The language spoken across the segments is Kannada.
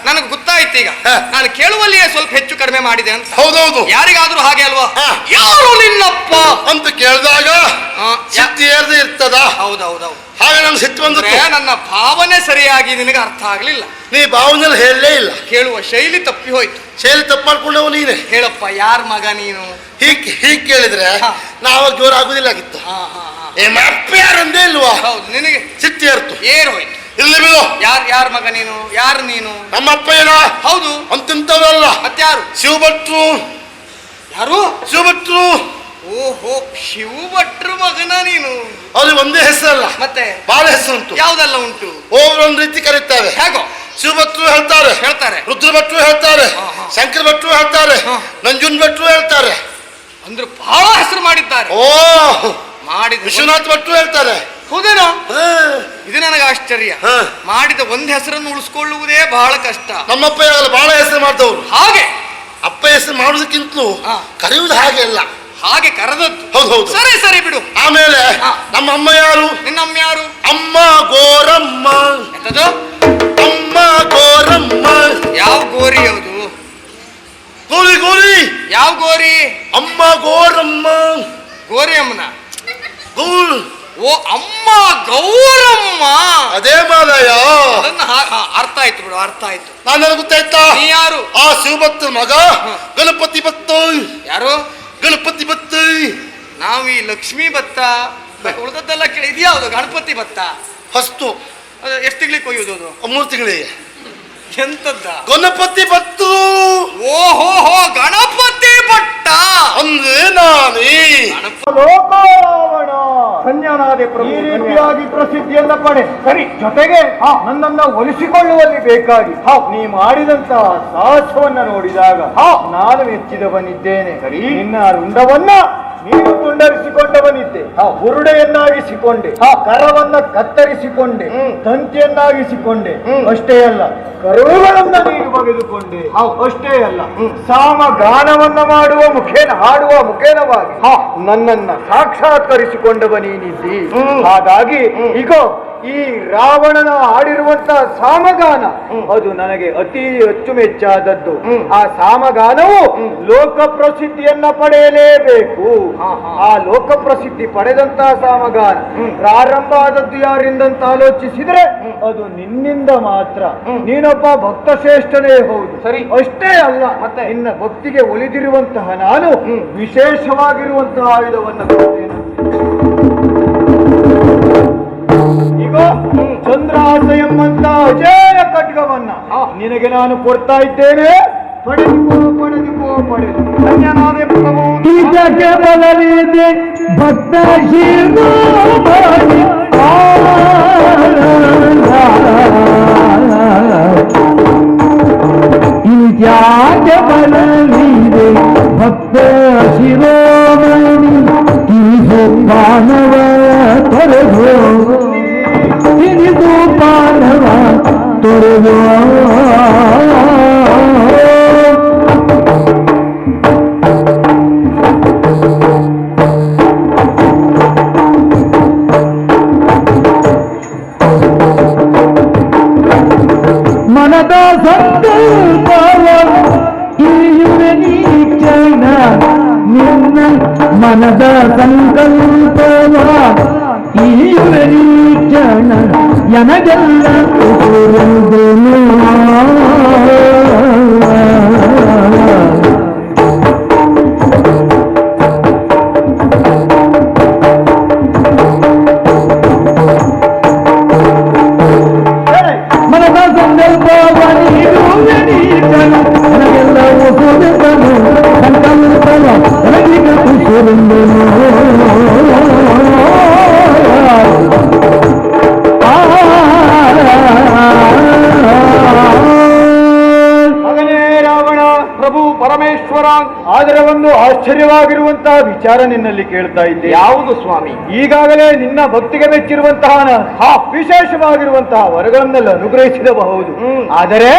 ನನಗೆ ಗೊತ್ತಾಯ್ತು ಈಗ. ನಾನು ಕೇಳುವಲ್ಲಿಯೇ ಸ್ವಲ್ಪ ಹೆಚ್ಚು ಕಡಿಮೆ ಮಾಡಿದೆ ಅಂತ. ಹೌದೌದು, ಯಾರಿಗಾದ್ರೂ ಹಾಗೆ ಅಲ್ವಾ? ಯಾರು ನಿನ್ನಪ್ಪ ಅಂತ ಕೇಳಿದಾಗ ಸಿಟ್ಟು ಏರ್ದೇ ಇರ್ತದ. ಹೌದೌದೌದು, ಹಾಗೆ ನಂಗೆ ಸಿಟ್ಟು ಬಂದ್ರೆ ನನ್ನ ಭಾವನೆ ಸರಿಯಾಗಿ ನಿನಗೆ ಅರ್ಥ ಆಗ್ಲಿಲ್ಲ. ನೀ ಭಾವನೆಯಲ್ಲಿ ಹೇಳಲೇ ಇಲ್ಲ. ಕೇಳುವ ಶೈಲಿ ತಪ್ಪಿ ಹೋಯ್ತು. ಶೈಲಿ ತಪ್ಪು ಮಾಡ್ಕೊಂಡವು ನೀನೆ. ಹೇಳಪ್ಪ, ಯಾರ ಮಗ ನೀನು? ಹೀಗೆ ಕೇಳಿದ್ರೆ ನಾವಾಗ ಜೋರ ಆಗುದಿಲ್ಲ ಆಗಿತ್ತು. ಅಪ್ಪ ಯಾರಂದೇ ಇಲ್ವಾ? ಹೌದು, ನಿನಗೆ ಸಿಟ್ಟು ಏರ್ತು. ಏರ್ ಹೋಯ್ತು. ಇಲ್ಲಿ ಬಿಡು. ಯಾರ ಮಗ ನೀನು? ಯಾರು ನೀನು? ನಮ್ಮ ಅಪ್ಪ ಏನೋ. ಹೌದು, ಅಂತಿಂತವಲ್ಲ. ಮತ್ಯಾರು? ಶಿವಭಟ್ರು. ಯಾರು? ಶಿವಭಟ್ರು. ಓಹೋ, ಶಿವಭಟ್ರು ಮಗನ ನೀನು? ಅವ್ರಿಗೆ ಒಂದೇ ಹೆಸರಲ್ಲ, ಮತ್ತೆ ಬಹಳ ಹೆಸರು ಉಂಟು. ಯಾವ್ದೆಲ್ಲ ಉಂಟು? ಒಂದ್ ರೀತಿ ಕರೀತಾರೆ. ಹೇಗೋ? ಶಿವಭಟ್ರು ಹೇಳ್ತಾರೆ, ರುದ್ರ ಭಟ್ರು ಹೇಳ್ತಾರೆ, ಶಂಕರ ಭಟ್ರು ಹೇಳ್ತಾರೆ, ನಂಜುನ್ ಭಟ್ರು ಹೇಳ್ತಾರೆ. ಅಂದ್ರೆ ಬಹಳ ಹೆಸರು ಮಾಡಿದ್ದಾರೆ. ಓ, ಮಾಡಿದ ವಿಶ್ವನಾಥ್ ಭಟ್ರು ಹೇಳ್ತಾರೆ. ಹೌದೇನೋ? ಇದು ನನಗೆ ಆಶ್ಚರ್ಯ. ಮಾಡಿದ ಒಂದ್ ಹೆಸರನ್ನು ಉಳಿಸ್ಕೊಳ್ಳುವುದೇ ಬಹಳ ಕಷ್ಟ. ನಮ್ಮಪ್ಪ ಬಹಳ ಹೆಸರು ಮಾಡ್ದವ್ರು. ಹಾಗೆ ಅಪ್ಪ ಹೆಸರು ಮಾಡುದಕ್ಕಿಂತಲೂ ಕರೆಯುವುದು ಹಾಗೆ ಅಲ್ಲ, ಹಾಗೆ ಕರೆದದ್ದು. ಹೌದು, ಸರಿ ಸರಿ ಬಿಡು. ಆಮೇಲೆ ನಮ್ಮ ಅಮ್ಮ ಯಾರು? ನಿನ್ನಮ್ಮ ಯಾರು? ಅಮ್ಮ ಗೋರಮ್ಮ. ಎಂತದು? ಅಮ್ಮ ಗೋರಮ್ಮ. ಯಾವ ಗೋರಿ? ಯಾವುದು ಗೋರಿ? ಗೋರಿ ಯಾವ ಗೋರಿ? ಅಮ್ಮ ಗೋರಮ್ಮ. ಗೋರಿ ಅಮ್ಮನ? ಗೌರ್. ಓ, ಅಮ್ಮ ಗೌರಮ್ಮ. ಅದೇ ಮಾಲಯ. ಅದನ್ನ ಅರ್ಥ ಆಯ್ತು ಬಿಡು, ಅರ್ಥ ಆಯ್ತು. ನಾನು ಗೊತ್ತಾಯ್ತಾ? ನೀ ಯಾರು? ಆ ಶಿವಭಕ್ತ ಮಗ ಗಣಪತಿ ಭತ್ತ. ಯಾರು? ಗಣಪತಿ ಭತ್ತ. ನಾವು ಈ ಲಕ್ಷ್ಮೀ ಭತ್ತ ಉಳಿದದ್ದೆಲ್ಲ ಕೇಳಿ. ಇದ್ಯಾವುದು? ಗಣಪತಿ ಭತ್ತ ಫಸ್ಟು. ಎಷ್ಟು ತಿಂಗಳಿಗೆ ಕೊಯ್ಯುವುದು ಅದು? 3 ತಿಂಗಳಿಗೆ. ಎಂತದ್ದ? ಗಣಪತಿ ಭತ್ತು. ಓಹೋ, ಗಣಪತಿ ಭಟ್ಟ ಅಂದ್ರೆ ನಾನೇ. ಧನ್ಯನಾದೆ ಪ್ರಭು. ಈ ರೀತಿಯಾಗಿ ಪ್ರಸಿದ್ಧಿಯನ್ನ ಪಡೆ. ಸರಿ, ಜೊತೆಗೆ ನನ್ನನ್ನ ಒಲಿಸಿಕೊಳ್ಳುವಲ್ಲಿ ಬೇಕಾಗಿ ನೀ ಮಾಡಿದಂತಹ ಸಾಹಸವನ್ನ ನೋಡಿದಾಗ ನಾನು ಮೆಚ್ಚಿದವನಿದ್ದೇನೆ. ಸರಿ, ನಿನ್ನ ರುಂಡವನ್ನ ನೀನು ತುಂಡರಿಸಿಕೊಂಡವನಿದ್ದೆ, ಬುರುಡೆಯನ್ನಾಗಿಸಿಕೊಂಡೆ, ಕರವನ್ನ ಕತ್ತರಿಸಿಕೊಂಡೆ, ತಂತಿಯನ್ನಾಗಿಸಿಕೊಂಡೆ. ಅಷ್ಟೇ ಅಲ್ಲ, ಕರುಳುಗಳನ್ನ ನೀನು ಬಗೆದುಕೊಂಡೆ. ಅಷ್ಟೇ ಅಲ್ಲ, ಸಾಮಗಾನವನ್ನ ಮಾಡುವ ಮುಖೇನ, ಹಾಡುವ ಮುಖೇನವಾಗಿ ನನ್ನನ್ನ ಸಾಕ್ಷಾತ್ಕರಿಸಿಕೊಂಡವ ನೀನಿದ್ದಿ. ಹಾಗಾಗಿ ಈಗ ಈ ರಾವಣನ ಹಾಡಿರುವಂತಹ ಸಾಮಗಾನ ಅದು ನನಗೆ ಅತಿ ಅಚ್ಚುಮೆಚ್ಚಾದದ್ದು. ಆ ಸಾಮಗಾನವು ಲೋಕ ಪ್ರಸಿದ್ಧಿಯನ್ನ ಪಡೆಯಲೇಬೇಕು. ಆ ಲೋಕ ಪ್ರಸಿದ್ಧಿ ಪಡೆದಂತಹ ಸಾಮಗಾನ ಪ್ರಾರಂಭ ಆದದ್ದು ಯಾರಿಂದಂತ ಆಲೋಚಿಸಿದ್ರೆ ಅದು ನಿನ್ನಿಂದ ಮಾತ್ರ. ನೀನೊಬ್ಬ ಭಕ್ತ ಶ್ರೇಷ್ಠನೇ ಹೌದು. ಸರಿ, ಅಷ್ಟೇ ಅಲ್ಲ, ಮತ್ತೆ ನಿನ್ನ ಭಕ್ತಿಗೆ ಒಲಿದಿರುವಂತಹ ನಾನು ವಿಶೇಷವಾಗಿರುವಂತಹ ಆಯುಧವನ್ನು ಕೊಡ್ತೇನೆ. ಈಗ ಚಂದ್ರಾಸ ಎಂಬಂತ ಅಜೇಯ ಖಡ್ಗವನ್ನ ನಿನಗೆ ನಾನು ಕೊಡ್ತಾ ಇದ್ದೇನೆ. ಪಡೆದು ಧನ್ಯನಾದೆ ಪ್ರಭು. ಬಲವಿದೆ ಭಕ್ತ ಇತ್ಯಾಗ ಬಲವಿದೆ ಭಕ್ತ ಶಿರೋಮಣಿ ಮಾನವ ತೊರೆದು ತಿರಿದು ಮಾನವ ತೊರೆದು ಮನದ ಸಂಕಲ್ಪವ ಇಳಿಯುವೆ ನೀ ಕ್ಷಣ ನಿನ್ನ ಮನದ ಸಂಕಲ್ಪವ ಇಳಿಯುವೆ ನೀ ಕ್ಷಣ ನನಗೆಲ್ಲ ಮನದ ಸಂಕಲ್ಪವ ಇಳಿಯುವೆ ನೀ ಕ್ಷಣ ನನಗೆಲ್ಲ ಸಂಕಲ್ಪವ ನನಗೀಗ ಖುಷಿರುಂದನು. ಮುಖ್ಯವಾಗಿರುವಂತಹ ವಿಚಾರ ನಿನ್ನಲ್ಲಿ ಕೇಳ್ತಾ ಇದ್ದೆ. ಯಾವುದು ಸ್ವಾಮಿ? ಈಗಾಗಲೇ ನಿನ್ನ ಭಕ್ತಿಗೆ ಮೆಚ್ಚಿರುವಂತಹ ವಿಶೇಷವಾಗಿರುವಂತಹ ವರಗಳನ್ನೆಲ್ಲ ಅನುಗ್ರಹಿಸಿರಬಹುದು. ಆದರೆ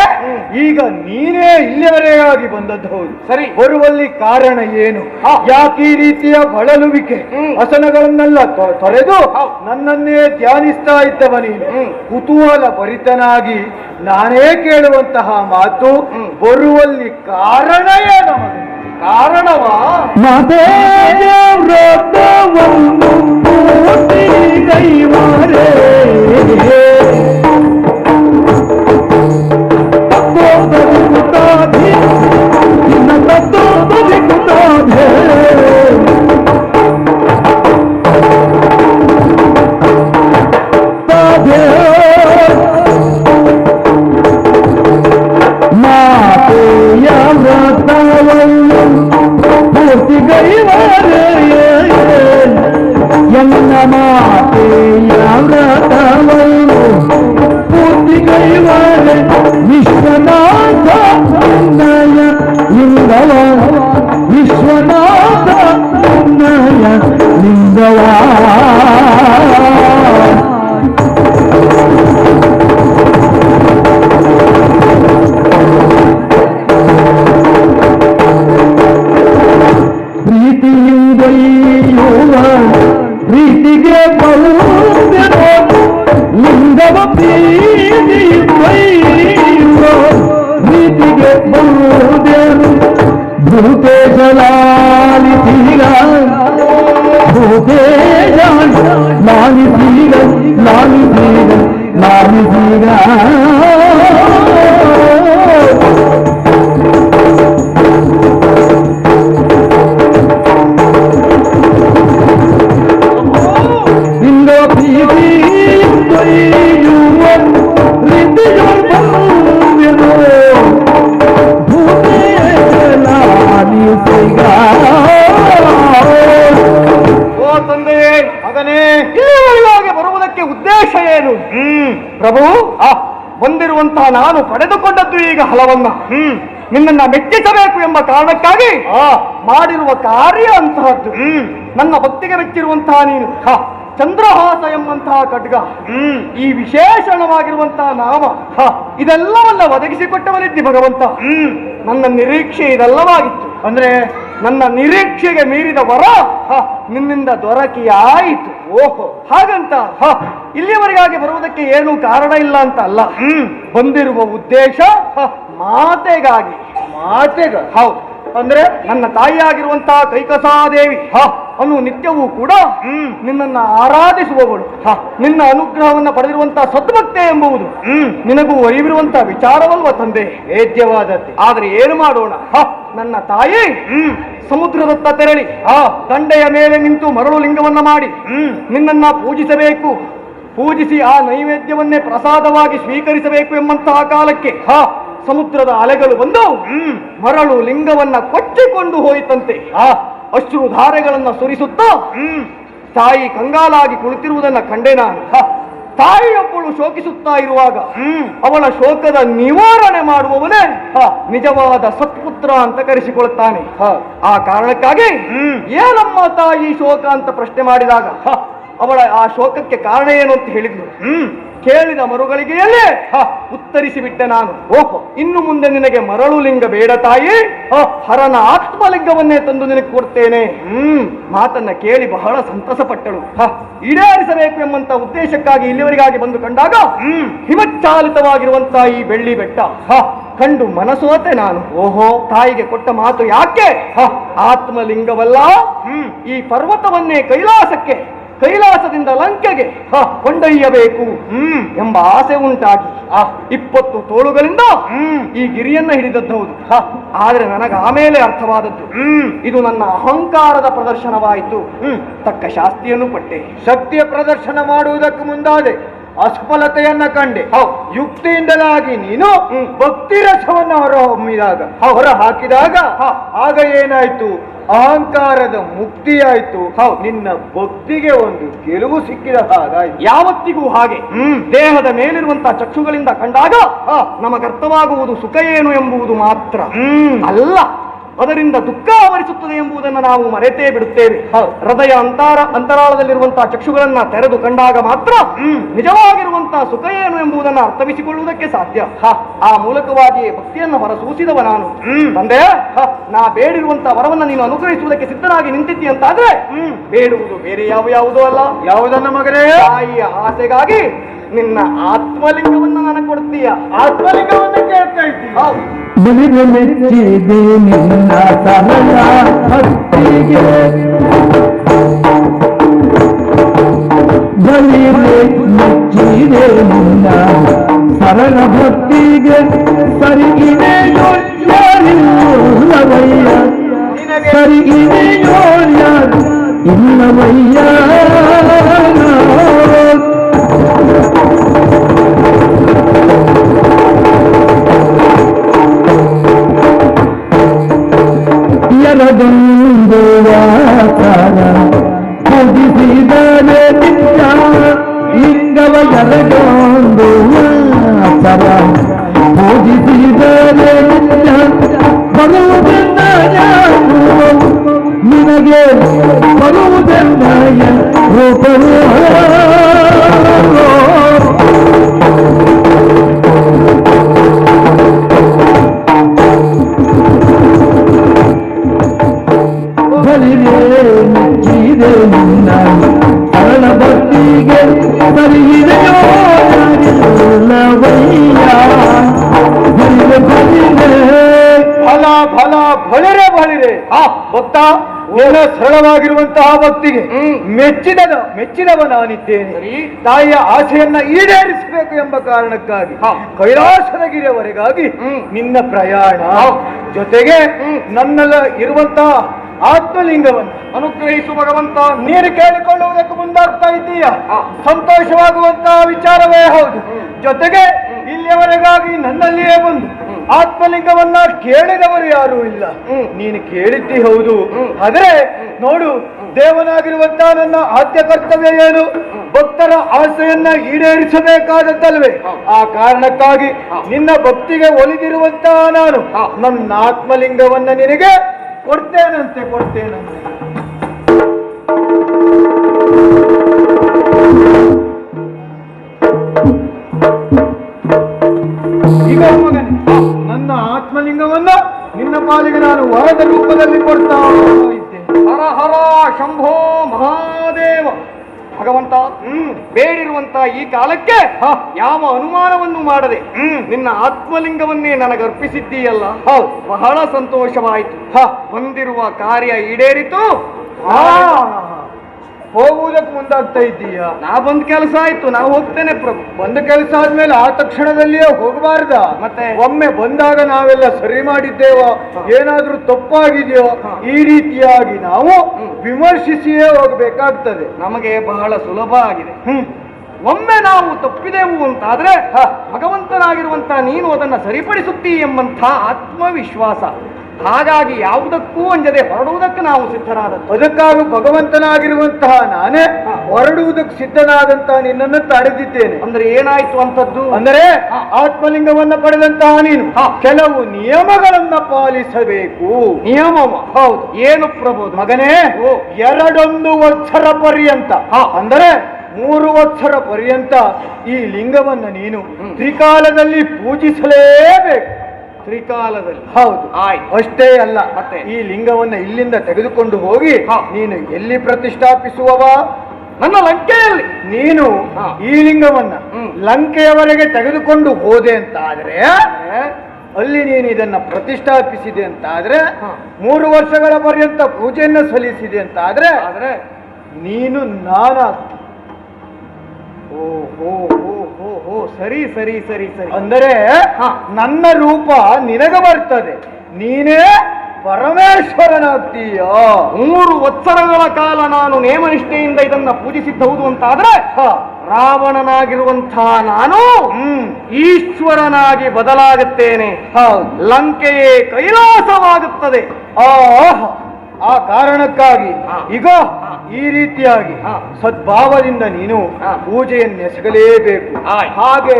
ಈಗ ನೀನೇ ಇಲ್ಲಿಯವರೆಗಾಗಿ ಬಂದದ್ದು ಹೌದು. ಸರಿ, ಬರುವಲ್ಲಿ ಕಾರಣ ಏನು? ಯಾಕೆ ಈ ರೀತಿಯ ಬಳಲುವಿಕೆ ಹಸನಗಳನ್ನೆಲ್ಲ ತೊರೆದು ನನ್ನನ್ನೇ ಧ್ಯಾನಿಸ್ತಾ ಇದ್ದವ ನೀನು? ಕುತೂಹಲ ಭರಿತನಾಗಿ ನಾನೇ ಕೇಳುವಂತಹ ಮಾತು, ಬರುವಲ್ಲಿ ಕಾರಣ ಏನು? ಕಾರಣವಾ? ವಿಶ್ವನಾಥ ಲಿಂಗವ ವಿಶ್ವನಾಥ ಲಿಂಗವ ಪ್ರೀತಿಯಿಂದೊಯ್ಯುವ ಪ್ರೀತಿಗೆ ಬರುವುದೆನೋ ಲಿಂಗವ ಪ್ರೀತಿಯುವ ಪ್ರೀತಿಗೆ ಬರುವುದೇನು ಭೂತೇಶ ಲಾಲಿತೀಗ ಭೂತೇಶ ಲಾಲಿತೀಗ ಲಾಲಿತೀಗ ಲಾಲಿತೀಗ ಬರುವುದಕ್ಕೆ ಉದ್ದೇಶ ಏನು? ಪ್ರಭು, ಬಂದಿರುವಂತಹ ನಾನು ಪಡೆದುಕೊಂಡದ್ದು ಈಗ ಹಲವನ್ನ ನಿನ್ನನ್ನ ಮೆಚ್ಚಿಸಬೇಕು ಎಂಬ ಕಾರಣಕ್ಕಾಗಿ ಮಾಡಿರುವ ಕಾರ್ಯ ಅಂತಹದ್ದು. ನನ್ನ ಭಕ್ತಿಗೆ ಮೆಚ್ಚಿರುವಂತಹ ನೀನು ಚಂದ್ರಹಾಸ ಎಂಬಂತಹ ಖಡ್ಗ, ಈ ವಿಶೇಷಣವಾಗಿರುವಂತಹ ನಾಮ, ಇದೆಲ್ಲವನ್ನ ಒದಗಿಸಿಕೊಟ್ಟವನಿದ್ದಿ ಭಗವಂತ. ನನ್ನ ನಿರೀಕ್ಷೆ ಇದೆಲ್ಲವಾಗಿತ್ತು. ಅಂದ್ರೆ ನನ್ನ ನಿರೀಕ್ಷೆಗೆ ಮೀರಿದ ವರ ನಿನ್ನಿಂದ ದೊರಕಿಯಾಯಿತು. ಓಹೋ, ಹಾಗಂತ ಇಲ್ಲಿಯವರೆಗಾಗಿ ಬರುವುದಕ್ಕೆ ಏನೂ ಕಾರಣ ಇಲ್ಲ ಅಂತ ಅಲ್ಲ. ಬಂದಿರುವ ಉದ್ದೇಶ ಮಾತೆಗಾಗಿ. ಮಾತೆಗಾಗಿ? ಹೌದು. ಅಂದ್ರೆ ನನ್ನ ತಾಯಿಯಾಗಿರುವಂತಹ ಕೈಕಸಾದೇವಿ ಅನ್ನು ನಿತ್ಯವೂ ಕೂಡ ನಿನ್ನನ್ನ ಆರಾಧಿಸುವವಳು, ನಿನ್ನ ಅನುಗ್ರಹವನ್ನ ಪಡೆದಿರುವಂತಹ ಸದ್ಭಕ್ತೆ ಎಂಬುವುದು ನಿನಗೂ ಅರಿವಿರುವಂತಹ ವಿಚಾರವಲ್ವ ತಂದೆ? ವೇದ್ಯವಾದದ್ದು. ಆದ್ರೆ ಏನು ಮಾಡೋಣ, ನನ್ನ ತಾಯಿ ಸಮುದ್ರದತ್ತ ತೆರಳಿ ದಂಡೆಯ ಮೇಲೆ ನಿಂತು ಮರಳು ಲಿಂಗವನ್ನ ಮಾಡಿ ನಿನ್ನನ್ನ ಪೂಜಿಸಬೇಕು, ಪೂಜಿಸಿ ಆ ನೈವೇದ್ಯವನ್ನೇ ಪ್ರಸಾದವಾಗಿ ಸ್ವೀಕರಿಸಬೇಕು ಎಂಬಂತಹ ಕಾಲಕ್ಕೆ ಸಮುದ್ರದ ಅಲೆಗಳು ಬಂದು ಮರಳು ಲಿಂಗವನ್ನ ಕೊಚ್ಚಿಕೊಂಡು ಹೋಯಿತಂತೆ. ಅಶ್ರುಧಾರೆಗಳನ್ನ ಸುರಿಸುತ್ತಾ ತಾಯಿ ಕಂಗಾಲಾಗಿ ಕುಳಿತಿರುವುದನ್ನ ಕಂಡೆ ನಾನು. ತಾಯಿಯೊಬ್ಬಳು ಶೋಕಿಸುತ್ತಾ ಇರುವಾಗ ಅವಳ ಶೋಕದ ನಿವಾರಣೆ ಮಾಡುವವನೇ ನಿಜವಾದ ಸತ್ಪುತ್ರ ಅಂತ ಕರೆಸಿಕೊಳ್ಳುತ್ತಾನೆ. ಆ ಕಾರಣಕ್ಕಾಗಿ ಏನಮ್ಮ ತಾಯಿ ಶೋಕ ಅಂತ ಪ್ರಶ್ನೆ ಮಾಡಿದಾಗ ಅವಳ ಆ ಶೋಕಕ್ಕೆ ಕಾರಣ ಏನು ಅಂತ ಹೇಳಿದ್ಲು. ಕೇಳಿದ ಮರುಗಳಿಗೆಯಲ್ಲೇ ಉತ್ತರಿಸಿ ಬಿಟ್ಟೆ ನಾನು. ಓಹೋ, ಇನ್ನು ಮುಂದೆ ನಿನಗೆ ಮರಳು ಲಿಂಗ ಬೇಡ ತಾಯಿ, ಹರನ ಆತ್ಮಲಿಂಗವನ್ನೇ ತಂದು ನಿನಗೆ ಕೊಡ್ತೇನೆ. ಮಾತನ್ನ ಕೇಳಿ ಬಹಳ ಸಂತಸ ಪಟ್ಟಳು. ಈಡೇರಿಸಬೇಕು ಎಂಬಂತ ಉದ್ದೇಶಕ್ಕಾಗಿ ಇಲ್ಲಿವರೆಗಾಗಿ ಬಂದು ಕಂಡಾಗ ಹಿಮಚ್ಚಾಲಿತವಾಗಿರುವಂತಹ ಈ ಬೆಳ್ಳಿ ಬೆಟ್ಟ ಕಂಡು ಮನಸೋತೆ ನಾನು. ಓಹೋ, ತಾಯಿಗೆ ಕೊಟ್ಟ ಮಾತು ಯಾಕೆ? ಆತ್ಮಲಿಂಗವಲ್ಲ, ಈ ಪರ್ವತವನ್ನೇ ಕೈಲಾಸದಿಂದ ಲಂಕೆಗೆ ಕೊಂಡೊಯ್ಯಬೇಕು ಎಂಬ ಆಸೆ ಉಂಟಾಗಿ 20 ತೋಳುಗಳಿಂದ ಈ ಗಿರಿಯನ್ನ ಹಿಡಿದದ್ದೌದು. ಆದ್ರೆ ನನಗೆ ಆಮೇಲೆ ಅರ್ಥವಾದದ್ದು, ಇದು ನನ್ನ ಅಹಂಕಾರದ ಪ್ರದರ್ಶನವಾಯಿತು. ತಕ್ಕ ಶಾಸ್ತಿಯನ್ನು ಪಟ್ಟೆ. ಶಕ್ತಿಯ ಪ್ರದರ್ಶನ ಮಾಡುವುದಕ್ಕೆ ಮುಂದಾದೆ, ಅಸಫಲತೆಯನ್ನ ಕಂಡೆ. ಯುಕ್ತಿಯಿಂದಲಾಗಿ ನೀನು ಭಕ್ತಿ ರಸವನ್ನು ಹೊರ ಹಾಕಿದಾಗ ಆಗ ಏನಾಯ್ತು? ಅಹಂಕಾರದ ಮುಕ್ತಿಯಾಯ್ತು. ನಿನ್ನ ಭಕ್ತಿಗೆ ಒಂದು ಗೆಲುವು ಸಿಕ್ಕಿದ ಹಾಗಾಯ್ತು. ಯಾವತ್ತಿಗೂ ಹಾಗೆ ದೇಹದ ಮೇಲಿರುವಂತಹ ಚಕ್ಷುಗಳಿಂದ ಕಂಡಾಗ ನಮಗರ್ಥವಾಗುವುದು ಸುಖ ಏನು ಎಂಬುದು ಮಾತ್ರ ಅಲ್ಲ, ಅದರಿಂದ ದುಃಖ ಆವರಿಸುತ್ತದೆ ಎಂಬುದನ್ನು ನಾವು ಮರೆತೇ ಬಿಡುತ್ತೇವೆ. ಹೃದಯ ಅಂತರಾಳದಲ್ಲಿರುವಂತಹ ಚಕ್ಷುಗಳನ್ನ ತೆರೆದು ಕಂಡಾಗ ಮಾತ್ರ ನಿಜವಾಗಿರುವಂತಹ ಸುಖ ಏನು ಎಂಬುದನ್ನು ಅರ್ಥವಿಸಿಕೊಳ್ಳುವುದಕ್ಕೆ ಸಾಧ್ಯ. ಆ ಮೂಲಕವಾಗಿ ಭಕ್ತಿಯನ್ನು ಹೊರಸೂಸಿದವ ನಾನು. ತಂದೆ, ನಾ ಬೇಡಿರುವಂತಹ ವರವನ್ನ ನೀನು ಅನುಗ್ರಹಿಸುವುದಕ್ಕೆ ಸಿದ್ಧನಾಗಿ ನಿಂತಿದ್ದಿ ಅಂತಾದ್ರೆ ಬೇಡುವುದು ಬೇರೆ ಯಾವುದೋ ಅಲ್ಲ. ಯಾವುದನ್ನ ಮಗನೇ? ತಾಯಿಯ ಆಸೆಗಾಗಿ ನಿನ್ನ ಆತ್ಮಲಿಂಗವನ್ನ ನನಗೆ ಕೊಡ್ತೀಯ. ಆತ್ಮಲಿಂಗವನ್ನ ಕೇಳ್ತಾ ಇದ್ದೀಯ. ಬಲಿಗೆ ಮೆಚ್ಚಿದೆ ನಿನ್ನ ಸರಳ ಭಕ್ತಿಗೆ, ಬಲಿಗೆ ಮೆಚ್ಚಿದೆ ನಿನ್ನ ಸರಳ ಭಕ್ತಿಗೆ, ಸರಿಗಿದೆಯೋ ಯಾರಿಲ್ಲವಯ್ಯ, ಸರಿಗಿದೆಯೋ ಯಾರು ಇಲ್ಲವಯ್ಯ. ಎರಡೊಂದು ವಾತಾರ ಪೂಜಿಸಿದರೆ ನಿತ್ಯ ಲಿಂಗವ, ಎರಡೊಂದು ವಾತಾರ ಪೂಜಿಸಿದರೆ ನಿತ್ಯ ಬರುವುದೆನ್ನಯ ನಿನಗೆ, ಬರುವುದೆನ್ನಯ ರೂಪವೋ. ಬಲಿಗೆ ಮೆಚ್ಚಿದೆ ನಿನ್ನ ಸರಳ ಭಕ್ತಿಗೆ, ಬಲಿದೆಯೋ ಯಾರಿಲ್ಲವಯ್ಯ. ಬಲಿಗೆ ಬಲಿಗೆ ಫಲ ಬಳಿರೆ ಭಕ್ತ, ನಿನ್ನ ಸರಳವಾಗಿರುವಂತಹ ಭಕ್ತಿಗೆ ಮೆಚ್ಚಿದವ ನಾನಿದ್ದೇನೆ. ತಾಯಿಯ ಆಸೆಯನ್ನ ಈಡೇರಿಸಬೇಕು ಎಂಬ ಕಾರಣಕ್ಕಾಗಿ ಕೈಲಾಸದ ಗಿರಿಯವರೆಗಾಗಿ ನಿನ್ನ ಪ್ರಯಾಣ, ಜೊತೆಗೆ ನನ್ನೆಲ್ಲ ಇರುವಂತಹ ಆತ್ಮಲಿಂಗವನ್ನು ಅನುಗ್ರಹಿಸುವ ಭಗವಂತ ನೀನು ಕೇಳಿಕೊಳ್ಳುವುದಕ್ಕೆ ಮುಂದಾಗ್ತಾ ಇದ್ದೀಯ. ಸಂತೋಷವಾಗುವಂತಹ ವಿಚಾರವೇ ಹೌದು. ಜೊತೆಗೆ ಇಲ್ಲಿಯವರೆಗಾಗಿ ನನ್ನಲ್ಲಿಯೇ ಬಂದು ಆತ್ಮಲಿಂಗವನ್ನ ಕೇಳಿದವರು ಯಾರೂ ಇಲ್ಲ. ನೀನು ಕೇಳಿದ್ದಿ ಹೌದು. ಆದ್ರೆ ನೋಡು, ದೇವನಾಗಿರುವಂತಹ ನನ್ನ ಆದ್ಯ ಕರ್ತವ್ಯ ಏನು? ಭಕ್ತರ ಆಸೆಯನ್ನ ಈಡೇರಿಸಬೇಕಾದದ್ದಲ್ವೇ? ಆ ಕಾರಣಕ್ಕಾಗಿ ನಿನ್ನ ಭಕ್ತಿಗೆ ಒಲಿದಿರುವಂತಹ ನಾನು ನನ್ನ ಆತ್ಮಲಿಂಗವನ್ನ ನಿನಗೆ ಕೊಡ್ತೇನಂತೆ. ಈಗ ಮಗನೇ, ನನ್ನ ಆತ್ಮಲಿಂಗವನ್ನ ನಿನ್ನ ಪಾಲಿಗೆ ನಾನು ವರದ ರೂಪದಲ್ಲಿ ಕೊಡ್ತಾ ಇದ್ದೇನೆ. ಹರ ಹರ ಶಂಭೋ ಮಹಾದೇವ. ಭಗವಂತ, ಬೇಡಿರುವಂತ ಈ ಕಾಲಕ್ಕೆ ಯಾವ ಅನುಮಾನವನ್ನು ಮಾಡದೆ ನಿನ್ನ ಆತ್ಮಲಿಂಗವನ್ನೇ ನನಗರ್ಪಿಸಿದ್ದೀಯಲ್ಲ, ಬಹಳ ಸಂತೋಷವಾಯಿತು. ಹೊಂದಿರುವ ಕಾರ್ಯ ಈಡೇರಿತು. ಹೋಗುವುದಕ್ಕೆ ಮುಂದಾಗ್ತಾ ಇದ್ದೀಯ? ನಾ ಬಂದ ಕೆಲಸ ಆಯ್ತು, ನಾವು ಹೋಗ್ತೇನೆ ಪ್ರಭು. ಬಂದ ಕೆಲಸ ಆದ್ಮೇಲೆ ಆ ತಕ್ಷಣದಲ್ಲಿಯೇ ಹೋಗಬಾರ್ದ? ಮತ್ತೆ ಒಮ್ಮೆ ಬಂದಾಗ ನಾವೆಲ್ಲ ಸರಿ ಮಾಡಿದ್ದೇವೋ, ಏನಾದ್ರೂ ತಪ್ಪಾಗಿದೆಯೋ, ಈ ರೀತಿಯಾಗಿ ನಾವು ವಿಮರ್ಶಿಸಿಯೇ ಹೋಗ್ಬೇಕಾಗ್ತದೆ. ನಮಗೆ ಬಹಳ ಸುಲಭ ಆಗಿದೆ. ಒಮ್ಮೆ ನಾವು ತಪ್ಪಿದೆವು ಅಂತಾದ್ರೆ ಭಗವಂತನಾಗಿರುವಂತ ನೀನು ಅದನ್ನ ಸರಿಪಡಿಸುತ್ತೀ ಎಂಬಂಥ ಆತ್ಮವಿಶ್ವಾಸ. ಹಾಗಾಗಿ ಯಾವುದಕ್ಕೂ ಅಂಜದೆ ಹೊರಡುವುದಕ್ಕೆ ನಾವು ಸಿದ್ಧರಾದದ್ದು. ಅದಕ್ಕಾಗಿ ಭಗವಂತನಾಗಿರುವಂತಹ ನಾನೇ ಹೊರಡುವುದಕ್ಕೆ ಸಿದ್ಧನಾದಂತಹ ನಿನ್ನನ್ನು ತಡೆದಿದ್ದೇನೆ. ಅಂದ್ರೆ ಏನಾಯ್ತು ಅಂತದ್ದು? ಅಂದರೆ ಆತ್ಮಲಿಂಗವನ್ನ ಪಡೆದಂತಹ ನೀನು ಕೆಲವು ನಿಯಮಗಳನ್ನ ಪಾಲಿಸಬೇಕು. ನಿಯಮ? ಹೌದು. ಏನು ಪ್ರಭು? ಮಗನೇ, 2 ವರ್ಷರ ಪರ್ಯಂತ, ಅಂದರೆ 3 ವರ್ಷರ ಪರ್ಯಂತ ಈ ಲಿಂಗವನ್ನ ನೀನು ತ್ರಿಕಾಲದಲ್ಲಿ ಪೂಜಿಸಲೇಬೇಕು. ತ್ರಿಕಾಲದಲ್ಲಿ? ಹೌದು. ಅಷ್ಟೇ ಅಲ್ಲ, ಮತ್ತೆ ಈ ಲಿಂಗವನ್ನ ಇಲ್ಲಿಂದ ತೆಗೆದುಕೊಂಡು ಹೋಗಿ ನೀನು ಎಲ್ಲಿ ಪ್ರತಿಷ್ಠಾಪಿಸುವವ? ನನ್ನ ಲಂಕೆಯಲ್ಲಿ. ನೀನು ಈ ಲಿಂಗವನ್ನ ಲಂಕೆಯವರೆಗೆ ತೆಗೆದುಕೊಂಡು ಹೋದೆ ಅಂತ ಆದ್ರೆ, ಅಲ್ಲಿ ನೀನು ಇದನ್ನ ಪ್ರತಿಷ್ಠಾಪಿಸಿದೆ ಅಂತ ಆದ್ರೆ, 3 ವರ್ಷಗಳ ಪರ್ಯಂತ ಪೂಜೆಯನ್ನ ಸಲ್ಲಿಸಿದೆ ಅಂತ ಆದ್ರೆ ನೀನು ನಾನಾಗ್ತೀನಿ. ಓಹೋ, ಸರಿ. ಅಂದರೆ ನನ್ನ ರೂಪ ನಿನಗ ಬರ್ತದೆ, ನೀನೇ ಪರಮೇಶ್ವರನಾಗ್ತೀಯ. 3 ವರ್ಷಗಳ ಕಾಲ ನಾನು ನೇಮನಿಷ್ಠೆಯಿಂದ ಇದನ್ನ ಪೂಜಿಸಿದ್ದೌದು ಅಂತಾದ್ರೆ ರಾವಣನಾಗಿರುವಂತಹ ನಾನು ಈಶ್ವರನಾಗಿ ಬದಲಾಗುತ್ತೇನೆ. ಲಂಕೆಯೇ ಕೈಲಾಸವಾಗುತ್ತದೆ. ಆ ಕಾರಣಕ್ಕಾಗಿ ಈಗ ಈ ರೀತಿಯಾಗಿ ಸದ್ಭಾವದಿಂದ ನೀನು ಪೂಜೆಯನ್ನೆಸಗಲೇಬೇಕು. ಹಾಗೆ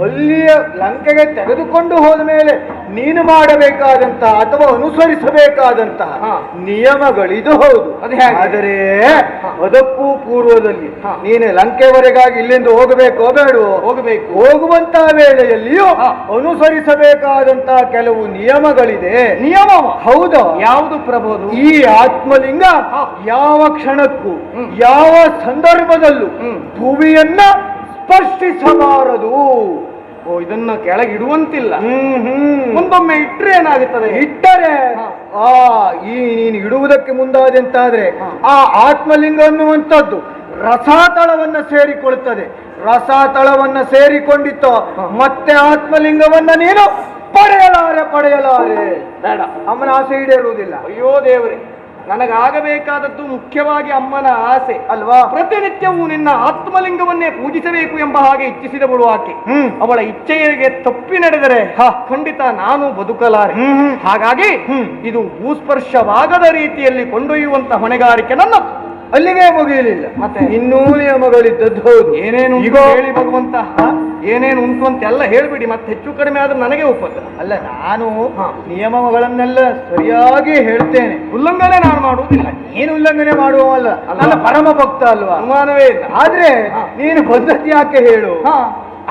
ಅಲ್ಲಿಯ ಲಂಕೆಗೆ ತೆಗೆದುಕೊಂಡು ಹೋದ ಮೇಲೆ ನೀನು ಮಾಡಬೇಕಾದಂತ ಅಥವಾ ಅನುಸರಿಸಬೇಕಾದಂತಹ ನಿಯಮಗಳಿದು ಹೌದು. ಆದರೆ ಅದಕ್ಕೂ ಪೂರ್ವದಲ್ಲಿ ನೀನು ಲಂಕೆವರೆಗಾಗಿ ಇಲ್ಲಿಂದ ಹೋಗಬೇಕೋ ಬೇಡವೋ? ಹೋಗಬೇಕು. ಹೋಗುವಂತಹ ವೇಳೆಯಲ್ಲಿಯೂ ಅನುಸರಿಸಬೇಕಾದಂತಹ ಕೆಲವು ನಿಯಮಗಳಿದೆ. ನಿಯಮ ಹೌದು. ಯಾವುದು ಪ್ರಭು? ಈ ಆತ್ಮಲಿಂಗ ಯಾವ ಕ್ಷಣಕ್ಕೂ ಯಾವ ಸಂದರ್ಭದಲ್ಲೂ ಭೂಮಿಯನ್ನ ಸ್ಪರ್ಶಿಸಬಾರದು. ಇದನ್ನ ಕೆಳಗಿಡುವಂತಿಲ್ಲ. ಒಂದೊಮ್ಮೆ ಇಟ್ಟರೆ ಏನಾಗುತ್ತದೆ? ಇಟ್ಟರೆ ನೀನು ಇಡುವುದಕ್ಕೆ ಮುಂದಾದಂತಾದ್ರೆ ಆ ಆತ್ಮಲಿಂಗ ಅನ್ನುವಂಥದ್ದು ರಸಾತಳವನ್ನ ಸೇರಿಕೊಳ್ಳುತ್ತದೆ. ರಸಾತಳವನ್ನ ಸೇರಿಕೊಂಡಿತ್ತು ಮತ್ತೆ ಆತ್ಮಲಿಂಗವನ್ನ ನೀನು ಪಡೆಯಲಾರೆ. ಬೇಡ, ಅಮ್ಮನ ಆಸೆ ಈಡೇರುವುದಿಲ್ಲ. ಅಯ್ಯೋ ದೇವರೇ, ನನಗಾಗಬೇಕಾದದ್ದು ಮುಖ್ಯವಾಗಿ ಅಮ್ಮನ ಆಸೆ ಅಲ್ವಾ? ಪ್ರತಿನಿತ್ಯವೂ ನಿನ್ನ ಆತ್ಮಲಿಂಗವನ್ನೇ ಪೂಜಿಸಬೇಕು ಎಂಬ ಹಾಗೆ ಇಚ್ಛಿಸಿದವಳು ಆಕೆ. ಅವಳ ಇಚ್ಛೆಗೆ ತಪ್ಪಿ ನಡೆದರೆ ಖಂಡಿತ ನಾನು ಬದುಕಲಾರೆ. ಹಾಗಾಗಿ ಇದು ಭೂಸ್ಪರ್ಶವಾಗದ ರೀತಿಯಲ್ಲಿ ಕೊಂಡೊಯ್ಯುವಂತ ಹೊಣೆಗಾರಿಕೆ ನನ್ನ. ಅಲ್ಲಿಗೆ ಮುಗಿಯಲಿಲ್ಲ, ಮತ್ತೆ ಇನ್ನೂ ನಿಯಮಗಳಿದ್ದದ್ದು ಹೌದು. ಏನೇನು ಈಗ ಹೇಳಿ ಭಗವಂತ, ಏನೇನು ಉಂಟು ಅಂತೆಲ್ಲ ಹೇಳ್ಬಿಡಿ, ಮತ್ತೆ ಹೆಚ್ಚು ಕಡಿಮೆ ಆದ್ರೆ ನನಗೆ ಉಪದ್ರ ಅಲ್ಲ. ನಾನು ನಿಯಮಗಳನ್ನೆಲ್ಲ ಸರಿಯಾಗಿ ಹೇಳ್ತೇನೆ, ಉಲ್ಲಂಘನೆ ನಾನು ಮಾಡುವುದಿಲ್ಲ. ನೀನು ಉಲ್ಲಂಘನೆ ಮಾಡುವವಲ್ಲ, ನನ್ನ ಪರಮ ಭಕ್ತ ಅಲ್ವಾ? ಅನುಮಾನವೇ ಇಲ್ಲ. ಆದ್ರೆ ನೀನು ಪದ್ಧತಿ ಯಾಕೆ ಹೇಳು?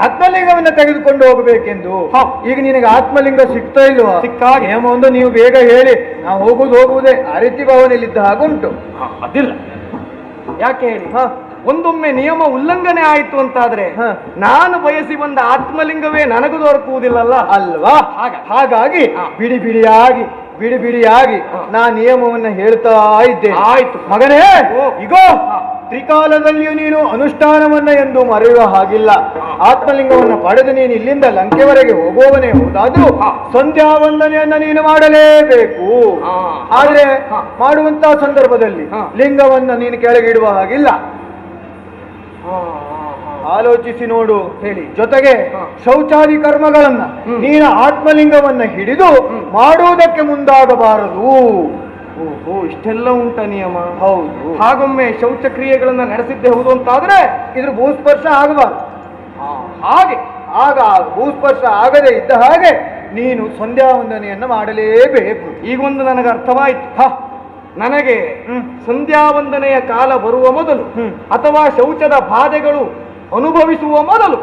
ಆತ್ಮಲಿಂಗವನ್ನ ತೆಗೆದುಕೊಂಡು ಹೋಗಬೇಕೆಂದು. ಈಗ ನಿನಗೆ ಆತ್ಮಲಿಂಗ ಸಿಗ್ತಾ ಇಲ್ವಾ? ಸಿಕ್ಕಾಗ ನಿಯಮ ಒಂದು ನೀವು ಬೇಗ ಹೇಳಿ, ನಾವು ಹೋಗುವುದೇ ಆ ರೀತಿ ಭಾವನೆಯಲ್ಲಿದ್ದ ಹಾಗುಂಟು. ಅದಿಲ್ಲ, ಯಾಕೆ ಹೇಳಿ? ಒಂದೊಮ್ಮೆ ನಿಯಮ ಉಲ್ಲಂಘನೆ ಆಯಿತು ಅಂತಾದ್ರೆ ನಾನು ಬಯಸಿ ಬಂದ ಆತ್ಮಲಿಂಗವೇ ನನಗೂ ದೊರಕುವುದಿಲ್ಲಲ್ಲ ಅಲ್ವಾ? ಹಾಗಾಗಿ ಬಿಡಿ ಬಿಡಿಯಾಗಿ ನಾ ನಿಯಮವನ್ನ ಹೇಳ್ತಾ ಇದ್ದೇನೆ. ಆಯ್ತು ಮಗನೇ, ಈಗೋ ತ್ರಿಕಾಲದಲ್ಲಿಯೂ ನೀನು ಅನುಷ್ಠಾನವನ್ನ ಎಂದು ಮರೆಯುವ ಹಾಗಿಲ್ಲ. ಆತ್ಮಲಿಂಗವನ್ನ ಪಡೆದು ನೀನು ಇಲ್ಲಿಂದ ಲಂಕೆವರೆಗೆ ಹೋಗುವವನೇ ಹೋದಾದ್ರೂ ಸಂಧ್ಯಾ ವಂದನೆಯನ್ನ ನೀನು ಮಾಡಲೇಬೇಕು. ಆದ್ರೆ ಮಾಡುವಂತಹ ಸಂದರ್ಭದಲ್ಲಿ ಲಿಂಗವನ್ನ ನೀನು ಕೆಳಗಿಡುವ ಹಾಗಿಲ್ಲ. ಆಲೋಚಿಸಿ ನೋಡು ಹೇಳಿ. ಜೊತೆಗೆ ಶೌಚಾದಿ ಕರ್ಮಗಳನ್ನ ನೀನು ಆತ್ಮಲಿಂಗವನ್ನ ಹಿಡಿದು ಮಾಡುವುದಕ್ಕೆ ಮುಂದಾಗಬಾರದು. ಓಹೋ, ಇಷ್ಟೆಲ್ಲ ಉಂಟ ನಿಯಮ? ಹೌದು. ಹಾಗೊಮ್ಮೆ ಶೌಚ ಕ್ರಿಯೆಗಳನ್ನ ನಡೆಸಿದ್ದೆ ಹೌದು ಅಂತಾದ್ರೆ ಇದ್ರ ಭೂಸ್ಪರ್ಶ ಆಗಬಾರದು. ಹಾಗೆ ಆಗ ಭೂಸ್ಪರ್ಶ ಆಗದೆ ಇದ್ದ ಹಾಗೆ ನೀನು ಸಂಧ್ಯಾ ವಂದನೆಯನ್ನ ಮಾಡಲೇಬೇಕು. ಈಗೊಂದು ನನಗೆ ಅರ್ಥವಾಯಿತು. ನನಗೆ ಸಂಧ್ಯಾ ವಂದನೆಯ ಕಾಲ ಬರುವ ಮೊದಲು ಅಥವಾ ಶೌಚದ ಬಾಧೆಗಳು ಅನುಭವಿಸುವ ಮೊದಲು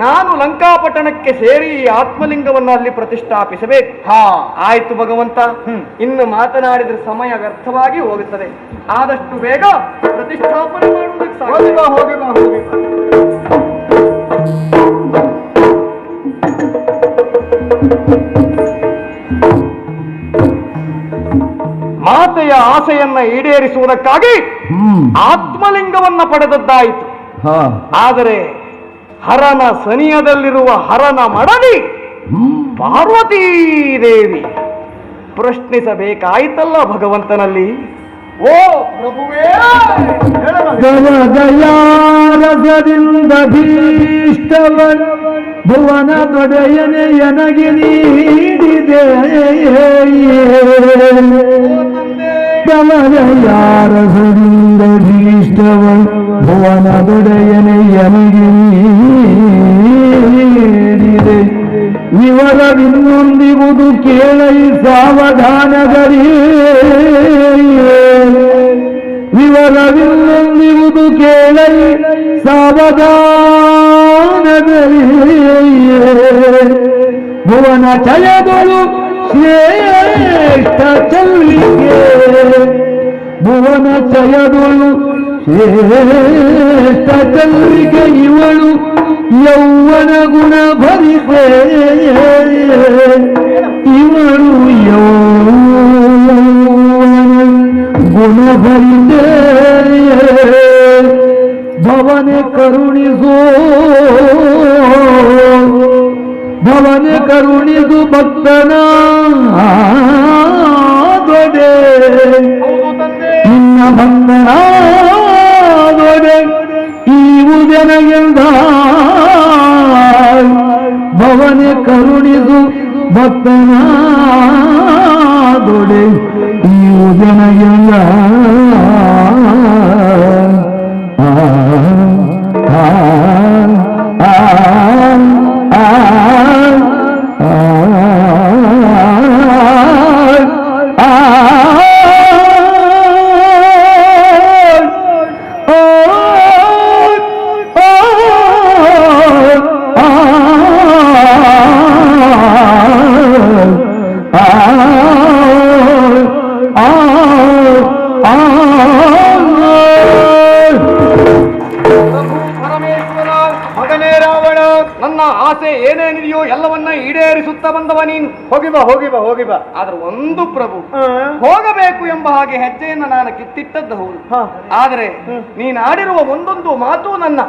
ನಾನು ಲಂಕಾಪಟ್ಟಣಕ್ಕೆ ಸೇರಿ ಈ ಆತ್ಮಲಿಂಗವನ್ನು ಅಲ್ಲಿ ಪ್ರತಿಷ್ಠಾಪಿಸಬೇಕು. ಆಯ್ತು ಭಗವಂತ, ಇನ್ನು ಮಾತನಾಡಿದ್ರೆ ಸಮಯ ವ್ಯರ್ಥವಾಗಿ ಹೋಗುತ್ತದೆ. ಆದಷ್ಟು ಬೇಗ ಪ್ರತಿಷ್ಠಾಪನೆ ಮಾಡುವುದಕ್ಕೆ ಹೋಗಿ. ಮಾತೆಯ ಆಸೆಯನ್ನ ಈಡೇರಿಸುವುದಕ್ಕಾಗಿ ಆತ್ಮಲಿಂಗವನ್ನ ಪಡೆದದ್ದಾಯಿತು. ಆದರೆ ಹರನ ಸನಿಯದಲ್ಲಿರುವ ಹರನ ಮಡದಿ ಪಾರ್ವತೀ ದೇವಿ ಪ್ರಶ್ನಿಸಬೇಕಾಯಿತಲ್ಲ ಭಗವಂತನಲ್ಲಿ. ಓ ಪ್ರಭುವೇ, ದಯಾರಸದಿಂದ ಭೀಷ್ಟವ ಭುವನ ದೊಡೆಯನೆಯನಗೆ ನೀಡಿದೆ. ದಯಾರಸದಿಂದ ಭೀಷ್ಟವ ಭುವನ ದೊಡೆಯನೆಯನಗೆ ನೀಡಿದೆ. ವಿವರವಿನ್ನೊಂದಿಗುವುದು ಕೇಳೈ ಸಾವಧಾನಗರಿ. ವಿವರವಿನ್ನೊಂದಿಗುವುದು ಕೇಳೈ ಸಾವಧಾನಗರಿ. ಭುವನ ಚಯದೊಳು ಶ್ರೇಷ್ಠ ಚಲ್ಲಿಕೆ. ಭುವನ ಚಯದೊಳು ಶ್ರೇಷ್ಠ ಚಲ್ಲಿಕೆ ಇವಳು ಯೌವನ ಗುಣ ಭರಿಸೆ. ಇವಳು ಯೌವನ ಗುಣ ಭರಿಸೆ. ಭವನೆ ಕರುಣಿಸೋ ಭವನೆ ಕರುಣಿಸು ಭಕ್ತನ ದೊಡೆ. ನಿನ್ನ ಭಕ್ತನ ದೊಡೆ ಈವು ಜನಗೆಂದ. ಭವನೆ ಕರುಣಿಸು ಭಕ್ತನ ದೊಡೆ ಈವು ಜನಗೆಂದ. ಆ ಆ ಆ ಆ ನನ್ನ ಆಸೆ ಏನೇನಿದೆಯೋ ಎಲ್ಲವನ್ನ ಈಡೇರಿಸುತ್ತಾ ಬಂದವ ನೀನು. ಹೋಗಿ ಬಾ ಆದ್ರೆ ಒಂದು ಪ್ರಭು, ಹೋಗಬೇಕು ಎಂಬ ಹಾಗೆ ಹೆಜ್ಜೆಯನ್ನು ನಾನು ಕಿತ್ತಿಟ್ಟದ್ದು ಹೌದು. ಆದರೆ ನೀನಾಡಿರುವ ಒಂದೊಂದು ಮಾತು ನನ್ನ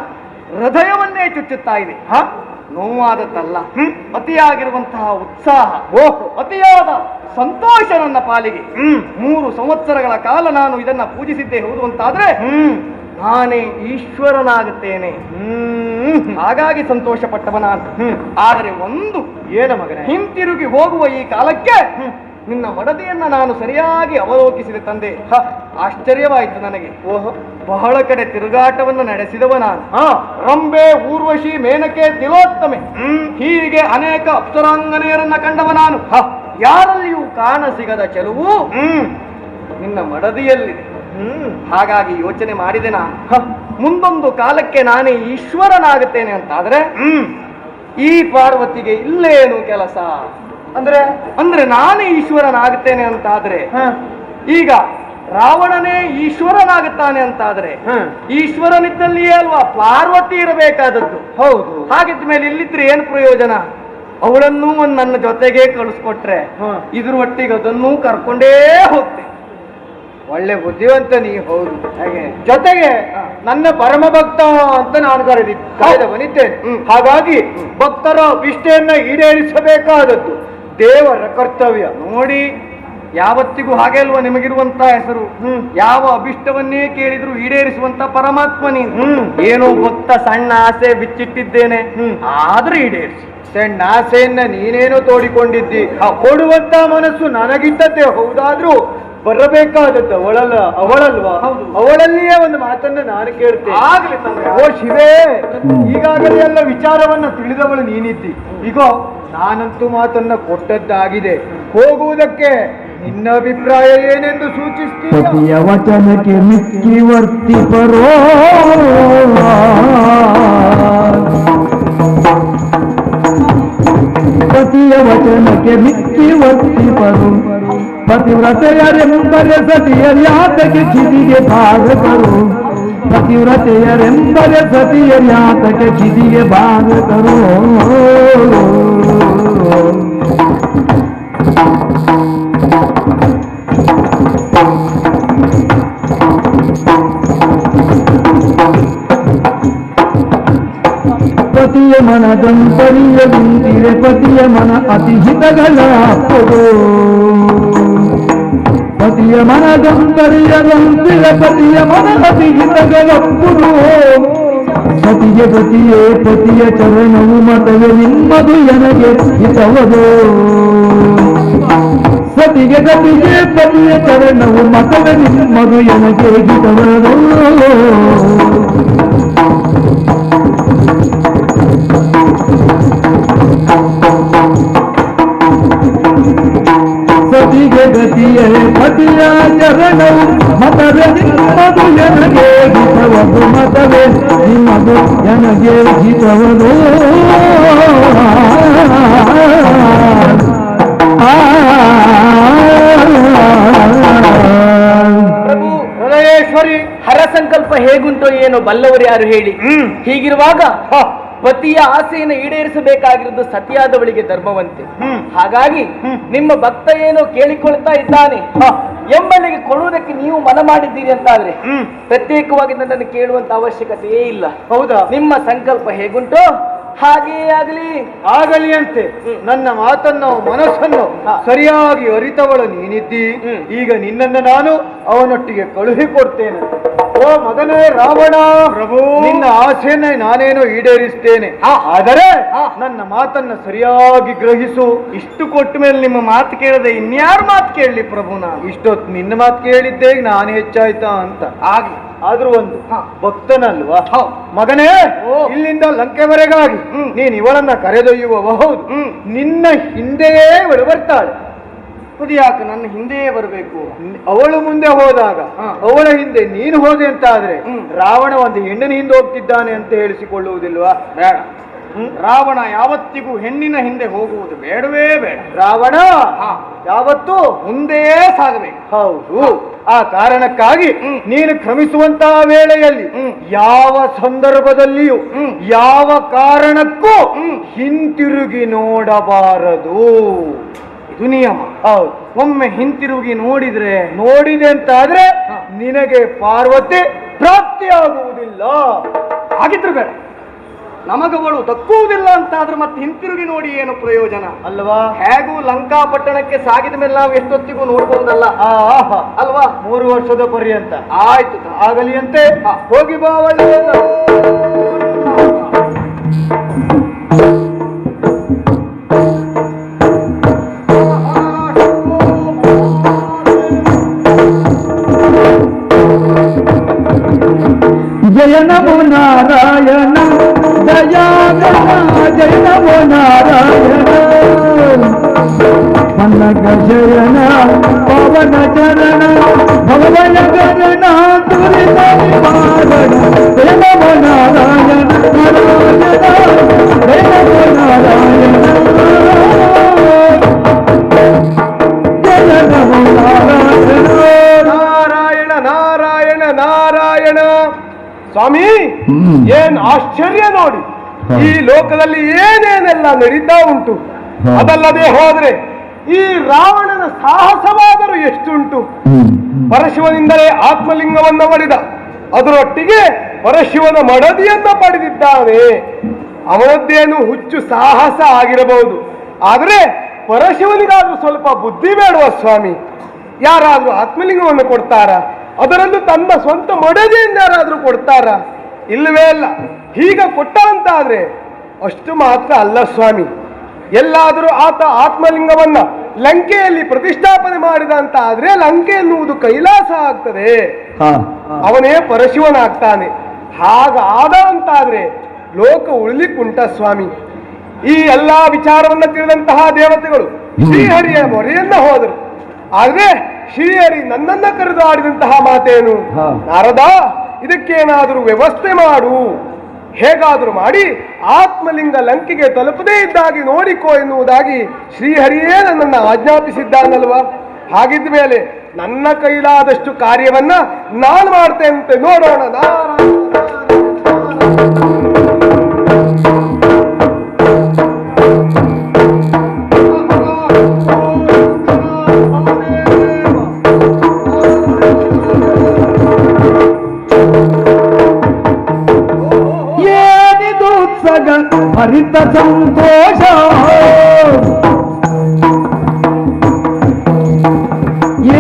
ಹೃದಯವನ್ನೇ ಚುಚ್ಚುತ್ತಾ ಇದೆ. ನೋವಾದದ್ದಲ್ಲ, ಅತಿಯಾಗಿರುವಂತಹ ಉತ್ಸಾಹ, ಅತಿಯಾದ ಸಂತೋಷ ನನ್ನ ಪಾಲಿಗೆ. 3 ಸಂವತ್ಸರಗಳ ಕಾಲ ನಾನು ಇದನ್ನ ಪೂಜಿಸಿದ್ದೇ ಹೌದು ಅಂತಾದ್ರೆ ನಾನೇ ಈಶ್ವರನಾಗುತ್ತೇನೆ. ಹಾಗಾಗಿ ಸಂತೋಷ ಪಟ್ಟವ ನಾನು. ಆದರೆ ಒಂದು ಏನ ಮಗನೇ, ಹಿಂತಿರುಗಿ ಹೋಗುವ ಈ ಕಾಲಕ್ಕೆ ನಿನ್ನ ಮಡದಿಯನ್ನ ನಾನು ಸರಿಯಾಗಿ ಅವಲೋಕಿಸಿದೆ ತಂದೆ. ಆಶ್ಚರ್ಯವಾಯಿತು ನನಗೆ. ಬಹಳ ಕಡೆ ತಿರುಗಾಟವನ್ನು ನಡೆಸಿದವ ನಾನು. ರಂಬೆ, ಊರ್ವಶಿ, ಮೇನಕೆ, ತಿಲೋತ್ತಮೆ ಹೀಗೆ ಅನೇಕ ಅಪ್ಸರಾಂಗನೆಯರನ್ನ ಕಂಡವ ನಾನು. ಯಾರಲ್ಲಿಯೂ ಕಾಣ ಸಿಗದ ಚೆಲುವು ನಿನ್ನ ಮಡದಿಯಲ್ಲಿದೆ. ಹಾಗಾಗಿ ಯೋಚನೆ ಮಾಡಿದೆ ನಾನು, ಮುಂದೊಂದು ಕಾಲಕ್ಕೆ ನಾನೇ ಈಶ್ವರನಾಗುತ್ತೇನೆ ಅಂತಾದ್ರೆ ಈ ಪಾರ್ವತಿಗೆ ಇಲ್ಲೇನು ಕೆಲಸ? ಅಂದ್ರೆ ನಾನೇ ಈಶ್ವರನಾಗುತ್ತೇನೆ ಅಂತಾದ್ರೆ, ಈಗ ರಾವಣನೇ ಈಶ್ವರನಾಗುತ್ತಾನೆ ಅಂತಾದ್ರೆ ಈಶ್ವರನಿದ್ದಲ್ಲಿಯೇ ಅಲ್ವಾ ಪಾರ್ವತಿ ಇರಬೇಕಾದದ್ದು. ಹೌದು. ಹಾಗಿದ್ದ ಮೇಲೆ ಇಲ್ಲಿದ್ರೆ ಏನು ಪ್ರಯೋಜನ? ಅವಳನ್ನೂ ನನ್ನ ಜೊತೆಗೆ ಕಳಿಸ್ಕೊಟ್ರೆ ಇದ್ರ ಒಟ್ಟಿಗೆ ಅದನ್ನೂ ಕರ್ಕೊಂಡೇ ಹೋಗ್ತೆ. ಒಳ್ಳೆ ಬುದ್ಧಿವಂತ ನೀ. ಹೌದು. ಹಾಗೆ ಜೊತೆಗೆ ನನ್ನ ಪರಮ ಭಕ್ತ ಅಂತ ನಾನು ಕರೆದವನಿದ್ದೇನೆ. ಹಾಗಾಗಿ ಭಕ್ತರ ಇಷ್ಟೆಯನ್ನ ಈಡೇರಿಸಬೇಕಾದದ್ದು ದೇವರ ಕರ್ತವ್ಯ. ನೋಡಿ, ಯಾವತ್ತಿಗೂ ಹಾಗೆ ಅಲ್ವಾ ನಿಮಗಿರುವಂತ ಹೆಸರು. ಯಾವ ಅಭಿಷ್ಟವನ್ನೇ ಕೇಳಿದ್ರು ಈಡೇರಿಸುವಂತ ಪರಮಾತ್ಮ ನೀನು. ಏನೋ ಭಕ್ತ ಸಣ್ಣ ಆಸೆ ಬಿಚ್ಚಿಟ್ಟಿದ್ದೇನೆ, ಆದ್ರೂ ಈಡೇರಿಸಿ. ಸಣ್ಣ ಆಸೆಯನ್ನ ನೀನೇನೋ ತೋಡಿಕೊಂಡಿದ್ದಿ. ಕೊಡುವಂತ ಮನಸ್ಸು ನನಗಿದ್ದದ್ದೇ ಹೌದಾದ್ರೂ ಬರಬೇಕಾದದ್ದು ಅವಳಲ್ವಾ? ಅವಳಲ್ಲಿಯೇ ಒಂದು ಮಾತನ್ನ ನಾನು ಕೇಳ್ತೇನೆ. ಆಗ್ಲಿ ತಂದೆ. ಓ ಶಿವೇ, ಈಗಾಗಲೇ ಎಲ್ಲ ವಿಚಾರವನ್ನ ತಿಳಿದವಳು ನೀನಿದ್ದಿ. ಈಗ ನಾನಂತೂ ಮಾತನ್ನ ಕೊಟ್ಟದ್ದಾಗಿದೆ. ಹೋಗುವುದಕ್ಕೆ ನಿನ್ನ ಅಭಿಪ್ರಾಯ ಏನೆಂದು ಸೂಚಿಸ್ತೀಯ? ಪತಿಯ ವಚನಕ್ಕೆ ಮಿಕ್ಕಿ ವರ್ತಿಪರೋ, ಪತಿಯ ವಚನಕ್ಕೆ ಮಿಕ್ಕಿ ವರ್ತಿಪರು. ಪತಿವ್ರತೆಯರೆಂಬರೆ ಸತಿಯರ್ಯಾತಕ್ಕೆ ಚಿದಿಗೆ ಭಾಗಕರು. ಪತಿವ್ರತೆಯರೆಂಬರೆ ಸತಿಯರ್ಯಾತಕ್ಕೆ ಚಿದಿಗೆ ಭಾಗಕರು. ಪತಿಯ ಮನದಂತರಿಯ ಗುಂತಿರೆ ಪತಿಯ ಮನ ಅತಿ ಹಿತಗಳ ಅಪ್ಪದು. ಪತಿಯ ಮನದಂತರಿಯದಂತಿರೆ ಪತಿಯ ಮನ ಅತಿ ಹಿತಗಳಪ್ಪುದು. ಸತಿಗೆ ಪತಿಯೇ ಪತಿಯ ಚರಣವು ಮತವೇ ನಿಮ್ಮದು ಎನಗೆ ಹಿತವದು. ಸತಿಗೆ ಗತಿಗೆ ಪತಿಯ ಚರಣವು ಮತವೇ ನಿಮ್ಮದು ಎನಗೆ ಹಿತವದು. ಸತಿಗೆ ಗತಿಯೇ ಪತಿಯ ಚರಣವು ಮತವೇ ನಿಮ್ಮದು ಎನಗೆ ಹಿತವದು. ಮತವೇ ನಿಮ್ಮದು ಎನಗೆ ಹಿತವದು. ಪ್ರಭು ಹೃದಯೇಶ್ವರಿ, ಹರ ಸಂಕಲ್ಪ ಹೇಗುಂಟೋ ಏನೋ ಬಲ್ಲವರು ಯಾರು ಹೇಳಿ. ಹೀಗಿರುವಾಗ ಪತಿಯ ಆಸೆಯನ್ನು ಈಡೇರಿಸಬೇಕಾಗಿರುವುದು ಸತಿಯಾದವಳಿಗೆ ಧರ್ಮವಂತೆ. ಹಾಗಾಗಿ ನಿಮ್ಮ ಭಕ್ತ ಏನೋ ಕೇಳಿಕೊಳ್ತಾ ಇದ್ದಾನೆ ಎಂಬಲ್ಲಿಗೆ ಕೊಡುವುದಕ್ಕೆ ನೀವು ಮನ ಮಾಡಿದ್ದೀರಿ ಅಂತಾದ್ರೆ ಪ್ರತ್ಯೇಕವಾಗಿ ನನ್ನನ್ನು ಕೇಳುವಂತ ಅವಶ್ಯಕತೆಯೇ ಇಲ್ಲ. ಹೌದಾ? ನಿಮ್ಮ ಸಂಕಲ್ಪ ಹೇಗುಂಟೋ ಹಾಗೇ ಆಗಲಿ ಅಂತೆ. ನನ್ನ ಮಾತನ್ನು ಮನಸ್ಸನ್ನು ಸರಿಯಾಗಿ ಅರಿತವಳು ನೀನಿದ್ದಿ. ಈಗ ನಿನ್ನನ್ನು ನಾನು ಅವನೊಟ್ಟಿಗೆ ಕಳುಹಿಕೊಡ್ತೇನೆ. ಓ ಮಗನೇ ರಾವಣ, ಪ್ರಭು, ನಿನ್ನ ಆಸೆಯನ್ನ ನಾನೇನೋ ಈಡೇರಿಸ್ತೇನೆ. ಆದರೆ ನನ್ನ ಮಾತನ್ನ ಸರಿಯಾಗಿ ಗ್ರಹಿಸು. ಇಷ್ಟು ಕೊಟ್ಟ ಮೇಲೆ ನಿಮ್ಮ ಮಾತು ಕೇಳದೆ ಇನ್ಯಾರು ಮಾತು ಕೇಳಲಿ ಪ್ರಭು? ನಾನು ಇಷ್ಟೊತ್ತು ನಿನ್ನ ಮಾತು ಕೇಳಿದ್ದೆ, ನಾನು ಹೆಚ್ಚಾಯ್ತಾ ಅಂತ. ಆಗ್ಲಿ. ಆದ್ರೂ ಒಂದು ಭಕ್ತನಲ್ವಾ ಮಗನೇ, ಇಲ್ಲಿಂದ ಲಂಕೆವರೆಗಾಗಿ ನೀನ್ ಇವಳನ್ನ ಕರೆದೊಯ್ಯುವಬಹುದು. ನಿನ್ನ ಹಿಂದೆಯೇ ಇವಳು ಬರ್ತಾಳೆ. ಯಾಕೆ ನನ್ನ ಹಿಂದೆಯೇ ಬರಬೇಕು? ಅವಳು ಮುಂದೆ ಹೋದಾಗ ಅವಳ ಹಿಂದೆ ನೀನು ಹೋದೆ ಅಂತ ಆದ್ರೆ ರಾವಣ ಒಂದು ಹೆಣ್ಣಿನ ಹಿಂದೆ ಹೋಗ್ತಿದ್ದಾನೆ ಅಂತ ಹೇಳಿಸಿಕೊಳ್ಳುವುದಿಲ್ವಾ? ಬೇಡ. ರಾವಣ ಯಾವತ್ತಿಗೂ ಹೆಣ್ಣಿನ ಹಿಂದೆ ಹೋಗುವುದು ಬೇಡವೇ ಬೇಡ. ರಾವಣ ಹಾ. ಯಾವತ್ತು ಮುಂದೇ ಸಾಗಬೇಕು. ಹೌದು. ಆ ಕಾರಣಕ್ಕಾಗಿ ನೀನು ಕ್ರಮಿಸುವಂತಹ ವೇಳೆಯಲ್ಲಿ ಯಾವ ಸಂದರ್ಭದಲ್ಲಿಯೂ ಯಾವ ಕಾರಣಕ್ಕೂ ಹಿಂತಿರುಗಿ ನೋಡಬಾರದು. ಇದು ನಿಯಮ. ಹೌದು. ಒಮ್ಮೆ ಹಿಂತಿರುಗಿ ನೋಡಿದೆ ಅಂತಾದ್ರೆ ನಿನಗೆ ಪಾರ್ವತಿ ಪ್ರಾಪ್ತಿಯಾಗುವುದಿಲ್ಲ. ಹಾಗಿದ್ರು ಬೇಡ. ನಮಗವಳು ದಕ್ಕುವುದಿಲ್ಲ ಅಂತಾದ್ರೆ ಮತ್ತೆ ಹಿಂತಿರುಗಿ ನೋಡಿ ಏನು ಪ್ರಯೋಜನ ಅಲ್ವಾ? ಹೇಗೂ ಲಂಕಾ ಪಟ್ಟಣಕ್ಕೆ ಸಾಗಿದ ಮೇಲೆ ನಾವು ಎಷ್ಟೊತ್ತಿಗೂ ನೋಡ್ಬಹುದಲ್ಲ ಅಲ್ವಾ? 3 ವರ್ಷದ ಪರ್ಯಂತ. ಆಯ್ತು, ಆಗಲಿ ಅಂತೆ. ಹೋಗಿ ಬಾ ಒಳ್ಳೆಯದು. ಜಯ ನಮೋ ನಾರಾಯಣ ದಯಾಗಣ ಜಯ ನಮೋ ನಾರಾಯಣ ಪನ್ನಗ ಶರಣ ಪವನ ಚರಣ ಭವಯಗರಣ ದುರಿತ ನಿವಾರಣ ಜಯ ನಮೋ ನಾರಾಯಣ ನಾರಾಯಣ ಜಯ ನಮೋ ನಾರಾಯಣ ಜಯ ನಮೋ ನಾರಾಯಣ. ನಾರಾಯಣ ನಾರಾಯಣ ನಾರಾಯಣ. ಸ್ವಾಮಿ, ಏನ್ ಆಶ್ಚರ್ಯ ನೋಡಿ. ಈ ಲೋಕದಲ್ಲಿ ಏನೇನೆಲ್ಲ ನಡೀತಾ ಉಂಟು. ಅದಲ್ಲದೆ ಹೋದ್ರೆ ಈ ರಾವಣನ ಸಾಹಸವಾದರೂ ಎಷ್ಟುಂಟು. ಪರಶಿವನಿಂದಲೇ ಆತ್ಮಲಿಂಗವನ್ನು ಪಡೆದ, ಅದರೊಟ್ಟಿಗೆ ಪರಶಿವನ ಮಡದಿಯನ್ನ ಪಡೆದಿದ್ದಾನೆ. ಅವನದ್ದೇನು ಹುಚ್ಚು ಸಾಹಸ ಆಗಿರಬಹುದು, ಆದರೆ ಪರಶಿವನಿಗಾದ್ರೂ ಸ್ವಲ್ಪ ಬುದ್ಧಿ ಬೇಡುವ ಸ್ವಾಮಿ. ಯಾರಾದ್ರೂ ಆತ್ಮಲಿಂಗವನ್ನು ಕೊಡ್ತಾರ? ಅದರಲ್ಲೂ ತನ್ನ ಸ್ವಂತ ಮಡದಿಯಿಂದ ಯಾರಾದ್ರೂ ಕೊಡ್ತಾರ? ಇಲ್ಲವೇ ಇಲ್ಲ. ಹೀಗ ಕೊಟ್ಟ ಅಂತಾದ್ರೆ ಅಷ್ಟು ಮಾತ್ರ ಅಲ್ಲ ಸ್ವಾಮಿ. ಎಲ್ಲಾದರೂ ಆತ ಆತ್ಮಲಿಂಗವನ್ನ ಲಂಕೆಯಲ್ಲಿ ಪ್ರತಿಷ್ಠಾಪನೆ ಮಾಡಿದ ಅಂತ ಆದ್ರೆ ಲಂಕೆ ಎನ್ನುವುದು ಕೈಲಾಸ ಆಗ್ತದೆ. ಅವನೇ ಪರಶಿವನಾಗ್ತಾನೆ. ಹಾಗಾದ ಅಂತಾದ್ರೆ ಲೋಕ ಉಳಿಲಿಕ್ಕುಂಟ ಸ್ವಾಮಿ. ಈ ಎಲ್ಲಾ ವಿಚಾರವನ್ನ ತಿಳಿದಂತಹ ದೇವತೆಗಳು ಶ್ರೀಹರಿಯ ಮೊರೆಯನ್ನ ಹೋದರು. ಆದ್ರೆ ಶ್ರೀಹರಿ ನನ್ನನ್ನ ಕರೆದು ಆಡಿದಂತಹ ಮಾತೇನು? ನಾರದ, ಇದಕ್ಕೇನಾದರೂ ವ್ಯವಸ್ಥೆ ಮಾಡು, ಹೇಗಾದರೂ ಮಾಡಿ ಆತ್ಮಲಿಂಗ ಲಂಕೆಗೆ ತಲುಪದೇ ಇದ್ದಾಗಿ ನೋಡಿಕೋ ಎನ್ನುವುದಾಗಿ ಶ್ರೀಹರಿಯೇ ನನ್ನನ್ನು ಆಜ್ಞಾಪಿಸಿದ್ದಾನಲ್ವಾ? ಹಾಗಿದ್ದ ಮೇಲೆ ನನ್ನ ಕೈಲಾದಷ್ಟು ಕಾರ್ಯವನ್ನ ನಾನು ಮಾಡ್ತೇನೆ, ನೋಡೋಣ. ಹರಿತ ಸಂತೋಷ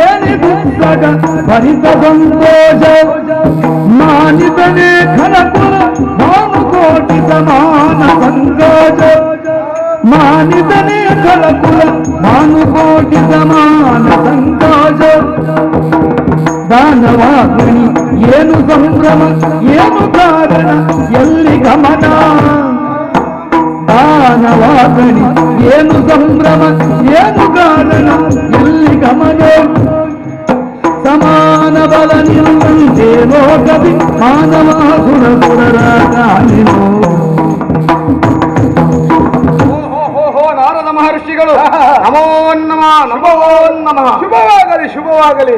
ಏನಿದು ಸಗ ಹರಿತ ಸಂತೋಷ ಮಾನಿತನೇ ಖಲಕುಲ ಭಾನುಕೋಟಿ ಸಮಾನ ಸಂತೋಷ ಮಾನಿತನೇ ಖಲಕುಲ ಭಾನುಕೋಟಿ ಸಮಾನ ಸಂತೋಷ ದಾನವಾಗಣಿ ಏನು ಸಂಭ್ರಮ ಏನು ಕಾರಣ ಎಲ್ಲಿ ಗಮನ ದಾನವಾಗಣಿ ಏನು ಸಂಭ್ರಮ ಏನು ಕಾರಣ ಎಲ್ಲಿ ಗಮನ ಸಮಾನ ಬಲ ನಿಲ್ಲಂತೆ ಲೋಕದಿ ಮಾನವ ಸುರಸುರರಾಜಾನಿನೋ. ನಾರದ ಮಹರ್ಷಿಗಳು ನಮೋ ನಮಃ ನಮೋ ನಮಃ. ಶುಭವಾಗಲಿ ಶುಭವಾಗಲಿ.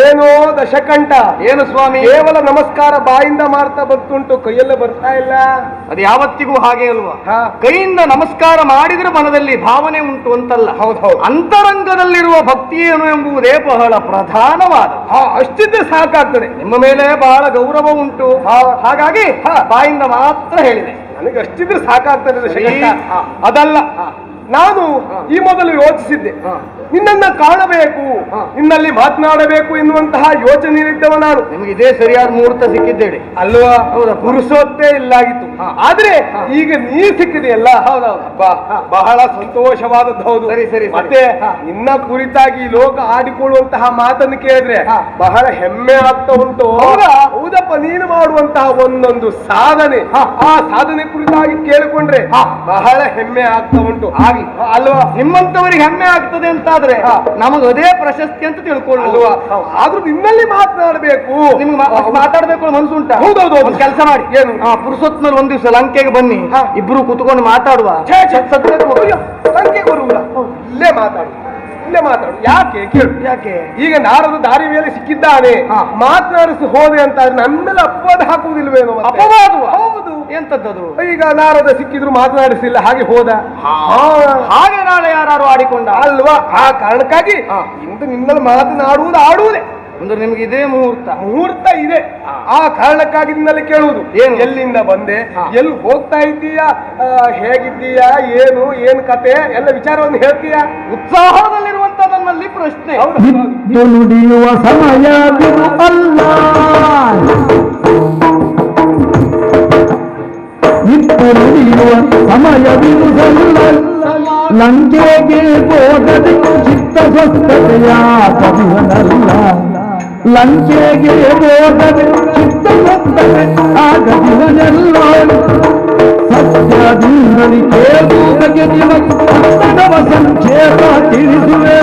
ಏನೋ ದಶಕಂಠ, ಏನು ಸ್ವಾಮಿ? ಕೇವಲ ನಮಸ್ಕಾರ ಬಾಯಿಂದ ಮಾಡ್ತಾ ಬಂತುಂಟು, ಕೈಯಲ್ಲೇ ಬರ್ತಾ ಇಲ್ಲ. ಅದು ಯಾವತ್ತಿಗೂ ಹಾಗೆ ಅಲ್ವಾ? ಕೈಯಿಂದ ನಮಸ್ಕಾರ ಮಾಡಿದ್ರೆ ಮನದಲ್ಲಿ ಭಾವನೆ ಉಂಟು ಅಂತಲ್ಲ. ಹೌದು. ಅಂತರಂಗದಲ್ಲಿರುವ ಭಕ್ತಿ ಏನು ಎಂಬುದೇ ಬಹಳ ಪ್ರಧಾನವಾದ. ಅಷ್ಟಿದ್ರೆ ಸಾಕಾಗ್ತದೆ. ನಿಮ್ಮ ಮೇಲೆ ಬಹಳ ಗೌರವ ಉಂಟು, ಹಾಗಾಗಿ ಬಾಯಿಂದ ಮಾತ್ರ ಹೇಳಿದೆ. ನನಗೆ ಅಷ್ಟಿದ್ರೆ ಸಾಕಾಗ್ತದೆ ದಶಕಂಠ. ಅದಲ್ಲ, ನಾನು ಈ ಮೊದಲು ಯೋಚಿಸಿದ್ದೆ, ನಿನ್ನನ್ನ ಕಾಣಬೇಕು, ನಿನ್ನಲ್ಲಿ ಮಾತನಾಡಬೇಕು ಎನ್ನುವಂತಹ ಯೋಚನೆಯಲ್ಲಿದ್ದವ ನಾನು. ನಿಮಗೆ ಇದೇ ಸರಿಯಾದ ಮುಹೂರ್ತ ಸಿಕ್ಕಿದ್ದೇನೆ ಅಲ್ವಾ? ಪುರುಸೊತ್ತೇ ಇಲ್ಲಾಗಿತ್ತು. ಆದ್ರೆ ಈಗ ನೀ ಸಿಕ್ಕಿದೆಯಲ್ಲ, ಬಹಳ ಸಂತೋಷವಾದದ್ದು. ಹೌದು. ಸರಿ. ಮತ್ತೆ ನಿನ್ನ ಕುರಿತಾಗಿ ಲೋಕ ಆಡಿಕೊಳ್ಳುವಂತಹ ಮಾತನ್ನು ಕೇಳಿದ್ರೆ ಬಹಳ ಹೆಮ್ಮೆ ಆಗ್ತಾ ಉಂಟು. ಹೌದಪ್ಪ, ನೀನು ಮಾಡುವಂತಹ ಒಂದೊಂದು ಸಾಧನೆ, ಆ ಸಾಧನೆ ಕುರಿತಾಗಿ ಕೇಳಿಕೊಂಡ್ರೆ ಬಹಳ ಹೆಮ್ಮೆ ಆಗ್ತಾ ಉಂಟು. ಹಾಗಾಗಿ ಅಲ್ವಾ ನಿಮ್ಮಂತವರಿಗೆ ಹೆಮ್ಮೆ ಆಗ್ತದೆ ಅಂತಾದ್ರೆ ನಮಗೆ ಅದೇ ಪ್ರಶಸ್ತಿ ಅಂತ ತಿಳ್ಕೊಳ್ಳುವ. ಆದ್ರೂ ನಿನ್ನಲ್ಲಿ ಮಾತನಾಡಬೇಕು. ನಿಮ್ಗೆ ಮಾತಾಡ್ಬೇಕು ಮನ್ಸುಂಟ? ಹೌದೌದು. ಒಂದು ಕೆಲಸ ಮಾಡಿ, ಏನು ಪುರುಷೋತ್ನಲ್ಲಿ ಒಂದ್ ದಿವಸ ಲಂಕೆಗೆ ಬನ್ನಿ, ಇಬ್ರು ಕುತ್ಕೊಂಡು ಮಾತಾಡುವ. ಲಂಕೆಗೆ ಬರುವುದ? ಇಲ್ಲೇ ಮಾತಾಡು, ಇಲ್ಲೇ ಮಾತಾಡು. ಯಾಕೆ ಕೇಳು, ಯಾಕೆ? ಈಗ ನಾರದ ದಾರಿ ಮೇಲೆ ಸಿಕ್ಕಿದ್ದಾನೆ, ಮಾತನಾಡಿಸಿ ಹೋದೆ ಅಂತ ನಮ್ಮ ಮೇಲೆ ಅಪವಾದ ಹಾಕುವುದಿಲ್ವೇನೋ? ಅಪವಾದ? ಹೌದು. ಎಂತದ್ದು? ಈಗ ನಾರದ ಸಿಕ್ಕಿದ್ರು ಮಾತನಾಡಿಸಿಲ್ಲ, ಹಾಗೆ ಹೋದ. ಹಾಗೆ ನಾಳೆ ಯಾರು ಆಡಿಕೊಂಡ ಅಲ್ವಾ? ಆ ಕಾರಣಕ್ಕಾಗಿ ಇಂದು ನಿನ್ನಲ್ಲಿ ಮಾತನಾಡುವುದು ಆಡುವುದೇ. ಅಂದ್ರೆ ನಿಮ್ಗೆ ಇದೇ ಮುಹೂರ್ತ ಇದೆ. ಆ ಕಾರಣಕ್ಕಾಗಿ ನಿನ್ನಲ್ಲಿ ಕೇಳುವುದು, ಏನು ಎಲ್ಲಿಂದ ಬಂದೆ, ಎಲ್ಲಿ ಹೋಗ್ತಾ ಇದ್ದೀಯಾ, ಹೇಗಿದ್ದೀಯಾ, ಏನು ಕತೆ ಎಲ್ಲ ವಿಚಾರವನ್ನು ಹೇಳ್ತೀಯಾ? ಉತ್ಸಾಹದಲ್ಲಿರುವಂತ ನನ್ನಲ್ಲಿ ಪ್ರಶ್ನೆ. ನಿತ್ತು ನುಡಿಯುವ ಸಮಯವಿದು ಅಲ್ಲ, ನಿತ್ತು ನುಡಿಯುವ ಸಮಯವಿರುವುದಲ್ಲ. ಲಂಕೆಗೆ ಹೋಗದೆ ಚಿತ್ತ ಸ್ವಸ್ಥತೆಯ ಕವಿವನಲ್ಲ. ಲಂಕೆಗೆ ಹೋಗದೆ ಚಿತ್ತ ಸ್ವಸ್ಥತೆ ಆಗದಿವನೆಲ್ಲ. ಸತ್ಯದಿಂದಲಿ ಕೇಳುವುದಕ್ಕೆ ನಿಮಗ ಸಂಕ್ಷೇಪ ತಿಳಿಸುವೆ.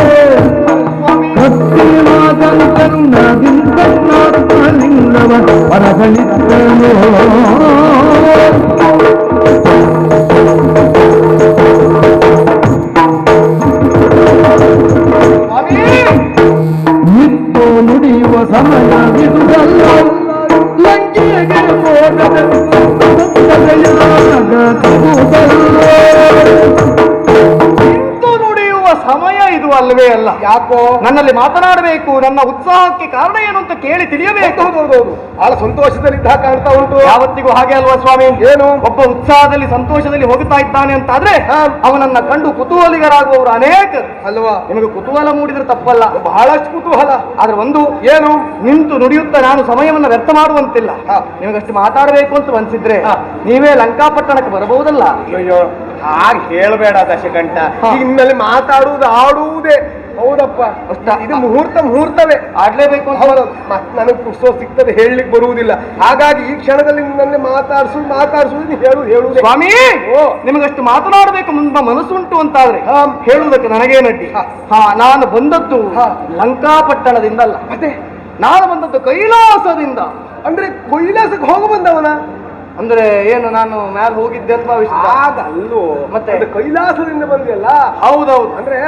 ಕರುಣದಿಂದಲಿಂಗವ ಹೊರಗಳಿದ್ದನು. ನಿತ್ತು ನುಡಿಯುವ ಸಮಯವಿರುವುದಲ್ಲ. ಲಂಕೆಗೆ ಹೋಗದೆ ನಿಂತು ನುಡಿಯುವ ಸಮಯ ಇದು ಅಲ್ವೇ ಅಲ್ಲ? ಯಾಕೋ ನನ್ನಲ್ಲಿ ಮಾತನಾಡಬೇಕು, ನನ್ನ ಉತ್ಸಾಹಕ್ಕೆ ಕಾರಣ ಏನು ಅಂತ ಕೇಳಿ ತಿಳಿಯಬೇಕು. ಹೌದೌದು. ಬಹಳ ಸಂತೋಷದಲ್ಲಿದ್ದ ಕಾಣ್ತಾ ಉಂಟು. ಯಾವತ್ತಿಗೂ ಹಾಗೆ ಅಲ್ವಾ ಸ್ವಾಮಿ? ಏನು? ಒಬ್ಬ ಉತ್ಸಾಹದಲ್ಲಿ ಸಂತೋಷದಲ್ಲಿ ಹೋಗ್ತಾ ಇದ್ದಾನೆ ಅಂತಾದ್ರೆ ಅವನನ್ನ ಕಂಡು ಕುತೂಹಲಿಗರಾಗುವವರು ಅನೇಕ ಅಲ್ವಾ? ನಿಮಗೆ ಕುತೂಹಲ ಮೂಡಿದ್ರೆ ತಪ್ಪಲ್ಲ, ಬಹಳಷ್ಟು ಕುತೂಹಲ. ಆದ್ರೆ ಒಂದು ಏನು, ನಿಂತು ನುಡಿಯುತ್ತಾ ನಾನು ಸಮಯವನ್ನ ವ್ಯರ್ಥ ಮಾಡುವಂತಿಲ್ಲ. ನಿಮಗಷ್ಟು ಮಾತಾಡಬೇಕು ಅಂತ ಅನ್ಸಿದ್ರೆ ನೀವೇ ಲಂಕಾಪಟ್ಟಣಕ್ಕೆ ಬರಬಹುದಲ್ಲ? ಅಯ್ಯೋ, ಹಾಗೆ ಹೇಳಬೇಡ ದಶಕಂಠ. ಈಗ ನಿನ್ನಲ್ಲಿ ಮಾತಾಡುವುದು ಆಡುವುದೇ. ಹೌದಪ್ಪ, ಇದು ಮುಹೂರ್ತವೇ. ಆಡ್ಲೇಬೇಕು ಅಂತ. ಮತ್ತೆ ನನಗೆ ಪುಸ್ತಕ ಸಿಗ್ತದೆ, ಹೇಳಲಿಕ್ಕೆ ಬರುವುದಿಲ್ಲ. ಹಾಗಾಗಿ ಈ ಕ್ಷಣದಲ್ಲಿ ನಿನ್ನಲ್ಲಿ ಮಾತಾಡಿಸುವುದು ಹೇಳುವುದು. ಸ್ವಾಮಿ, ನಿಮಗಷ್ಟು ಮಾತನಾಡಬೇಕು ಎಂಬ ಮನಸ್ಸುಂಟು ಅಂತಾದ್ರೆ ಹೇಳುವುದಕ್ಕೆ ನನಗೇನಡ್ಡಿ. ನಾನು ಬಂದದ್ದು ಲಂಕಾಪಟ್ಟಣದಿಂದಲ್ಲ, ಮತ್ತೆ ನಾನು ಬಂದದ್ದು ಕೈಲಾಸದಿಂದ. ಅಂದ್ರೆ ಕೈಲಾಸಕ್ಕೆ ಹೋಗ ಬಂದವನ? ಅಂದ್ರೆ ಏನು, ನಾನು ಮ್ಯಾಲ ಹೋಗಿದ್ದೆ ಅಂತ ಅಲ್ಲೋ, ಮತ್ತೆ ಕೈಲಾಸದಿಂದ ಬಂದಿಯಲ್ಲ? ಹೌದೌದು. ಅಂದ್ರೆ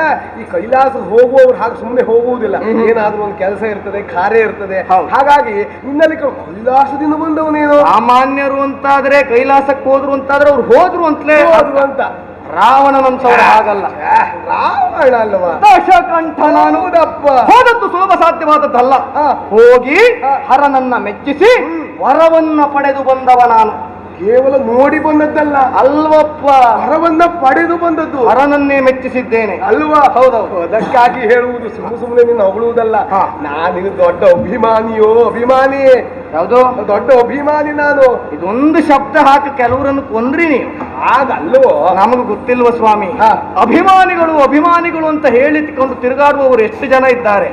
ಈ ಕೈಲಾಸ ಹೋಗುವವರು ಹಾಗೆ ಸುಮ್ಮನೆ ಹೋಗುವುದಿಲ್ಲ, ಏನಾದ್ರೂ ಒಂದು ಕೆಲಸ ಇರ್ತದೆ, ಕಾರ್ಯ ಇರ್ತದೆ. ಹಾಗಾಗಿ ನಿನ್ನಲ್ಲಿ ಕೈಲಾಸದಿಂದ ಬಂದವನೇನು? ಸಾಮಾನ್ಯರು ಅಂತಾದ್ರೆ ಕೈಲಾಸಕ್ಕೆ ಹೋದ್ರು ಅಂತಾದ್ರೆ ಅವ್ರು ಹೋದ್ರು ಅಂತಲೇ ಅಂತ. ರಾವಣನಂತವ್ರು ಹಾಗಲ್ಲ. ರಾವಣ ಅಲ್ವಾ? ದಶಕಂಠ ನಾನು ಹೋದದ್ದು ಸುಲಭ ಸಾಧ್ಯವಾದದ್ದಲ್ಲ. ಹೋಗಿ ಹರನನ್ನ ಮೆಚ್ಚಿಸಿ ವರವನ್ನ ಪಡೆದು ಬಂದವ ನಾನು. ಕೇವಲ ನೋಡಿ ಬಂದದ್ದಲ್ಲ ಅಲ್ವಪ್ಪ, ವರವನ್ನ ಪಡೆದು ಬಂದದ್ದು. ಹರನನ್ನೇ ಮೆಚ್ಚಿಸಿದ್ದೇನೆ ಅಲ್ವಾ? ಹೌದೌದು. ಅದಕ್ಕಾಗಿ ಹೇಳುವುದು, ಸುಮ್ಮನೆ ನಿನ್ನ ಹೊಗಳುವುದಲ್ಲ. ನಾನಿನ್ನು ದೊಡ್ಡ ಅಭಿಮಾನಿ. ಯಾವುದು ದೊಡ್ಡ ಅಭಿಮಾನಿ ನಾನು? ಇದೊಂದು ಶಬ್ದ ಹಾಕಿ ಕೆಲವರನ್ನು ಕೊಂದ್ರಿ ನೀವು. ಆಗಲ್ವೋ? ನಮಗೂ ಗೊತ್ತಿಲ್ವ ಸ್ವಾಮಿ? ಅಭಿಮಾನಿಗಳು ಅಂತ ಹೇಳಿಕೊಂಡು ತಿರುಗಾಡುವವರು ಎಷ್ಟು ಜನ ಇದ್ದಾರೆ.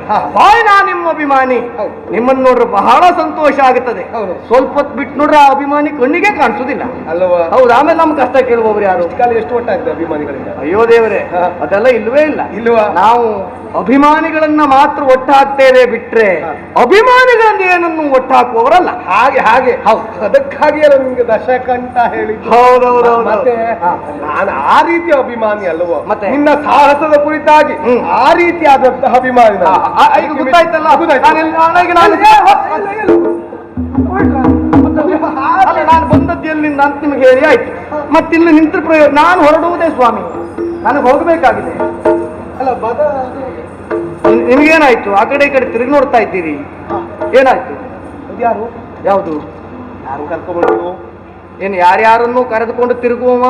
ನಾ ನಿಮ್ಮ ಅಭಿಮಾನಿ. ನಿಮ್ಮನ್ನು ನೋಡ್ರೆ ಬಹಳ ಸಂತೋಷ ಆಗುತ್ತದೆ. ಸ್ವಲ್ಪ ಹೊತ್ತು ಬಿಟ್ಟು ನೋಡ್ರೆ ಆ ಅಭಿಮಾನಿ ಕಣ್ಣಿಗೆ ಕಾಣಿಸುದಿಲ್ಲ ಅಲ್ವಾ? ಹೌದು. ಆಮೇಲೆ ನಮ್ ಕಷ್ಟ ಕೇಳುವವರು ಯಾರು? ಕಾಲ ಎಷ್ಟು ಒಟ್ಟಾಗಿದೆ ಅಭಿಮಾನಿಗಳಿಂದ? ಅಯ್ಯೋ ದೇವರೇ, ಅದೆಲ್ಲ ಇಲ್ವೇ ಇಲ್ಲ. ಇಲ್ವಾ? ನಾವು ಅಭಿಮಾನಿಗಳನ್ನ ಮಾತ್ರ ಒಟ್ಟಾಗ್ತೇವೆ ಬಿಟ್ರೆ ಅಭಿಮಾನಿಗಳನ್ನ ಏನನ್ನು ಒಟ್ಟಾಕುವವರಲ್ಲ. ಹಾಗೆ ಹೌದು. ಅದಕ್ಕಾಗಿ ಅಲ್ಲ ನಿಮ್ಗೆ ದಶಕಂಠ ಹೇಳಿದ್ದು. ಹೌದೌದು. ಮತ್ತೆ ನಾನು ಆ ರೀತಿಯ ಅಭಿಮಾನಿ ಅಲ್ವೋ? ಮತ್ತೆ ನಿನ್ನ ಸಾಹಸದ ಕುರಿತಾಗಿ ಆ ರೀತಿಯಾದಂತಹ ಅಭಿಮಾನಿ. ಈಗ ಗೊತ್ತಾಯ್ತಲ್ಲ. ನಾನು ಬಂದದ್ದು ಎಲ್ಲಿಂದ ಅಂತ ನಿಮಗೆ ಹೇಳಿ ಆಯ್ತು. ಮತ್ತಿಲ್ಲಿ ನಿಂತ ಪ್ರಯೋಜನ. ನಾನು ಹೊರಡುವುದೇ ಸ್ವಾಮಿ, ನನಗೆ ಹೋಗಬೇಕಾಗಿದೆ. ಅಲ್ಲ ನಿಮಗೇನಾಯ್ತು? ಆ ಕಡೆ ಈ ಕಡೆ ತಿರುಗಿ ನೋಡ್ತಾ ಇದ್ದೀರಿ, ಏನಾಯ್ತು? ಯಾರು? ಯಾವುದು? ಯಾರು ಕರ್ಕೊಂಡ್ಬಂದ್ರು? ಏನು ಯಾರ್ಯಾರನ್ನು ಕರೆದುಕೊಂಡು ತಿರುಗುವ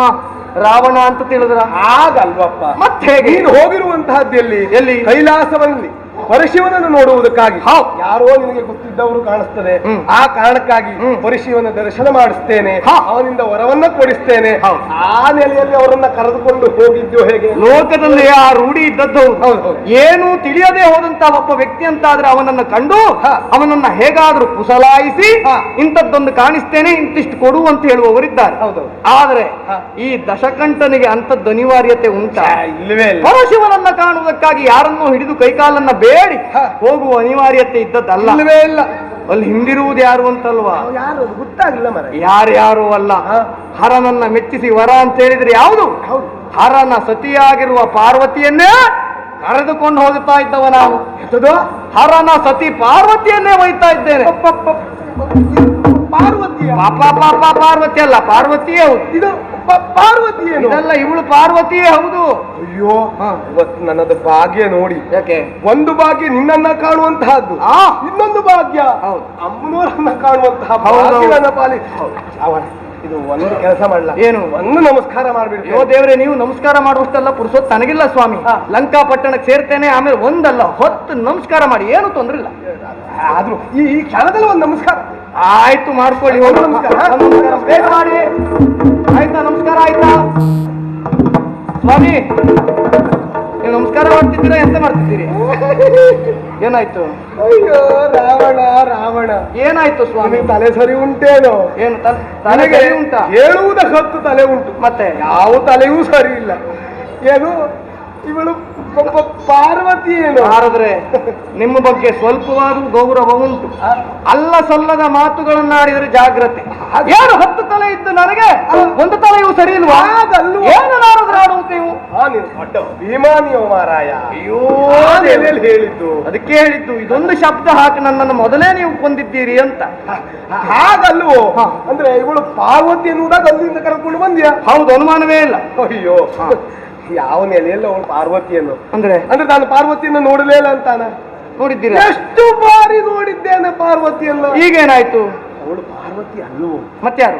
ರಾವಣ ಅಂತ ತಿಳಿದ್ರ? ಹಾಗಲ್ವಪ್ಪ. ಮತ್ತೆ ಹೇಗೆ? ನೀನು ಹೋಗಿರುವಂತಹದ್ದು ಎಲ್ಲಿ? ಎಲ್ಲಿ? ಕೈಲಾಸವಲ್ಲಿ. ಪರಶಿವನನ್ನು ನೋಡುವುದಕ್ಕಾಗಿ ಹೌದು. ಯಾರೋ ನಿನಗೆ ಗೊತ್ತಿದ್ದವರು ಕಾಣಿಸ್ತದೆ. ಹ್ಮ್. ಆ ಕಾರಣಕ್ಕಾಗಿ ಪರಶಿವನ ದರ್ಶನ ಮಾಡಿಸ್ತೇನೆ, ಹಾ. ಅವನಿಂದ ವರವನ್ನ ಕೊಡಿಸ್ತೇನೆ. ಹೌದು. ಆ ನೆಲೆಯಲ್ಲಿ ಅವರನ್ನ ಕರೆದುಕೊಂಡು ಹೋಗಿದ್ದು ಹೇಗೆ? ಲೋಕದಲ್ಲಿ ಆ ರೂಢಿ ಇದ್ದದ್ದು ಹೌದು, ಹೌದು. ಏನು ತಿಳಿಯದೆ ಹೋದಂತ ಒಬ್ಬ ವ್ಯಕ್ತಿ ಅಂತಾದ್ರೆ ಅವನನ್ನ ಕಂಡು ಹಾ. ಅವನನ್ನ ಹೇಗಾದ್ರೂ ಕುಸಲಾಯಿಸಿ ಹಾ. ಇಂಥದ್ದೊಂದು ಕಾಣಿಸ್ತೇನೆ ಇಂತಿಷ್ಟು ಕೊಡು ಅಂತ ಹೇಳುವವರಿದ್ದಾರೆ. ಹೌದು. ಆದ್ರೆ ಹಾ. ಈ ದಶಕಂಠನಿಗೆ ಅಂತದ್ದು ಅನಿವಾರ್ಯತೆ ಉಂಟಾ? ಇಲ್ಲವೇ ಇಲ್ಲ. ಪರಶಿವನನ್ನ ಕಾಣುವುದಕ್ಕಾಗಿ ಯಾರನ್ನೋ ಹಿಡಿದು ಕೈಕಾಲನ್ನ ಬೇಡಿ ಹಾ. ಹೋಗುವ ಅನಿವಾರ್ಯತೆ ಇದ್ದದ್ದಲ್ಲ. ಇಲ್ಲವೇ ಇಲ್ಲ. ಅಲ್ಲಿ ಹಿಂದಿರುವುದು ಯಾರು ಅಂತಲ್ವಾ? ಯಾರು ಅದು ಗೊತ್ತಾಗಿಲ್ಲ ಮರ. ಯಾರ್ಯಾರು ಅಲ್ಲ, ಹಾ. ಹರನನ್ನ ಮೆಚ್ಚಿಸಿ ವರ ಅಂತ ಹೇಳಿದ್ರೆ ಯಾವುದು? ಹೌದು. ಹರನ ಸತಿಯಾಗಿರುವ ಪಾರ್ವತಿಯನ್ನೇ ಕರೆದುಕೊಂಡು ಹೋಗುತ್ತಾ ಇದ್ದವ ನಾವು. ಎಂತದು? ಹರನ ಸತಿ ಪಾರ್ವತಿಯನ್ನೇ ಒಯ್ತಾ ಇದ್ದೇನೆ. ಪಾರ್ವತಿಯ? ಪಾರ್ವತಿ ಅಲ್ಲ, ಪಾರ್ವತಿಯೇ ಹೌದು. ಇದು ಪಾರ್ವತಿ ಏನು? ಇದಲ್ಲ, ಇವಳು ಪಾರ್ವತಿಯೇ ಹೌದು. ಅಯ್ಯೋ, ಹಾ. ಇವತ್ತು ನನ್ನದು ಭಾಗ್ಯ ನೋಡಿ. ಯಾಕೆ? ಒಂದು ಭಾಗ್ಯ ನಿನ್ನನ್ನ ಕಾಣುವಂತಹದ್ದು, ಆ. ಇನ್ನೊಂದು ಭಾಗ್ಯ ಹೌದು. ಅಮ್ಮನವರನ್ನ ಕಾಣುವಂತಹ ಹೌದು, ಭಾಗ್ಯ ಹೌದು. ನನ್ನ ಪಾಲಿ. ಅವರ ಇದು ಒಂದು ಕೆಲಸ ಮಾಡಲ್ಲ, ಏನು? ಒಂದು ನಮಸ್ಕಾರ ಮಾಡ್ಬಿಡ್ತೀವಿ. ಅಯ್ಯೋ ದೇವ್ರೆ, ನೀವು ನಮಸ್ಕಾರ ಮಾಡುವಷ್ಟೆಲ್ಲ ಪುರುಷೋತ್ ನನಗಿಲ್ಲ ಸ್ವಾಮಿ. ಹಾ. ಲಂಕಾ ಪಟ್ಟಣಕ್ಕೆ ಸೇರ್ತೇನೆ, ಆಮೇಲೆ ಒಂದಲ್ಲ 10 ನಮಸ್ಕಾರ ಮಾಡಿ, ಏನು ತೊಂದ್ರೆ ಇಲ್ಲ. ಆದ್ರೂ ಈ ಕ್ಷಣದಲ್ಲಿ ಒಂದು ನಮಸ್ಕಾರ ಆಯ್ತು, ಮಾಡ್ಕೊಳ್ಳಿ. ಹೋಗಿ ನಮಸ್ಕಾರ. ನಮಸ್ಕಾರ ಬೇಗ ಮಾಡಿ. ಆಯ್ತಾ? ನಮಸ್ಕಾರ ಆಯ್ತಾ ಸ್ವಾಮಿ? ನೀವು ನಮಸ್ಕಾರ ಮಾಡ್ತಿದ್ದೀರಾ, ಎಂತ ಮಾಡ್ತಿದ್ದೀರಿ? ಏನಾಯ್ತು? ಅಯ್ಯೋ ರಾವಣ ರಾವಣ, ಏನಾಯ್ತು ಸ್ವಾಮಿ? ನಿಮಗೆ ತಲೆ ಸರಿ ಉಂಟೇನೋ? ಏನು ತಲೆ ನನಗೆ ಸರಿ ಉಂಟಾ? ಹೇಳುವುದಕ್ಕೆ 10 ತಲೆ ಉಂಟು, ಮತ್ತೆ ಯಾವ ತಲೆಯೂ ಸರಿ ಇಲ್ಲ. ಏನು ಇವಳು ಒಬ್ಬ ಪಾರ್ವತಿ ಏನು? ಆದ್ರೆ ನಿಮ್ಮ ಬಗ್ಗೆ ಸ್ವಲ್ಪವಾದರೂ ಗೌರವ ಉಂಟು. ಅಲ್ಲ ಸಲ್ಲದ ಮಾತುಗಳನ್ನಾಡಿದರೆ ಜಾಗ್ರತೆ. ಏನು 10 ತಲೆ ಇದ್ದು ನನಗೆ ಒಂದು ತಲೆಯೂ ಸರಿ ಇಲ್ವಾ? ಹಾಗಲ್ವಾ? ಏನು ನಾರದ್ರೆ ಆಡುವುದು ನೀವು? ನೀನು ದೊಡ್ಡ ಭೀಮಾನಿಯೋ ಮಾರಾಯ. ಅಯ್ಯೋ ಎಲೆಯಲ್ಲಿ ಹೇಳಿದ್ದು ಅದಕ್ಕೆ ಹೇಳಿದ್ದು, ಇದೊಂದು ಶಬ್ದ ಹಾಕಿ ನನ್ನನ್ನು ಮೊದಲೇ ನೀವು ಕೊಂದಿದ್ದೀರಿ ಅಂತ. ಹಾಗಲ್ವೋ? ಹಾ. ಅಂದ್ರೆ ಇವಳು ಪಾರ್ವತಿ ಎನ್ನುವುದಾಗ ಅಲ್ಲಿಂದ ಕರ್ಕೊಂಡು ಬಂದ್ಯಾ? ಹೌದು, ಅನುಮಾನವೇ ಇಲ್ಲ. ಅಯ್ಯೋ, ಯಾವ ನೆಲೆಯಲ್ಲಿ ಅವಳು ಪಾರ್ವತಿಯನ್ನು? ಅಂದ್ರೆ ಅಂದ್ರೆ ನಾನು ಪಾರ್ವತಿಯನ್ನು ನೋಡಲೇ ಇಲ್ಲ ಅಂತಾನ? ನೋಡಿದ್ದೀರಾ? ಎಷ್ಟು ಬಾರಿ ನೋಡಿದ್ದೇನೆ ಪಾರ್ವತಿಯನ್ನು. ಈಗೇನಾಯ್ತು? ಅವಳು ಪಾರ್ವತಿ ಅಲ್ವೋ? ಮತ್ಯಾರು?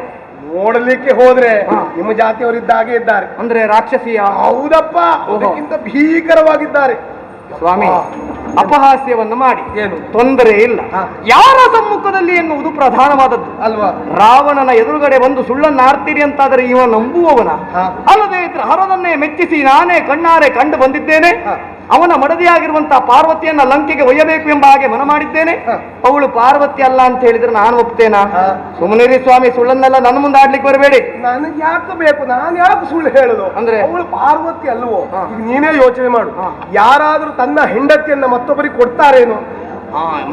ನೋಡಲಿಕ್ಕೆ ಹೋದ್ರೆ ಹಾ. ನಿಮ್ಮ ಜಾತಿಯವರಿದ್ದಾಗೆ ಇದ್ದಾರೆ. ಅಂದ್ರೆ ರಾಕ್ಷಸಿಯ? ಹೌದಪ್ಪ, ಅದಕ್ಕಿಂತ ಭೀಕರವಾಗಿದ್ದಾರೆ. ಸ್ವಾಮಿ, ಹಾ. ಅಪಹಾಸ್ಯವನ್ನು ಮಾಡಿ ಏನು ತೊಂದರೆ ಇಲ್ಲ. ಹಾ. ಯಾರ ಸಮ್ಮುಖದಲ್ಲಿ ಎನ್ನುವುದು ಪ್ರಧಾನವಾದದ್ದು ಅಲ್ವಾ? ರಾವಣನ ಎದುರುಗಡೆ ಬಂದು ಸುಳ್ಳನ್ನಾಡ್ತೀರಿ ಅಂತಾದರೆ ಇವ ನಂಬುವವನ? ಹಾ. ಅಲ್ಲದೆ ಇದ್ರೆ ಹರನನ್ನೇ ಮೆಚ್ಚಿಸಿ ನಾನೇ ಕಣ್ಣಾರೆ ಕಂಡು ಬಂದಿದ್ದೇನೆ. ಹಾ. ಅವನ ಮಡದಿಯಾಗಿರುವಂತಹ ಪಾರ್ವತಿಯನ್ನ ಲಂಕೆಗೆ ಒಯ್ಯಬೇಕು ಎಂಬ ಹಾಗೆ ಮನ ಮಾಡಿದ್ದೇನೆ. ಹಾ. ಅವಳು ಪಾರ್ವತಿ ಅಲ್ಲ ಅಂತ ಹೇಳಿದ್ರೆ ನಾನು ಒಪ್ತೇನಾ? ಹಾ. ಸುಮ್ಮನಿರಿ ಸ್ವಾಮಿ, ಸುಳ್ಳನ್ನೆಲ್ಲ ನನ್ನ ಮುಂದೆ ಆಡ್ಲಿಕ್ಕೆ ಬರಬೇಡಿ. ನನಗೆ ಯಾಕೆ ಬೇಕು? ನಾನು ಯಾಕೆ ಸುಳ್ಳು ಹೇಳುದು? ಅಂದ್ರೆ? ಅವಳು ಪಾರ್ವತಿ ಅಲ್ವೋ? ಹಾ. ಈಗ ನೀನೇ ಯೋಚನೆ ಮಾಡು. ಹಾ. ಯಾರಾದ್ರೂ ತನ್ನ ಹೆಂಡತಿಯನ್ನ ಮತ್ತೊಬ್ಬರಿಗೆ ಕೊಡ್ತಾರೇನು?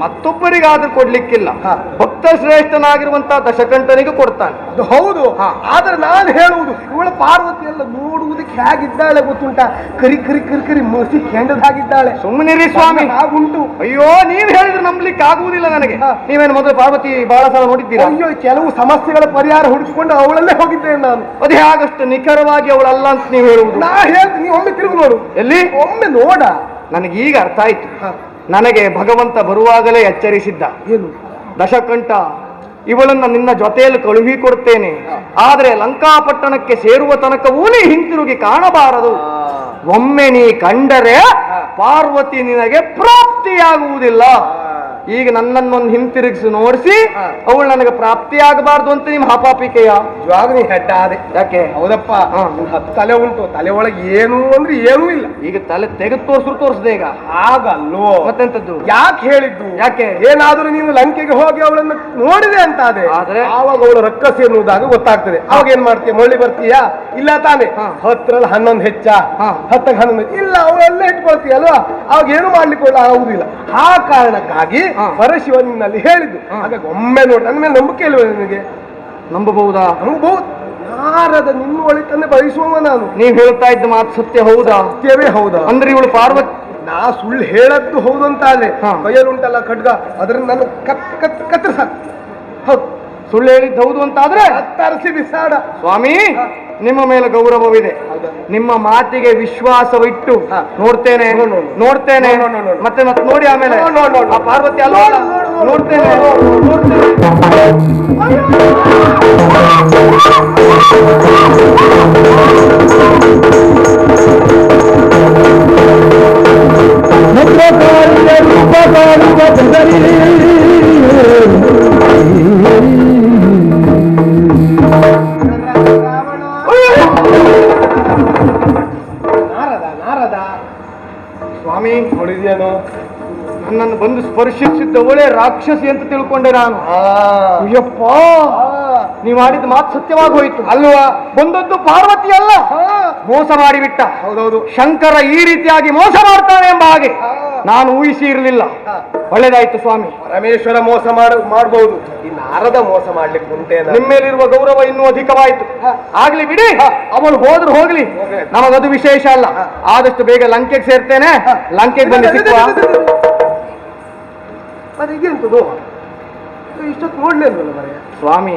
ಮತ್ತೊಬ್ಬರಿಗಾದ್ರೂ ಕೊಡ್ಲಿಕ್ಕಿಲ್ಲ. ಹಾ. ಭಕ್ತ ಶ್ರೇಷ್ಠನಾಗಿರುವಂತಹ ದಶಕಂಠನಿಗೆ ಕೊಡ್ತಾನೆ. ಅದು ಹೌದು. ಹಾ. ಆದ್ರೆ ನಾನು ಹೇಳುವುದು, ಇವಳ ಪಾರ್ವತಿ ಎಲ್ಲ ನೋಡುವುದಕ್ಕೆ ಹೇಗಿದ್ದಾಳೆ ಗೊತ್ತುಂಟಾ? ಕರಿ ಕರಿ ಕರಿ ಕರಿ ಮಸಿ ಕೆಂಡದಾಗಿದ್ದಾಳೆ. ಸುಮ್ಮನಿರಿ ಸ್ವಾಮಿ, ಹಾಗುಂಟು. ಅಯ್ಯೋ ನೀವ್ ಹೇಳಿದ್ರೆ ನಂಬಲಿಕ್ಕೆ ಆಗುವುದಿಲ್ಲ ನನಗೆ. ಹಾ. ನೀವೇನು ಮೊದಲು ಪಾರ್ವತಿ ಬಹಳ ಸಲ ನೋಡಿದ್ದೀರಾ? ಅಯ್ಯೋ, ಕೆಲವು ಸಮಸ್ಯೆಗಳ ಪರಿಹಾರ ಹುಡುಕಿಕೊಂಡು ಅವಳಲ್ಲೇ ಹೋಗಿದ್ದೇನೆ ನಾನು. ಅದೇ ಆಗಷ್ಟು ನಿಖರವಾಗಿ ಅವಳಲ್ಲ ಅಂತ ನೀವು ಹೇಳುವುದು? ನಾ ಹೇಳ್ತೀನಿ, ನೀ ಒಮ್ಮೆ ತಿರುಗಿ ನೋಡು. ಎಲ್ಲಿ? ಒಮ್ಮೆ ನೋಡ. ನನಗೆ ಈಗ ಅರ್ಥ ಆಯ್ತು. ಹಾ. ನನಗೆ ಭಗವಂತ ಬರುವಾಗಲೇ ಎಚ್ಚರಿಸಿದ್ದ. ಏನು? ದಶಕಂಠ, ಇವಳನ್ನ ನಿನ್ನ ಜೊತೆಯಲ್ಲಿ ಕಳುಹಿ ಕೊಡ್ತೇನೆ, ಆದ್ರೆ ಲಂಕಾಪಟ್ಟಣಕ್ಕೆ ಸೇರುವ ತನಕವೂ ನೀ ಹಿಂತಿರುಗಿ ಕಾಣಬಾರದು. ಒಮ್ಮೆ ನೀ ಕಂಡರೆ ಪಾರ್ವತಿ ನಿನಗೆ ಪ್ರಾಪ್ತಿಯಾಗುವುದಿಲ್ಲ. ಈಗ ನನ್ನನ್ನೊಂದು ಹಿಂತಿರುಗಿಸಿ ನೋಡಿಸಿ ಅವಳು ನನಗೆ ಪ್ರಾಪ್ತಿಯಾಗಬಾರ್ದು ಅಂತ ನಿಮ್ ಹಪಾಪಿಕೆಯ? ಇವಾಗ ನೀ ಹೆಡ್ಡ ಆದೆ. ಯಾಕೆ? ಹೌದಪ್ಪ, ಹಾ. 10 ತಲೆ ಉಂಟು, ತಲೆ ಒಳಗೆ ಏನು ಅಂದ್ರೆ ಏನೂ ಇಲ್ಲ. ಈಗ ತಲೆ ತೆಗೆದು ತೋರಿಸ್ದೆ ಈಗ. ಆಗಲ್ವೋ? ಮತ್ತೆಂತದ್ದು? ಯಾಕೆ ಹೇಳಿದ್ದು? ಯಾಕೆ? ಏನಾದ್ರೂ ನೀನು ಲಂಕೆಗೆ ಹೋಗಿ ಅವಳನ್ನು ನೋಡಿದೆ ಅಂತ ಆದ್ರೆ? ಆವಾಗ ಅವಳು ರಕ್ಕಸಿ ಎನ್ನುವುದಾಗ ಗೊತ್ತಾಗ್ತದೆ. ಅವಾಗ ಏನ್ ಮಾಡ್ತೀಯ? ಮಳ್ಳಿ ಬರ್ತೀಯಾ? ಇಲ್ಲ ತಾನೆ? ಹಾ. 10ರಲ್ಲಿ 11 ಹೆಚ್ಚ, ಹಾ. 10ಕ್ಕೆ 11 ಇಲ್ಲ, ಅವಳೆಲ್ಲ ಇಟ್ಕೊಳ್ತೀಯ ಅಲ್ವಾ? ಅವಾಗ ಏನು ಮಾಡ್ಲಿಕ್ಕೆ ಆಗುದಿಲ್ಲ. ಆ ಕಾರಣಕ್ಕಾಗಿ ಹಾ. ಪರಶಿವನಿನಲ್ಲಿ ಹೇಳಿದ್ದು. ಹಾಗಾಗಿ ಒಮ್ಮೆ ನೋಡಿ, ನನ್ನ ಮೇಲೆ ನಂಬಿಕೆ ಇಲ್ವ ನಿನಗೆ? ನಂಬಬಹುದಾ? ನಂಬಬಹುದು. ನಾರದ ನಿನ್ನ ಒಳಿತನ್ನೇ ಬಯಸುವ ನಾನು. ನೀವ್ ಹೇಳ್ತಾ ಇದ್ದ ಮಾತು ಸತ್ಯ ಹೌದಾ? ಸತ್ಯವೇ ಹೌದಾ? ಅಂದ್ರೆ ಇವಳು ಪಾರ್ವತಿ? ನಾ ಸುಳ್ಳು ಹೇಳದ್ದು ಹೌದು ಅಂತ ಆದ್ರೆ ಹಾ. ಕೈಯಲ್ಲಿ ಉಂಟಲ್ಲ ಖಡ್ಗ, ಅದರಿಂದ ನಾನು ಕತ್ತರಿಸ. ಹೌದು, ಸುಳ್ಳು ಹೇಳಿದ್ದು ಹೌದು ಅಂತ ಆದ್ರೆ ಕತ್ತರಿಸಿ ಬಿಸಾಡ. ಸ್ವಾಮಿ, ನಿಮ್ಮ ಮೇಲೆ ಗೌರವವಿದೆ. ಹೌದಾ? ನಿಮ್ಮ ಮಾತಿಗೆ ವಿಶ್ವಾಸವಿಟ್ಟು ಹಾ. ನೋಡ್ತೇನೆ ನೋಡ್ತೇನೆ ಮತ್ತೆ ನೋಡಿ ಆಮೇಲೆ ಆ ಪಾರ್ವತಿ ಅಲ್ಲ ನೋಡ್ತೇನೆ ಮುಖ್ಯ ನಾರದ ನಾರದ ಸ್ವಾಮಿ ನೋಡಿದ್ಯಾನು? ನನ್ನನ್ನು ಬಂದು ಸ್ಪರ್ಶಿಸಿದ್ದವಳೇ ರಾಕ್ಷಸಿ ಅಂತ ತಿಳ್ಕೊಂಡೆ ನಾನು. ಅಯ್ಯಪ್ಪ, ನೀವು ಮಾಡಿದ ಮಾತು ಸತ್ಯವಾಗಿ ಹೋಯ್ತು ಅಲ್ವಾ? ಬಂದದ್ದು ಪಾರ್ವತಿ ಅಲ್ಲ, ಮೋಸ ಮಾಡಿಬಿಟ್ಟ. ಹೌದೌದು. ಶಂಕರ ಈ ರೀತಿಯಾಗಿ ಮೋಸ ಮಾಡ್ತಾನೆ ಎಂಬ ಹಾಗೆ ನಾನು ಊಹಿಸಿ ಇರಲಿಲ್ಲ. ಒಳ್ಳೇದಾಯ್ತು ಸ್ವಾಮಿ. ಪರಮೇಶ್ವರ ಮೋಸ ಮಾಡಬಹುದು, ಈ ನಾರದ ಮೋಸ ಮಾಡ್ಲಿಕ್ಕೆ ಉಂಟೆ? ನಿಮ್ಮೇಲಿರುವ ಗೌರವ ಇನ್ನೂ ಅಧಿಕವಾಯ್ತು. ಆಗ್ಲಿ ಬಿಡಿ, ಅವಳು ಹೋದ್ರು ಹೋಗ್ಲಿ, ನಮಗದು ವಿಶೇಷ ಅಲ್ಲ. ಆದಷ್ಟು ಬೇಗ ಲಂಕೆಗೆ ಸೇರ್ತೇನೆ. ಲಂಕೆಗೆ ಬಂದು ಸಿಕ್ಕುವ. ಮತ್ತೆ ಇದೆಂತದು ಇಷ್ಟೊತ್ತು ನೋಡ್ಲೇ ಇಲ್ವಲ್ಲ ಮರೆಯ? ಸ್ವಾಮಿ,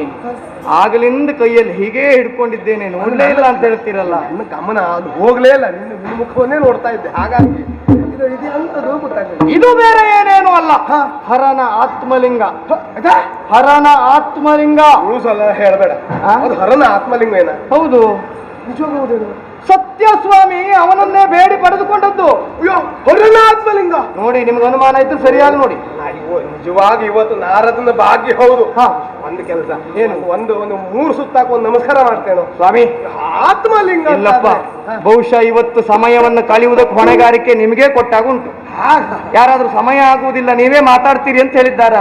ಆಗಲಿಂದ ಕೈಯಲ್ಲಿ ಹೀಗೆ ಹಿಡ್ಕೊಂಡಿದ್ದೇನೆ, ನೋಡ್ಲೇ ಇಲ್ಲ ಅಂತ ಹೇಳ್ತೀರಲ್ಲ. ನನ್ನ ಗಮನ ಅದು ಹೋಗ್ಲೇ ಇಲ್ಲ, ನಿನ್ನ ಮುಖವನ್ನೇ ನೋಡ್ತಾ ಇದ್ದೆ. ಹಾಗಾಗಿ ಇದು ಅಂತದ್ದು ಗೊತ್ತಾಗಲಿಲ್ಲ. ಇದು ಬೇರೆ ಏನೇನು ಅಲ್ಲ, ಹರನ ಆತ್ಮಲಿಂಗ. ಹರನ ಆತ್ಮಲಿಂಗ. ಸಲ ಹೇಳಬೇಡ, ಅದು ಹರನ ಆತ್ಮಲಿಂಗ ಏನ? ಹೌದು, ನಿಜವಾಗುವುದೇನು? ಸತ್ಯ ಸ್ವಾಮಿ, ಅವನನ್ನೇ ಬೇಡಿ ಪಡೆದುಕೊಂಡದ್ದು. ಅಯ್ಯೋ, ಹರನ ಆತ್ಮಲಿಂಗ. ನೋಡಿ, ನಿಮ್ಗೆ ಅನುಮಾನ ಇತ್ತು, ಸರಿಯಾಗಿ ನೋಡಿ. ನಿಜವಾಗಿ ಇವತ್ತು ನಾರದನ ಭಾಗ್ಯ. ಹೌದು. ಒಂದು ಕೆಲಸ ಏನು, ಒಂದು 3 ಸುತ್ತಾಕ ಒಂದು ನಮಸ್ಕಾರ ಮಾಡ್ತೇನೆ ಸ್ವಾಮಿ. ಆತ್ಮಲಿಂಗ ಇಲ್ಲಪ್ಪ, ಬಹುಶಃ ಇವತ್ತು ಸಮಯವನ್ನು ಕಳೆಯುವುದಕ್ಕೆ ಹೊಣೆಗಾರಿಕೆ ನಿಮಗೆ ಕೊಟ್ಟಾಗುಂಟು. ಯಾರಾದ್ರೂ ಸಮಯ ಆಗುವುದಿಲ್ಲ, ನೀವೇ ಮಾತಾಡ್ತೀರಿ ಅಂತ ಹೇಳಿದ್ದಾರ?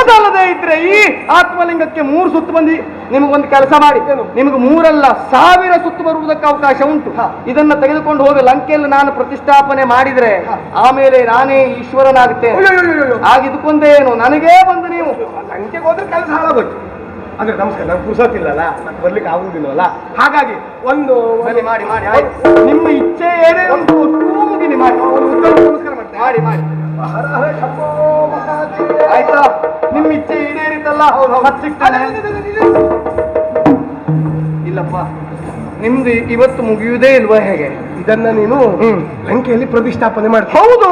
ಅದಲ್ಲದೆ ಇದ್ರೆ ಈ ಆತ್ಮಲಿಂಗಕ್ಕೆ 3 ಸುತ್ತು ಬಂದಿ. ನಿಮಗೊಂದು ಕೆಲಸ ಮಾಡಿ, ನಿಮಗೆ 3 ಅಲ್ಲ 1000 ಸುತ್ತು ಬರುವುದಕ್ಕೆ ಅವಕಾಶ ಉಂಟು. ಇದನ್ನ ತೆಗೆದುಕೊಂಡು ಹೋಗಿ ಲಂಕೆಯಲ್ಲಿ ನಾನು ಪ್ರತಿಷ್ಠಾಪನೆ ಮಾಡಿದ್ರೆ ಆಮೇಲೆ ನಾನೇ ಈಶ್ವರನಾಗುತ್ತೇನೆ. ಆಗಿದ್ಕೊಂದೇ ಏನು, ನನಗೇ ಬಂದು ನೀವು ಲಂಕೆಗೆ ಹೋದ್ರೆ ಕೆಲಸ ಹಾಳಾಗೋಯ್ತು. ಅಂದ್ರೆ ನಮಸ್ಕಾರ, ನಂಗೆ ಪುರ್ಸೋತಿಲ್ಲಲ್ಲ, ಮತ್ತೆ ಬರ್ಲಿಕ್ಕೆ ಆಗುದಿಲ್ಲವಲ್ಲ. ಹಾಗಾಗಿ ಒಂದು ಮಾಡಿ ಮಾಡಿ ಮಾಡಿ ನಿಮ್ಮ ಇಚ್ಛೆ ಏನೇ ಉಂಟು ಮುಗಿನಿ ಮಾಡಿ. ನಮಸ್ಕಾರ ಮಾಡ್ತೇನೆ. ಮಾಡಿ ಮಾಡಿ ಆಯ್ತಾ? ನಿಮ್ಮ ಇಚ್ಛೆ ಈಡೇರಿತಲ್ಲ, ಮತ್ತೆ ಸಿಗ್ತಾನೆ. ಇಲ್ಲಪ್ಪ, ನಿಮ್ದು ಇವತ್ತು ಮುಗಿಯುವುದೇ ಇಲ್ವಾ ಹೇಗೆ? ಇದನ್ನ ನೀನು ಲಂಕೆಯಲ್ಲಿ ಪ್ರತಿಷ್ಠಾಪನೆ ಮಾಡ್ತೀಯ. ಹೌದು.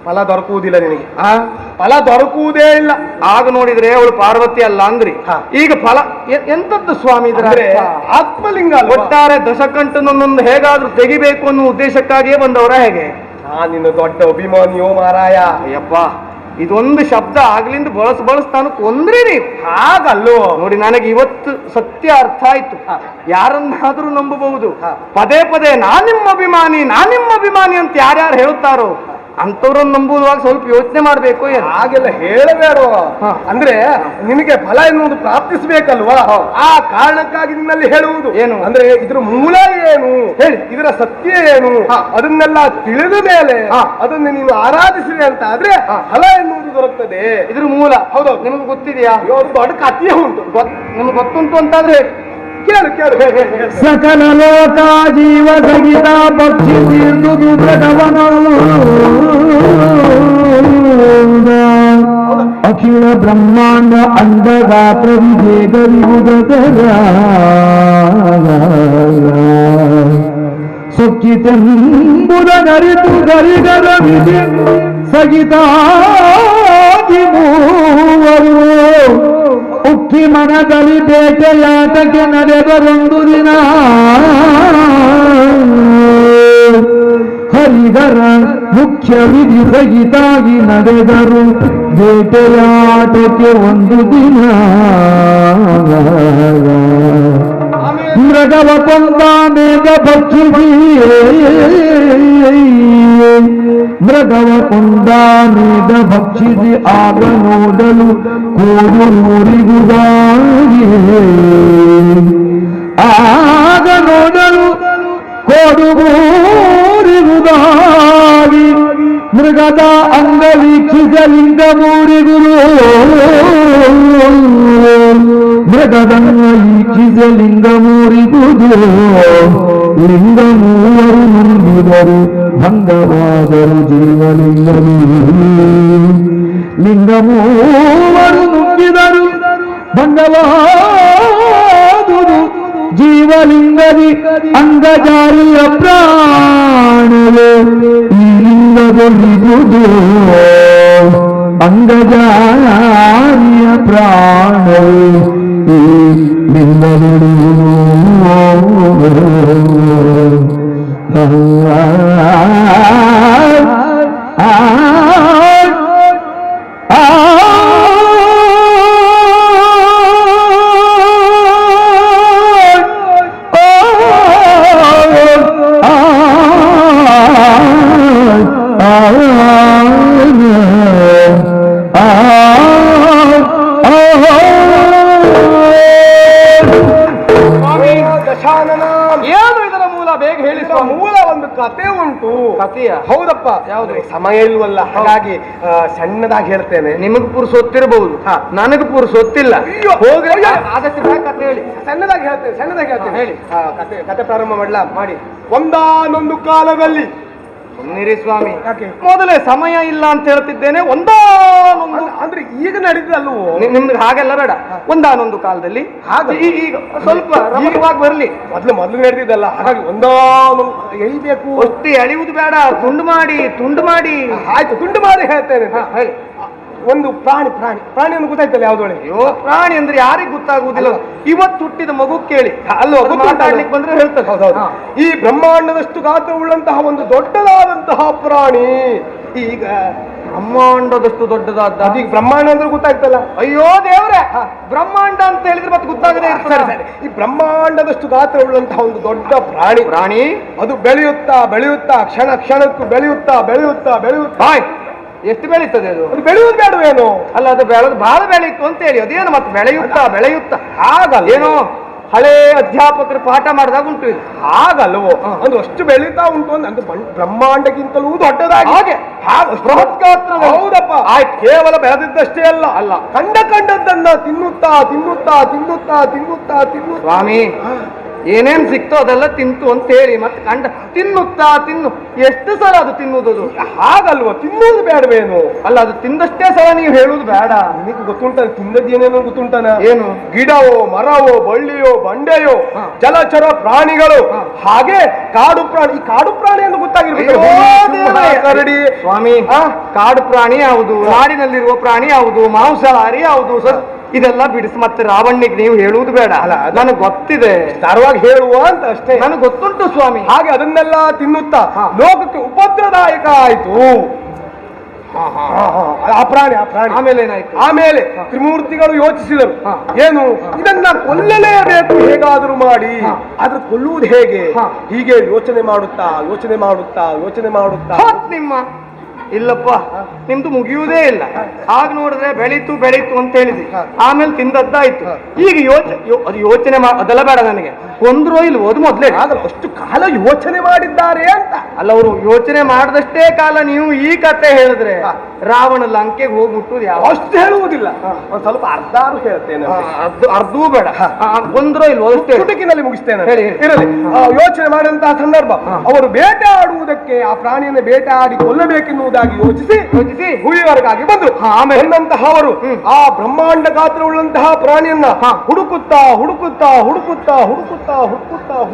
ಫಲ ದೊರಕುವುದಿಲ್ಲ ನಿನಗೆ. ಫಲ ದೊರಕುವುದೇ ಇಲ್ಲ. ಆಗ ನೋಡಿದ್ರೆ ಅವಳು ಪಾರ್ವತಿ ಅಲ್ಲ ಅಂದ್ರಿ, ಈಗ ಫಲ ಎಂತದ್ದು ಸ್ವಾಮಿ? ಇದ್ರೆ ಆತ್ಮಲಿಂಗ ಒಟ್ಟಾರೆ ದಶಕಂಠನನ್ನೊಂದು ಹೇಗಾದ್ರೂ ತೆಗಿಬೇಕು ಅನ್ನೋ ಉದ್ದೇಶಕ್ಕಾಗಿಯೇ ಬಂದವರ ಹೇಗೆ? ನಿನ್ನ ದೊಡ್ಡ ಅಭಿಮಾನಿಯೋ ಮಾರಾಯ. ಅಯ್ಯಪ್ಪ, ಇದೊಂದು ಶಬ್ದ ಆಗ್ಲಿಂದ ಬಳಸ್ತಾನು ಕೊಂದ್ರಿ ನೀವು. ಹಾಗಲ್ಲೋ ನೋಡಿ, ನನಗೆ ಇವತ್ತು ಸತ್ಯ ಅರ್ಥ ಆಯ್ತು. ಯಾರನ್ನಾದ್ರೂ ನಂಬಬಹುದು. ಪದೇ ಪದೇ ನಾನಿಮ್ಮ ಅಭಿಮಾನಿ ಅಂತ ಯಾರ್ಯಾರು ಹೇಳ್ತಾರೋ ಅಂತವ್ರನ್ನ ನಂಬುವಾಗ ಸ್ವಲ್ಪ ಯೋಚನೆ ಮಾಡ್ಬೇಕು. ಹಾಗೆಲ್ಲ ಹೇಳಬೇಡ. ಅಂದ್ರೆ ನಿನಗೆ ಫಲ ಎನ್ನುವುದು ಪ್ರಾಪ್ತಿಸಬೇಕಲ್ವಾ? ಆ ಕಾರಣಕ್ಕಾಗಿ ನಿನ್ನಲ್ಲಿ ಹೇಳುವುದು ಏನು ಅಂದ್ರೆ ಇದ್ರ ಮೂಲ ಏನು ಹೇಳಿ, ಇದರ ಸತ್ಯ ಏನು, ಅದನ್ನೆಲ್ಲ ತಿಳಿದ ಮೇಲೆ ಅದನ್ನು ನೀನು ಆರಾಧಿಸಿದೆ ಅಂತ ಆದ್ರೆ ಫಲ ಎನ್ನುವುದು ದೊರಕ್ತದೆ. ಇದ್ರ ಮೂಲ ಹೌದು. ನಿಮ್ಗೆ ಗೊತ್ತಿದೆಯಾ? ದೊಡ್ಡ ಕಥೆಯೇ ಉಂಟು. ನಿಮ್ಗೆ ಗೊತ್ತುಂಟು ಅಂತಾದ್ರೆ ಹೇಳಿ. ಕೇಳು ಕೇಳು. ಸಕಲ ಲೋಕ ಜೀವ ಸಹಿತ ಪಕ್ಷಿ ತೀರ್ದು ಅಖಿಲ ಬ್ರಹ್ಮಾಂಡ ಅಂಡಗಾತ್ರ ವಿಜೇಗರಿಯುಗದರ ಸುಖಿತೆಂಬುದ ನರಿತು ಗರಿಗರ ವಿಜೆ ಸಹಿತಾಗಿ ಮೂವರು ಉಕ್ಕಿ ಮನದಲ್ಲಿ ಬೇಟೆಯಾಟಕ್ಕೆ ನಡೆದರೊಂದು ದಿನ ಹರಿಹರ ಮುಖ್ಯ ವಿಧಿ ಸಹಿತಾಗಿ ನಡೆದರು ಬೇಟೆಯಾಟಕ್ಕೆ ಒಂದು ದಿನ. ಮೃಗವ ಕೊಂದ ಮೇಘ ಭಕ್ಷಿಸಿ ಮೃಗವ ಕೊಂದ ಮೇಘ ಭಕ್ಷಿಸಿ ಆಗ ನೋಡಲು ಕೋಡು ನೋರಿಗುದಾಗಿ ಆಗ ನೋಡಲು ಕೋಡು ಮೂರಿಗುದಾಗಿ ಮೃಗದ ಅಂಗ ವೀಕ್ಷಿಸಲಿಂಗ ಮೂರಿಗುರು ಮೃಗದಂಗ ವೀಕ್ಷಿಸಲಿಂಗ ಮೂರಿಗುದು ಲಿಂಗ ಮೂವರು ನಂಬಿದರು ಭಂಗವಾದರು ಜೀವಲಿಂಗವೇ ಲಿಂಗ ಮೂವರು ನುಂಗಿದರು ಭಂಗವಾದುದು ಜೀವಲಿಂಗದಿ ಅಂಗಜಾರಿಯ ಪ್ರಾಣವೇ ಈ ಲಿಂಗದೊಳಿದುದು ಅಂಗಜಾರಿಯ ಪ್ರಾಣವೇ ಈ ಲಿಂಗದೊಳಿದುದು. ಜನನ. ಏನು ಇದರ ಮೂಲ ಬೇಗ ಹೇಳಿ ಇದರ ಮೂಲ ಒಂದು ಕತೆ ಉಂಟು. ಕಥೆಯ? ಹೌದಪ್ಪ. ಯಾವುದು? ಸಮಯ ಇಲ್ವಲ್ಲ, ಹಾಗಾಗಿ ಸಣ್ಣದಾಗಿ ಹೇಳ್ತೇನೆ. ನಿಮಗ್ ಪುರುಸೊತ್ತಿರಬಹುದು, ನನಗೆ ಪುರುಸೊತ್ತಿಲ್ಲ. ಅಯ್ಯೋ, ಹೋಗ್ರಿ, ಅಯ್ಯೋ. ಆದಷ್ಟು ಬೇಗ ಕಥೆ ಹೇಳಿ. ಸಣ್ಣದಾಗಿ ಹೇಳ್ತೇನೆ ಹೇಳಿ. ಕತೆ ಪ್ರಾರಂಭ ಮಾಡ್ಲಾ? ಮಾಡಿ. ಒಂದಾನೊಂದು ಕಾಲದಲ್ಲಿ. ಸುಮ್ಮನಿರಿ ಸ್ವಾಮಿ, ಯಾಕೆ? ಮೊದಲೇ ಸಮಯ ಇಲ್ಲ ಅಂತ ಹೇಳ್ತಿದ್ದೇನೆ. ಒಂದಾನೊಂದು ಅಂದ್ರೆ ಈಗ ನಡೆದಲ್ವೋ? ನಿಮ್ಗೆ ಹಾಗೆಲ್ಲ ಬೇಡ. ಒಂದಾನೊಂದು ಕಾಲದಲ್ಲಿ ಈಗ ಸ್ವಲ್ಪ ರಮಣವಾಗಿ ಬರ್ಲಿ. ಮೊದಲು ನಡೆದಿದ್ದಲ್ಲ, ಹಾಗಾಗಿ ಒಂದಾನೊಂದು ಎಳಿಬೇಕು. ಅಷ್ಟು ಎಳೆಯುವುದು ಬೇಡ, ತುಂಡು ಮಾಡಿ. ಆಯ್ತು, ತುಂಡು ಮಾಡಿ ಹೇಳ್ತೇನೆ. ಹೇಳಿ. ಒಂದು ಪ್ರಾಣಿಯನ್ನು ಗೊತ್ತಾಯ್ತಲ್ಲ ಯಾವ್ದೊಳೆ? ಅಯ್ಯೋ, ಪ್ರಾಣಿ ಅಂದ್ರೆ ಯಾರಿಗ್ ಗೊತ್ತಾಗುವುದಿಲ್ಲ. ಇವತ್ತು ಹುಟ್ಟಿದ ಮಗು ಕೇಳಿ ಅಲ್ಲೋ ಮಾತಾಡ್ಲಿಕ್ಕೆ ಬಂದ್ರೆ ಹೇಳ್ತದೆ. ಹೌದೌದು. ಈ ಬ್ರಹ್ಮಾಂಡದಷ್ಟು ಗಾತ್ರವುಳ್ಳಂತಹ ಒಂದು ದೊಡ್ಡದಾದಂತಹ ಪ್ರಾಣಿ. ಈಗ ಬ್ರಹ್ಮಾಂಡದಷ್ಟು ದೊಡ್ಡದಾದ. ಅದೀಗ ಬ್ರಹ್ಮಾಂಡ ಅಂದ್ರೆ ಗೊತ್ತಾಗ್ತಲ್ಲ. ಅಯ್ಯೋ ದೇವ್ರೆ, ಬ್ರಹ್ಮಾಂಡ ಅಂತ ಹೇಳಿದ್ರೆ ಮತ್ತೆ ಗೊತ್ತಾಗದೇ ಇರ್ತದೆ. ಈ ಬ್ರಹ್ಮಾಂಡದಷ್ಟು ಗಾತ್ರವುಳ್ಳಂತಹ ಒಂದು ದೊಡ್ಡ ಪ್ರಾಣಿ ಅದು ಬೆಳೆಯುತ್ತಾ ಕ್ಷಣಕ್ಕೂ ಬೆಳೆಯುತ್ತಾ ಎಷ್ಟು ಬೆಳೀತದೆ ಅದು? ಅದು ಬೆಳೆಯುವುದು ಬೇಡವೇನು? ಅಲ್ಲ, ಅದು ಬಹಳ ಬೆಳೀತು ಅಂತ ಹೇಳಿ ಅದೇನು ಮತ್ತೆ ಬೆಳೆಯುತ್ತಾ ಹಾಗಲ್ಲ. ಏನೋ ಹಳೇ ಅಧ್ಯಾಪಕರು ಪಾಠ ಮಾಡಿದಾಗ ಉಂಟು ಇದು. ಹಾಗಲ್ವೋ? ಅದು ಅಷ್ಟು ಬೆಳೀತಾ ಉಂಟು ಅಂದ್ರೆ ಬ್ರಹ್ಮಾಂಡಕ್ಕಿಂತಲೂ ದೊಡ್ಡದಾಗಿ ಹಾಗೆ ಬೃಹತ್ ಗಾತ್ರ. ಹೌದಪ್ಪ. ಆಯ್ತು, ಕೇವಲ ಬೆಳೆದಿದ್ದಷ್ಟೇ ಅಲ್ಲ, ಕಂಡದ್ದನ್ನ ತಿನ್ನುತ್ತಾ ಸ್ವಾಮಿ, ಏನೇನ್ ಸಿಕ್ತೋ ಅದೆಲ್ಲ ತಿಂತು ಅಂತ ಹೇಳಿ ಮತ್ತೆ ತಿನ್ನು ಎಷ್ಟು ಸಲ ಅದು ತಿನ್ನುವುದು? ಹಾಗಲ್ವ? ತಿನ್ನುವುದು ಬೇಡವೇನು? ಅಲ್ಲ, ಅದು ತಿಂದಷ್ಟೇ ಸಲ ನೀವು ಹೇಳುವುದು ಬೇಡ. ನಿಮಗೆ ಗೊತ್ತುಂಟ ತಿಂದದ್ದು ಏನೇನೋ ಗೊತ್ತುಂಟನ? ಏನು? ಗಿಡವೋ, ಮರವೋ, ಬಳ್ಳಿಯೋ, ಬಂಡೆಯೋ, ಜಲಚರ ಪ್ರಾಣಿಗಳು, ಹಾಗೆ ಕಾಡು ಪ್ರಾಣಿ. ಈ ಕಾಡು ಪ್ರಾಣಿ ಎಂದು ಗೊತ್ತಾಗಿರ್ಬೇಕು. ಕರಡಿ. ಸ್ವಾಮಿ, ಕಾಡು ಪ್ರಾಣಿ ಯಾವುದು, ನಾಡಿನಲ್ಲಿರುವ ಪ್ರಾಣಿ ಯಾವುದು, ಮಾಂಸಾಹಾರಿ ಯಾವುದು, ಇದೆಲ್ಲ ಬಿಡಿಸಿ ಮತ್ತೆ ರಾವಣ್ಣಿಗೆ ನೀವು ಹೇಳುವುದು ಬೇಡ. ಅಲ್ಲ, ನನಗೆ ಗೊತ್ತಿದೆ, ಧಾರವಾಗಿ ಹೇಳುವ ಅಂತ ಅಷ್ಟೇ. ನನಗೆ ಗೊತ್ತುಂಟು ಸ್ವಾಮಿ. ಹಾಗೆ ಅದನ್ನೆಲ್ಲ ತಿನ್ನುತ್ತಾ ಲೋಕಕ್ಕೆ ಉಪದ್ರದಾಯಕ ಆಯ್ತು ಆ ಪ್ರಾಣಿ. ಆಮೇಲೆ ಏನಾಯ್ತು? ಆಮೇಲೆ ತ್ರಿಮೂರ್ತಿಗಳು ಯೋಚಿಸಿದರು, ಏನು ಇದನ್ನ ಕೊಲ್ಲಲೇಬೇಕು ಹೇಗಾದರೂ ಮಾಡಿ. ಆದ್ರೆ ಕೊಲ್ಲುವುದು ಹೇಗೆ? ಹೀಗೆ ಯೋಚನೆ ಮಾಡುತ್ತಾ ನಿಮ್ಮ ಇಲ್ಲಪ್ಪ, ನಿಮ್ದು ಮುಗಿಯುವುದೇ ಇಲ್ಲ. ಆಗ ನೋಡಿದ್ರೆ ಬೆಳೀತು ಅಂತ ಹೇಳಿದ್ರಿ, ಆಮೇಲೆ ತಿಂದದ್ದಾಯ್ತು. ಈಗ ಅದು ಯೋಚನೆ ಅದೆಲ್ಲ ಬೇಡ ನನಗೆ. ಕೊಂದ್ರೋ ಇಲ್ವೋ ಅದು ಮೊದಲೇ. ಆದ್ರೆ ಅಷ್ಟು ಕಾಲ ಯೋಚನೆ ಮಾಡಿದ್ದಾರೆ ಅಂತ ಅಲ್ಲ, ಅವರು ಯೋಚನೆ ಮಾಡಿದಷ್ಟೇ ಕಾಲ. ನೀವು ಈ ಕತೆ ಹೇಳಿದ್ರೆ ರಾವಣ ಲಂಕೆಗೆ ಹೋಗ್ಬಿಟ್ಟು ಅಷ್ಟು ಹೇಳುವುದಿಲ್ಲ, ಒಂದ್ ಸ್ವಲ್ಪ ಅರ್ಧಾರು ಹೇಳ್ತೇನೆ. ಅರ್ಧವೂ ಬೇಡ. ಕೊಂದ್ರೋ ಇಲ್ವೋ ಅಷ್ಟೇ, ಚುಟುಕಿನಲ್ಲಿ ಮುಗಿಸ್ತೇನೆ. ಇರಲಿ. ಯೋಚನೆ ಮಾಡಿದಂತಹ ಸಂದರ್ಭ, ಅವರು ಬೇಟೆ ಆಡುವುದಕ್ಕೆ ಆ ಪ್ರಾಣಿಯನ್ನು ಬೇಟೆ ಆಡಿ ಕೊಲ್ಲಬೇಕೆನ್ನುವುದಾಗಿ ಯೋಚಿಸಿ ಹುಯಿಯವರೆಗಾಗಿ ಬಂದ್ರು. ಬಂದಂತಹ ಅವರು ಆ ಬ್ರಹ್ಮಾಂಡ ಗಾತ್ರವುಳ್ಳಂತಹ ಪ್ರಾಣಿಯನ್ನ ಹುಡುಕುತ್ತಾ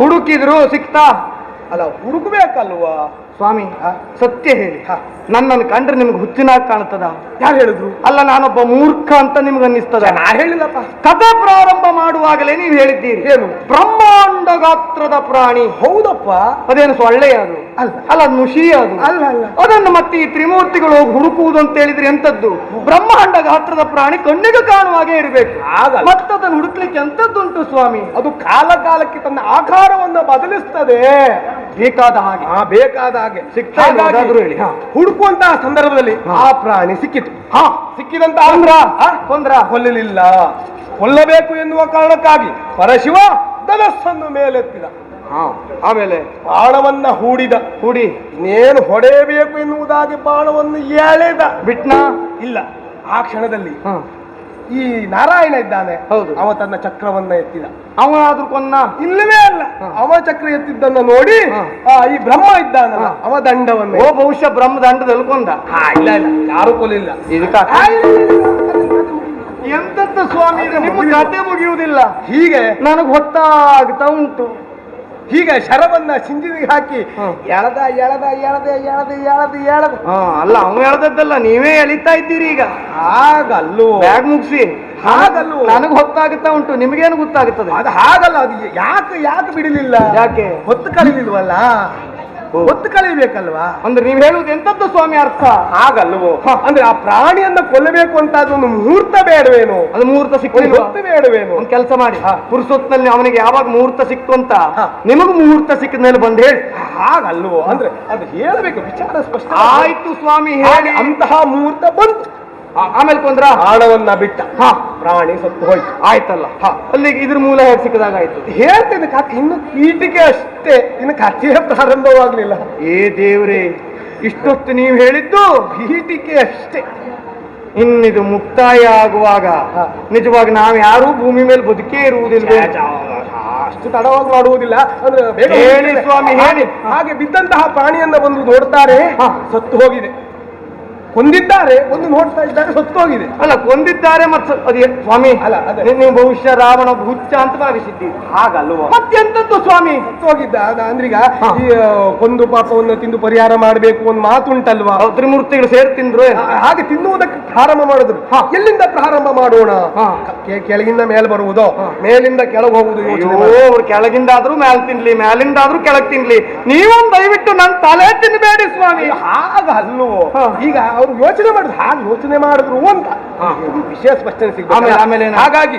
ಹುಡುಕಿದ್ರು, ಸಿಕ್ತಾ? ಅಲ್ಲ, ಹುಡುಕಬೇಕಲ್ವಾ ಸ್ವಾಮಿ? ಸತ್ಯ ಹೇಳಿ, ನನ್ನನ್ನು ಕಂಡ್ರೆ ನಿಮ್ಗೆ ಹುಚ್ಚಿನಾಗ ಕಾಣ್ತದ? ಯಾರು ಹೇಳಿದ್ರು? ಅಲ್ಲ, ನಾನೊಬ್ಬ ಮೂರ್ಖ ಅಂತ ನಿಮ್ಗೆ ಅನ್ನಿಸ್ತದ? ನಾ ಹೇಳಿಲ್ಲಪ್ಪ. ಕಥೆ ಪ್ರಾರಂಭ ಮಾಡುವಾಗಲೇ ನೀವು ಹೇಳಿದ್ದೀರಿ, ಏನು ಬ್ರಹ್ಮಾಂಡ ಗಾತ್ರದ ಪ್ರಾಣಿ. ಹೌದಪ್ಪ. ಅದೇನು ಸೊಳ್ಳೆಯ ಅದು? ಅಲ್ಲ, ಅದು ನುಷಿ ಅದು? ಅಲ್ಲ. ಅದನ್ನು ಮತ್ತೆ ಈ ತ್ರಿಮೂರ್ತಿಗಳು ಹೋಗಿ ಹುಡುಕುವುದು ಅಂತ ಹೇಳಿದ್ರೆ ಎಂತದ್ದು? ಬ್ರಹ್ಮಾಂಡ ಗಾತ್ರದ ಪ್ರಾಣಿ ಕಣ್ಣಿಗೆ ಕಾಣುವಾಗೆ ಇರಬೇಕು. ಮತ್ತದನ್ನು ಹುಡುಕ್ಲಿಕ್ಕೆ ಎಂತದ್ದುಂಟು ಸ್ವಾಮಿ? ಅದು ಕಾಲಕ್ಕೆ ತನ್ನ ಆಕಾರವನ್ನು ಬದಲಿಸ್ತದೆ. ಬೇಕಾದ ಹಾಗೆ ಸಿಗ್ತಾ ಹೇಳಿ. ಹುಡುಕುವಂತಹ ಸಂದರ್ಭದಲ್ಲಿ ಆ ಪ್ರಾಣಿ ಸಿಕ್ಕಿತು. ಸಿಕ್ಕಿದಂತ ಕೊಲ್ಲಲಿಲ್ಲ. ಕೊಲ್ಲಬೇಕು ಎನ್ನುವ ಕಾರಣಕ್ಕಾಗಿ ಪರಶಿವ ಧನಸ್ಸನ್ನು ಮೇಲೆತ್ತಿದ. ಆಮೇಲೆ ಬಾಣವನ್ನ ಹೂಡಿ ಇನ್ನೇನು ಹೊಡೆಯಬೇಕು ಎನ್ನುವುದಾಗಿ ಬಾಣವನ್ನು ಎಳೆದ. ಬಿಟ್ನಾ? ಇಲ್ಲ. ಆ ಕ್ಷಣದಲ್ಲಿ ಈ ನಾರಾಯಣ ಇದ್ದಾನೆ, ಹೌದು, ಅವ ತನ್ನ ಚಕ್ರವನ್ನ ಎತ್ತಿದ. ಅವನಾದ್ರೂ ಕೊನ್ನ? ಇಲ್ಲವೇ ಅಲ್ಲ. ಅವ ಚಕ್ರ ಎತ್ತಿದ್ದನ್ನ ನೋಡಿ ಈ ಬ್ರಹ್ಮ ಇದ್ದಾನಲ್ಲ, ಅವ ದಂಡವನ್ನು. ಬಹುಶಃ ಬ್ರಹ್ಮ ದಂಡದಲ್ಲಿ ಕೊಂದ. ಇಲ್ಲ, ಯಾರು ಕೊಲ್ಲಿಲ್ಲ. ಎಂತದ್ದು ಸ್ವಾಮಿ, ನಿಮ್ಮ ಕತೆ ಮುಗಿಯುವುದಿಲ್ಲ. ಹೀಗೆ ನನಗೆ ಹೊತ್ತಾಗ್ತಾ ಉಂಟು. ಹೀಗೆ ಶರವನ್ನ ಸಿಂಜಿನಿಗೆ ಹಾಕಿ ಎಳದ. ಅಲ್ಲ, ಅವನು ಎಳ್ದದ್ದಲ್ಲ, ನೀವೇ ಎಳಿತಾ ಇದ್ದೀರಿ ಈಗ. ಹಾಗಲ್ಲೋ, ಬ್ಯಾಗ್ ಮುಗಿಸಿ. ಹಾಗಲ್ಲೋ, ನನಗೆ ಹೊತ್ತಾಗುತ್ತಾ ಉಂಟು, ನಿಮಗೇನು ಗೊತ್ತಾಗುತ್ತದೆ? ಅದು ಹಾಗಲ್ಲ. ಅದು ಯಾಕೆ ಬಿಡಲಿಲ್ಲ? ಯಾಕೆ? ಹೊತ್ತು ಕಳಿಲಿಲ್ವಲ್ಲ, ಹೊತ್ತು ಕಳಿಬೇಕಲ್ವಾ? ಅಂದ್ರೆ ನೀವು ಹೇಳುವುದು ಎಂತದ್ದು ಸ್ವಾಮಿ ಅರ್ಥ? ಹಾಗಲ್ವೋ? ಅಂದ್ರೆ ಆ ಪ್ರಾಣಿಯನ್ನ ಕೊಲ್ಲಬೇಕು ಅಂತ ಒಂದು ಮುಹೂರ್ತ ಬೇಡವೇನು? ಅದು ಮುಹೂರ್ತ ಸಿಕ್ಕಿಲ್ಲ, ಬೇಡವೇನು? ಒಂದು ಕೆಲಸ ಮಾಡಿ, ಪುರುಷೊತ್ತಿನಲ್ಲಿ ಅವನಿಗೆ ಯಾವಾಗ ಮುಹೂರ್ತ ಸಿಕ್ತು ಅಂತ ನಿಮಗೂ ಮುಹೂರ್ತ ಸಿಕ್ಕಿದ ಮೇಲೆ ಬಂದು ಹೇಳಿ. ಹಾಗಲ್ವೋ? ಅಂದ್ರೆ ಅದು ಹೇಳಬೇಕು, ವಿಚಾರ ಸ್ಪಷ್ಟ ಆಯ್ತು ಸ್ವಾಮಿ, ಹೇಳಿ. ಅಂತಹ ಮುಹೂರ್ತ ಬಂತು. ಆಮೇಲೆ ಕೊಂದ್ರ ಪ್ರಾಣವನ್ನ ಬಿಟ್ಟ ಹಾ ಪ್ರಾಣಿ ಸತ್ತು ಹೋಯ್ತು. ಆಯ್ತಲ್ಲ ಅಲ್ಲಿಗೆ ಇದ್ರ ಮೂಲ ಹೇಗೆ ಸಿಕ್ಕದಾಗ ಆಯ್ತು. ಹೇಳ್ತೇನೆ ಕಥೆ ಇನ್ನು ಕೀಟಿಗೆ ಅಷ್ಟೇ, ಇನ್ನು ಕಥೆಯೇ ಪ್ರಾರಂಭವಾಗ್ಲಿಲ್ಲ. ಏ ದೇವ್ರೇ, ಇಷ್ಟೊತ್ತು ನೀವು ಹೇಳಿದ್ದು ಕೀಟಿಗೆ ಅಷ್ಟೇ. ಇನ್ನಿದು ಮುಕ್ತಾಯ ಆಗುವಾಗ ನಿಜವಾಗಿ ನಾವು ಯಾರೂ ಭೂಮಿ ಮೇಲೆ ಬದುಕೇ ಇರುವುದಿಲ್ಲ. ಅಷ್ಟು ತಡವಾಗಿ ಮಾಡುವುದಿಲ್ಲ ಅಂದ್ರೆ ಬೇಗ ಹೇಳಿ ಸ್ವಾಮಿ, ಹೇಳಿ. ಹಾಗೆ ಬಿದ್ದಂತಹ ಪ್ರಾಣಿಯನ್ನ ಬಂದು ನೋಡ್ತಾರೆ, ಸತ್ತು ಹೋಗಿದೆ. ಕೊಂದಿದ್ದಾರೆ, ಒಂದು ನೋಡ್ತಾ ಇದ್ದಾರೆ, ಸತ್ತು ಹೋಗಿದೆ. ಅಲ್ಲ ಕೊಂದಿದ್ದಾರೆ ಮತ್ತೆ ಸ್ವಾಮಿ ಅಲ್ಲ, ಅದೇ. ನೀವು ಬಹುಶಃ ರಾವಣ ಹುಚ್ಚ ಅಂತ ಭಾವಿಸಿದ್ದೀವಿ. ಹಾಗಲ್ವ, ಮತ್ತೆಂತದ್ದು ಸ್ವಾಮಿ? ಸತ್ತು ಹೋಗಿದ್ದ. ಅಂದ್ರೀಗ ಈ ಕೊಂದು ಪಾಪವನ್ನು ತಿಂದು ಪರಿಹಾರ ಮಾಡಬೇಕು ಒಂದು ಮಾತುಂಟಲ್ವಾ? ತ್ರಿಮೂರ್ತಿಗಳು ಸೇರಿ ತಿಂದ್ರು. ಹಾಗೆ ತಿನ್ನುವುದಕ್ಕೆ ಪ್ರಾರಂಭ ಮಾಡಿದ್ರು. ಎಲ್ಲಿಂದ ಪ್ರಾರಂಭ ಮಾಡೋಣ? ಕೆಳಗಿಂದ ಮೇಲೆ ಬರುವುದೋ, ಮೇಲಿಂದ ಕೆಳಗೆ ಹೋಗುವುದು ಯೋಚನೆ ಮಾಡಿ. ಅವ್ರು ಕೆಳಗಿಂದಾದ್ರೂ ಮ್ಯಾಲ್ ತಿನ್ಲಿ, ಮ್ಯಾಲಿಂದಾದ್ರೂ ಕೆಳಗ್ ತಿನ್ಲಿ, ನೀವೊಂದು ದಯವಿಟ್ಟು ನನ್ನ ತಲೆ ತಿನ್ಬೇಡಿ ಸ್ವಾಮಿ. ಹಾಗಲ್ವೋ, ಈಗ ಅವ್ರು ಯೋಚನೆ ಮಾಡಿದ್ರು, ಹಾಗೆ ಯೋಚನೆ ಮಾಡಿದ್ರು ಅಂತ ವಿಷಯ ಸ್ಪಷ್ಟನೆ ಆಮೇಲೆ ಸಿಗ್ತದೆ. ಹಾಗಾಗಿ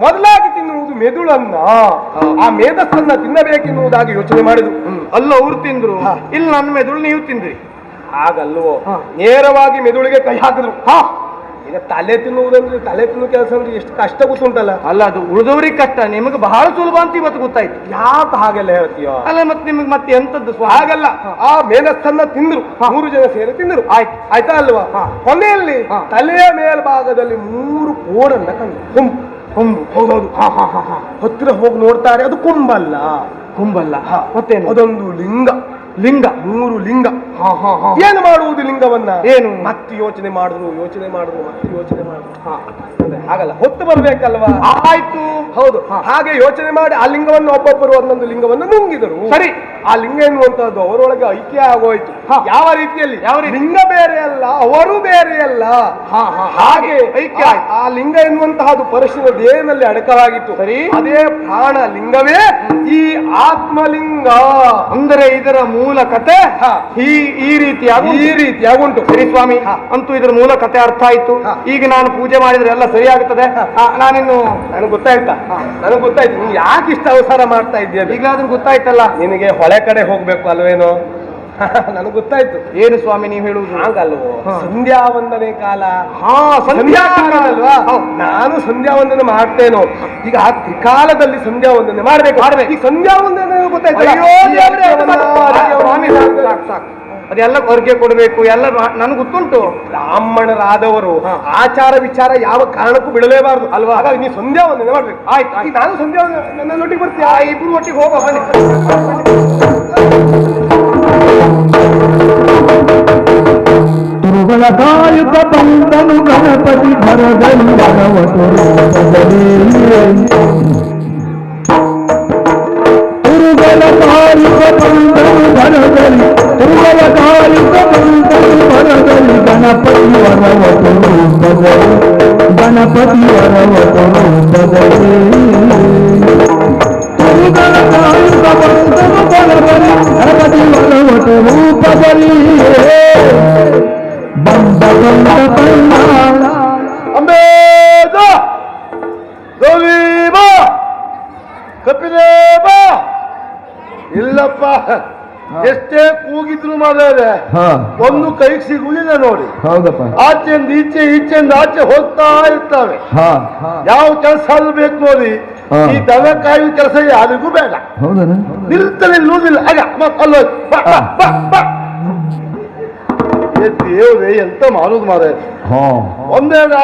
ಮೊದಲಾಗಿ ತಿನ್ನುವುದು ಮೆದುಳನ್ನ, ಆ ಮೇಧಸ್ಸನ್ನ ತಿನ್ನಬೇಕೆನ್ನುವುದಾಗಿ ಯೋಚನೆ ಮಾಡಿದ್ರು. ಅಲ್ಲ ಅವ್ರು ತಿಂದ್ರು, ಇಲ್ಲಿ ನನ್ನ ಮೆದುಳು ನೀವು ತಿಂದ್ರಿ. ಹಾಗಲ್ವೋ, ನೇರವಾಗಿ ಮೆದುಳಿಗೆ ಕೈ ಹಾಕಿದ್ರು. ಈಗ ತಲೆ ತಿನ್ನುವುದಂದ್ರೆ, ತಲೆ ತಿನ್ನುವ ಕೆಲಸ ಅಂದ್ರೆ ಎಷ್ಟು ಕಷ್ಟ ಗೊತ್ತುಂಟಲ್ಲ. ಅಲ್ಲ ಅದು ಉಳಿದವ್ರಿಗೆ ಕಷ್ಟ, ನಿಮಗೆ ಬಹಳ ಸುಲಭ ಅಂತ ಇವತ್ತು ಗೊತ್ತಾಯ್ತು. ಯಾಕೆ ಹಾಗೆಲ್ಲ ಹೇಳ್ತೀಯೋ? ಅಲ್ಲ ಮತ್ತೆ ನಿಮಗೆ ಮತ್ತೆ ಎಂತದ್ದು ಹಾಗಲ್ಲ, ಆ ಮೇಧಸ್ಸನ್ನ ತಿಂದ್ರು, 3 ಜನ ಸೇರಿ ತಿಂದ್ರು. ಆಯ್ತಾ ಅಲ್ವಾ? ಕೊನೆಯಲ್ಲಿ ತಲೆಯ ಮೇಲ್ಭಾಗದಲ್ಲಿ 3 ಕೋಡನ್ನ ಕಂಡು, ಕೊಂಬು. ಹೌದೌದು. ಹತ್ತಿರ ಹೋಗಿ ನೋಡ್ತಾರೆ, ಅದು ಕೊಂಬಲ್ಲ. ಕುಂಬಲ್ಲ ಮತ್ತೇನು? ಅದೊಂದು ಲಿಂಗ. ಲಿಂಗ, 3 ಲಿಂಗ. ಏನು ಮಾಡುವುದು ಲಿಂಗವನ್ನ? ಏನು? ಮತ್ತೆ ಯೋಚನೆ ಮಾಡಿದ್ರು, ಮತ್ತೆ ಯೋಚನೆ ಮಾಡಿದ್ರು. ಹಾಗಲ್ಲ, ಹೊತ್ತು ಬರ್ಬೇಕಲ್ವಾ? ಆಯ್ತು. ಹೌದು. ಹಾಗೆ ಯೋಚನೆ ಮಾಡಿ ಆ ಲಿಂಗವನ್ನು ಒಬ್ಬೊಬ್ಬರು ಒಂದೊಂದು ಲಿಂಗವನ್ನು ನುಂಗಿದರು. ಸರಿ. ಆ ಲಿಂಗ ಎನ್ನುವಂತದ್ದು ಅವರೊಳಗೆ ಐಕ್ಯ ಆಗೋಯ್ತು. ಯಾವ ರೀತಿಯಲ್ಲಿ? ಲಿಂಗ ಬೇರೆ ಅಲ್ಲ, ಅವರು ಬೇರೆ ಅಲ್ಲ. ಹಾಗೆ ಐಕ್ಯ. ಆ ಲಿಂಗ ಎನ್ನುವಂತಹದ್ದು ಪರಶುವಿನ ದೇಹದಲ್ಲಿ ಅಡಕವಾಗಿತ್ತು. ಸರಿ. ಅದೇ ಪ್ರಾಣ ಲಿಂಗವೇ ಈ ಆತ್ಮಲಿಂಗ. ಅಂದರೆ ಇದರ ಮೂಲ ಕತೆ ಈ ರೀತಿಯಾಗುಂಟು. ಸರಿ ಸ್ವಾಮಿ, ಅಂತೂ ಇದರ ಮೂಲ ಕತೆ ಅರ್ಥ ಆಯ್ತು. ಈಗ ನಾನು ಪೂಜೆ ಮಾಡಿದ್ರೆ ಎಲ್ಲ ಸರಿಯಾಗುತ್ತದೆ. ನಾನಿನ್ನು ನನಗೆ ಗೊತ್ತಾಯ್ತಾ? ನನಗೆ ಗೊತ್ತಾಯ್ತು ನೀನು ಯಾಕೆ ಇಷ್ಟ ಅವಸರ ಮಾಡ್ತಾ ಇದ್ದೀಯ. ಈಗಾದ್ರೂ ಗೊತ್ತಾಯ್ತಲ್ಲ, ನಿನಗೆ ಹೊಳೆ ಕಡೆ ಹೋಗ್ಬೇಕು ಅಲ್ವೇನೋ? ನನಗೆ ಗೊತ್ತಾಯ್ತು. ಏನು ಸ್ವಾಮಿ ನೀವು ಹೇಳುವುದು? ಹಾಗಲ್ವೋ, ಸಂಧ್ಯಾ ವಂದನೆ ಕಾಲ. ಸಂಧ್ಯಾ ಕಾಲ ಅಲ್ವಾ? ನಾನು ಸಂಧ್ಯಾ ವಂದನೆ ಮಾಡ್ತೇನೋ. ಈಗ ಆ ತ್ರಿಕಾಲದಲ್ಲಿ ಸಂಧ್ಯಾ ವಂದನೆ ಮಾಡ್ಬೇಕು. ಈ ಸಂಧ್ಯಾ ವಂದನೆ ಗೊತ್ತಾಯ್ತು. ಅದೆಲ್ಲ ಹೊರಗೆ ಕೊಡಬೇಕು, ಎಲ್ಲ ನನಗೆ ಗೊತ್ತುಂಟು. ಬ್ರಾಹ್ಮಣರಾದವರು ಆಚಾರ ವಿಚಾರ ಯಾವ ಕಾರಣಕ್ಕೂ ಬಿಡಲೇಬಾರದು ಅಲ್ವಾ? ಹಾಗಾಗಿ ನೀವು ಸಂಧ್ಯಾ ವಂದನೆ ಮಾಡ್ಬೇಕು. ಆಯ್ತು, ನಾನು ಸಂಧ್ಯಾ ವಂದನೆ ನನ್ನೊಟ್ಟಿಗೆ ಬರ್ತೀಯ? ಇಬ್ರು ಒಟ್ಟಿಗೆ ಹೋಗೋ ಬನ್ನಿ. ತುರುಗಳ ಕಾಯುತ ಬಂದನು ಗಣಪತಿ ಭರದಲ್ಲಿ ಭಗವತರು ತುರುಗಳ ಕಾಯುತ ಬಂದನು ಭರದಲ್ಲಿ, ತುರುಗಳ ಕಾಯುತ ಬಂದನು ಭರದಲ್ಲಿ ಗಣಪತಿ ವರವತರು ಬದಲಿ, ಗಣಪತಿ ವರವತರು ಬದಲಿ. ತುರುಗಳ ಕಾಯುತ ಬಂದನು ಭರದಲ್ಲಿ ಗಣಪತಿ ವರವತ ರೂಪದಲ್ಲಿ ಬಂದ ಬಂದ ಬಂದ ಅಂಬೇದ ಗೌರೀಬ ಕಪಿಲೇಬ. ಇಲ್ಲಪ್ಪ, ಎಷ್ಟೇ ಕೂಗಿದ್ರು ಮಾಡಿದ್ರೆ ಒಂದು ಕೈಗೆ ಸಿಗುವುದಿಲ್ಲ ನೋಡಿ. ಹೌದಪ್ಪ. ಆಚೆಯಿಂದ ಈಚೆ, ಈಚೆಯಿಂದ ಆಚೆ ಹೋಗ್ತಾ ಇರ್ತಾವೆ. ಯಾವ ಕೆಲಸ ಬೇಕು ನೋಡಿ, ಈ ದನ ಕಾಯುವ ಕೆಲಸ ಯಾರಿಗೂ ಬೇಡ. ನಿಲ್ತಲೇ ನಿಲ್ಲುವುದಿಲ್ಲ. ಅಲ್ಲ ದೇವ್ರೆ ಎಂತ ಮಾಡುದು ಮಾರ. ಒಂದೇನ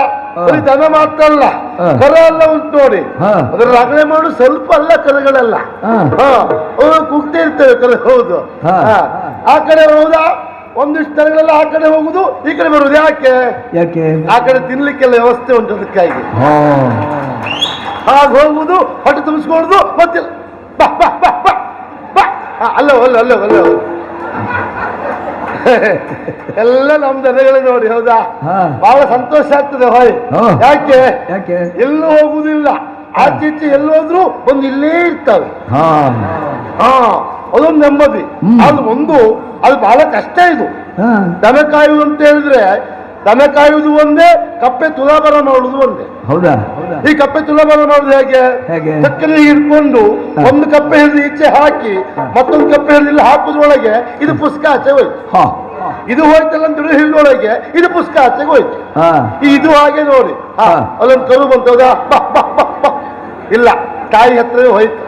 ಬರೀ ದನ ಮಾತ್ರ ಅಲ್ಲ, ಕರ ಎಲ್ಲ ಉಂಟು ನೋಡಿ. ಅದರ ರಗಳೆ ಮಾಡು ಸ್ವಲ್ಪ ಅಲ್ಲ, ಕರಗಳೆಲ್ಲ ಕುಗ್ತಾ ಇರ್ತೇವೆ ಕರೆ. ಹೌದು, ಆ ಕಡೆ ಹೌದಾ? ಒಂದಿಷ್ಟು ದನಗಳೆಲ್ಲ ಆ ಕಡೆ ಹೋಗುದು, ಈ ಕಡೆ ಬರುದು. ಯಾಕೆ? ಆ ಕಡೆ ತಿನ್ಲಿಕ್ಕೆಲ್ಲ ವ್ಯವಸ್ಥೆ ಉಂಟು ಅದಕ್ಕಾಗಿ. ಹಾಗೆ ಹೋಗುದು, ಹೊಟ್ಟೆ ತುಂಬಿಸ್ಕೊಡುದು, ಮತ್ತೆ ಅಲ್ಲ ಅಲ್ಲ ಅಲ್ಲ ಅಲ್ಲ ಎಲ್ಲ ನಮ್ ದನಗಳೇ ನೋಡಿ. ಹೌದಾ? ಬಹಳ ಸಂತೋಷ ಆಗ್ತದೆ. ಹೊಯ್ ಯಾಕೆ ಎಲ್ಲೂ ಹೋಗುದಿಲ್ಲ, ಆಚೆ ಈಚೆ ಎಲ್ಲೋದ್ರು ಒಂದು ಇಲ್ಲೇ ಇರ್ತವೆ. ಅದೊಂದು ನೆಮ್ಮದಿ. ಅದು ಬಹಳ ಕಷ್ಟ. ಇದು ದನ ಕಾಯುವುದು ಅಂತ ಹೇಳಿದ್ರೆ, ದನ ಕಾಯುವುದು ಒಂದೇ, ಕಪ್ಪೆ ತುಲಾಭಾರ ಮಾಡುವುದು ಒಂದೇ. ಹೌದಾ? ಈ ಕಪ್ಪೆ ತುಲಾಭಾರ ಮಾಡುದು ಹೇಗೆ? ಚಕ್ಕಲಿ ಹಿಡ್ಕೊಂಡು ಒಂದು ಕಪ್ಪೆ ಹಿಡಿದು ಈಚೆ ಹಾಕಿ, ಮತ್ತೊಂದು ಕಪ್ಪೆ ಹಿಡಿದು ಇಲ್ಲಿ ಹಾಕುದ್ರೊಳಗೆ ಇದು ಪುಸ್ತಕ ಆಚೆ ಹೋಯ್ತು. ಇದು ಹೋಯ್ತಲ್ಲ ಅಂತ ಹಿಡಿದೊಳಗೆ ಇದು ಪುಸ್ತಕ ಆಚೆಗೆ ಹೋಯ್ತು. ಇದು ಹಾಗೆ ನೋಡಿ ಅಲ್ಲೊಂದು ಕರು ಬಂತದ ಇಲ್ಲ ತಾಯಿ ಹತ್ರವೇ ಹೋಯ್ತು.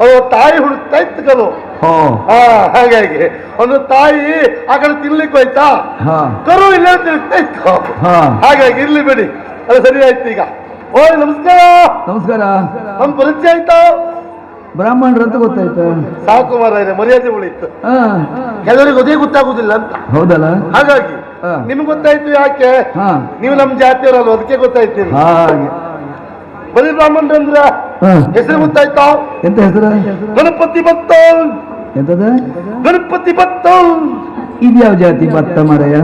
ಅದು ತಾಯಿ ಹುಡುಕ್ತಾ ಇತ್ತು ಕರು. ಹಾಗಾಗಿ ಒಂದು ತಾಯಿ ಆ ಕಡೆ ತಿನ್ಲಿಕ್ಕೆ ಹೋಯ್ತಾ, ಕರು ಇಲ್ಲ ತಿರುಗ್ತಾ ಇತ್ತು. ಹಾಗಾಗಿ ಇರ್ಲಿ ಬಿಡಿ, ಅದು ಸರಿ ಆಯ್ತು. ಈಗ ಓಯ್ ನಮಸ್ಕಾರ. ನಮಸ್ಕಾರ. ನಮ್ ಪರಿಚಯ ಆಯ್ತಾ? ಬ್ರಾಹ್ಮಣರು ಅಂತ ಗೊತ್ತಾಯ್ತು. ಸಾಕು ಮಾರಾಯ, ಮರ್ಯಾದೆ ಉಳಿತು. ಕೆಲವರಿಗೆ ಅದೇ ಗೊತ್ತಾಗುದಿಲ್ಲ ಅಂತ. ಹೌದಲ್ಲ? ಹಾಗಾಗಿ ನಿಮ್ಗೆ ಗೊತ್ತಾಯ್ತು. ಯಾಕೆ? ನೀವು ನಮ್ ಜಾತಿಯವರಲ್ಲ, ಅದಕ್ಕೆ ಗೊತ್ತಾಯ್ತು. ಹಾಗೆ ಬರೀ ಬ್ರಾಹ್ಮಣರಂದ್ರ ಹೆಸರು ಗೊತ್ತಾಯ್ತಾ? ಎಂತ ಹೆಸರು? ಗಣಪತಿ ಭತ್ತ. ಎಂತದ? ಗಣಪತಿ ಭತ್ತ. ಇದ್ಯಾವ ಜಾತಿ ಭತ್ತ ಮಾರಾಯ?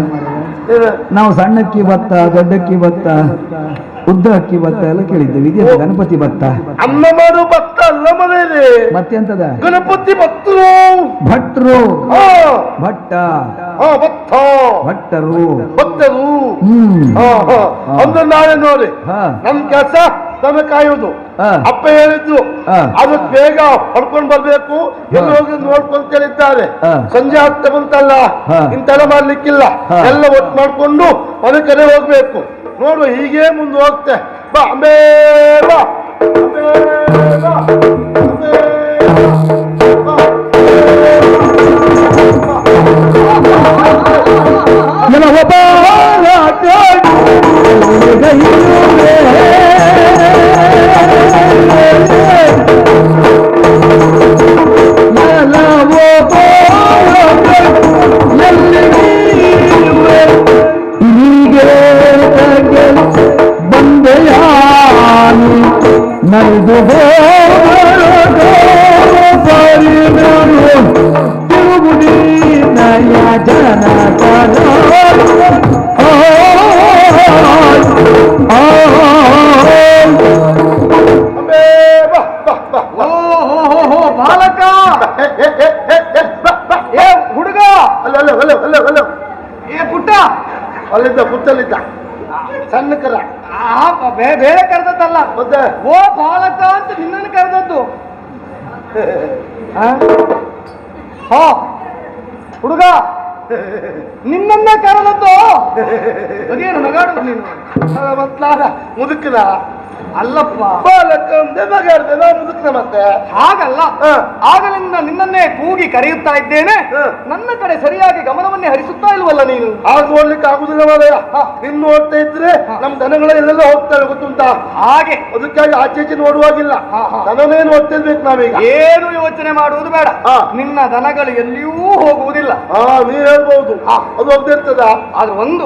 ನಾವು ಸಣ್ಣಕ್ಕಿ ಭತ್ತ, ದೊಡ್ಡಕ್ಕಿ ಭತ್ತ, ಉದ್ದ ಅಕ್ಕಿ ಭತ್ತ ಎಲ್ಲ ಕೇಳಿದ್ದೇವೆ. ಇದ್ಯಾವ ಗಣಪತಿ ಭತ್ತ? ಅನ್ನ ಮಾಡೋ ಭತ್ತ ಅಲ್ಲ ಮನೆಯಲ್ಲಿ. ಮತ್ತೆಂತದ? ಗಣಪತಿ ಭಕ್ತರು. ಭಟ್ರು. ಭಟ್ಟ. ಭತ್ತ. ಭಟ್ಟರು. ಭಕ್ತರು. ಅಂದ್ರೆ ನಾಳೆ ನೋಡಿ ನಮ್ ಕೆಲಸ ದನ ಕಾಯುವುದು. ಅಪ್ಪ ಹೇಳಿದ್ದು ಅದಕ್ಕೆ ಬೇಗ ಹೊಡ್ಕೊಂಡ್ ಬರ್ಬೇಕು, ಎಲ್ಲಿ ಹೋಗಿ ನೋಡ್ಕೊಂತ ಹೇಳಿದ್ದಾರೆ. ಸಂಜೆ ಆಗ್ತಾ ಬಂತಲ್ಲ, ಇಂತೆಲ್ಲ ಮಾಡ್ಲಿಕ್ಕಿಲ್ಲ, ಎಲ್ಲ ಒಟ್ಟು ಮಾಡ್ಕೊಂಡು ಮನೆ ಕಡೆ ಹೋಗ್ಬೇಕು. ನೋಡುವ ಹೀಗೆ ಮುಂದೆ ಹೋಗ್ತೆ. ಬಾ ಅಂಬೇ ಬಾ, ಅಂಬೇ ಬಾ, ಅಂಬೇ ಬಾ. ನೈದು ತಿರುಗುಡಿ ನಯ ಜನ ಬಾಲಕ, ಏ ಹುಡುಗ, ಏ ಪುಟ್ಟ, ಅಲ್ಲಿದ್ದ ಪುಟ್ಟಲ್ಲಿದ್ದ ಸಣ್ಣ ಕರ. ಬೇರೆ ಕರೆದದ್ದಲ್ಲ, ಮತ್ತೆ ಓ ಬಾಲಕ ಅಂತ ನಿನ್ನನ್ನು ಕರೆದದ್ದು. ಹಾ ಹುಡುಗ, ನಿನ್ನನ್ನೇ ಕರೆದದ್ದು. ಅದೇನು ನಗಾಡುದು ನೀನು? ಮುದುಕನ ಅಲ್ಲಪ್ಪ, ಬಾಲಕ ಮಗಾಡ್ದೆ ನಾ ಮುದುಕನ. ಮತ್ತೆ ಹಾಗಲ್ಲ, ಆಗಲಿಂದ ನಿನ್ನನ್ನೇ ಕೂಗಿ ಕರೆಯುತ್ತಾ ಇದ್ದೇನೆ. ನನ್ನ ಕಡೆ ಸರಿಯಾಗಿ ಗಮನವನ್ನೇ ಹರಿಸುತ್ತಾ ಇಲ್ವಲ್ಲ ನೀನು? ಆಗ ನೋಡ್ಲಿಕ್ಕೆ ಆಗುದಿಲ್ಲ ಮಾರಾಯ. ನಿನ್ ನೋಡ್ತಾ ಇದ್ರೆ ನಮ್ ದನಗಳೆಲ್ಲ ಹೋಗ್ತವೆ, ಗೊತ್ತುಂಟಾ? ಹಾಗೆ ಅದಕ್ಕಾಗಿ ಆಚೆಚೆ ನೋಡುವಾಗಿಲ್ಲ, ದನನೇ ನೋಡ್ತಿರ್ಬೇಕು ನಾವೀಗ. ಏನು ಯೋಚನೆ ಮಾಡುವುದು ಬೇಡ, ನಿನ್ನ ದನಗಳು ಎಲ್ಲಿಯೂ ಹೋಗುವುದಿಲ್ಲ. ನೀವ್ ಹೇಳ್ಬಹುದು, ಅದು ಹೋಗ್ತಿರ್ತದ. ಆದ್ರೆ ಒಂದು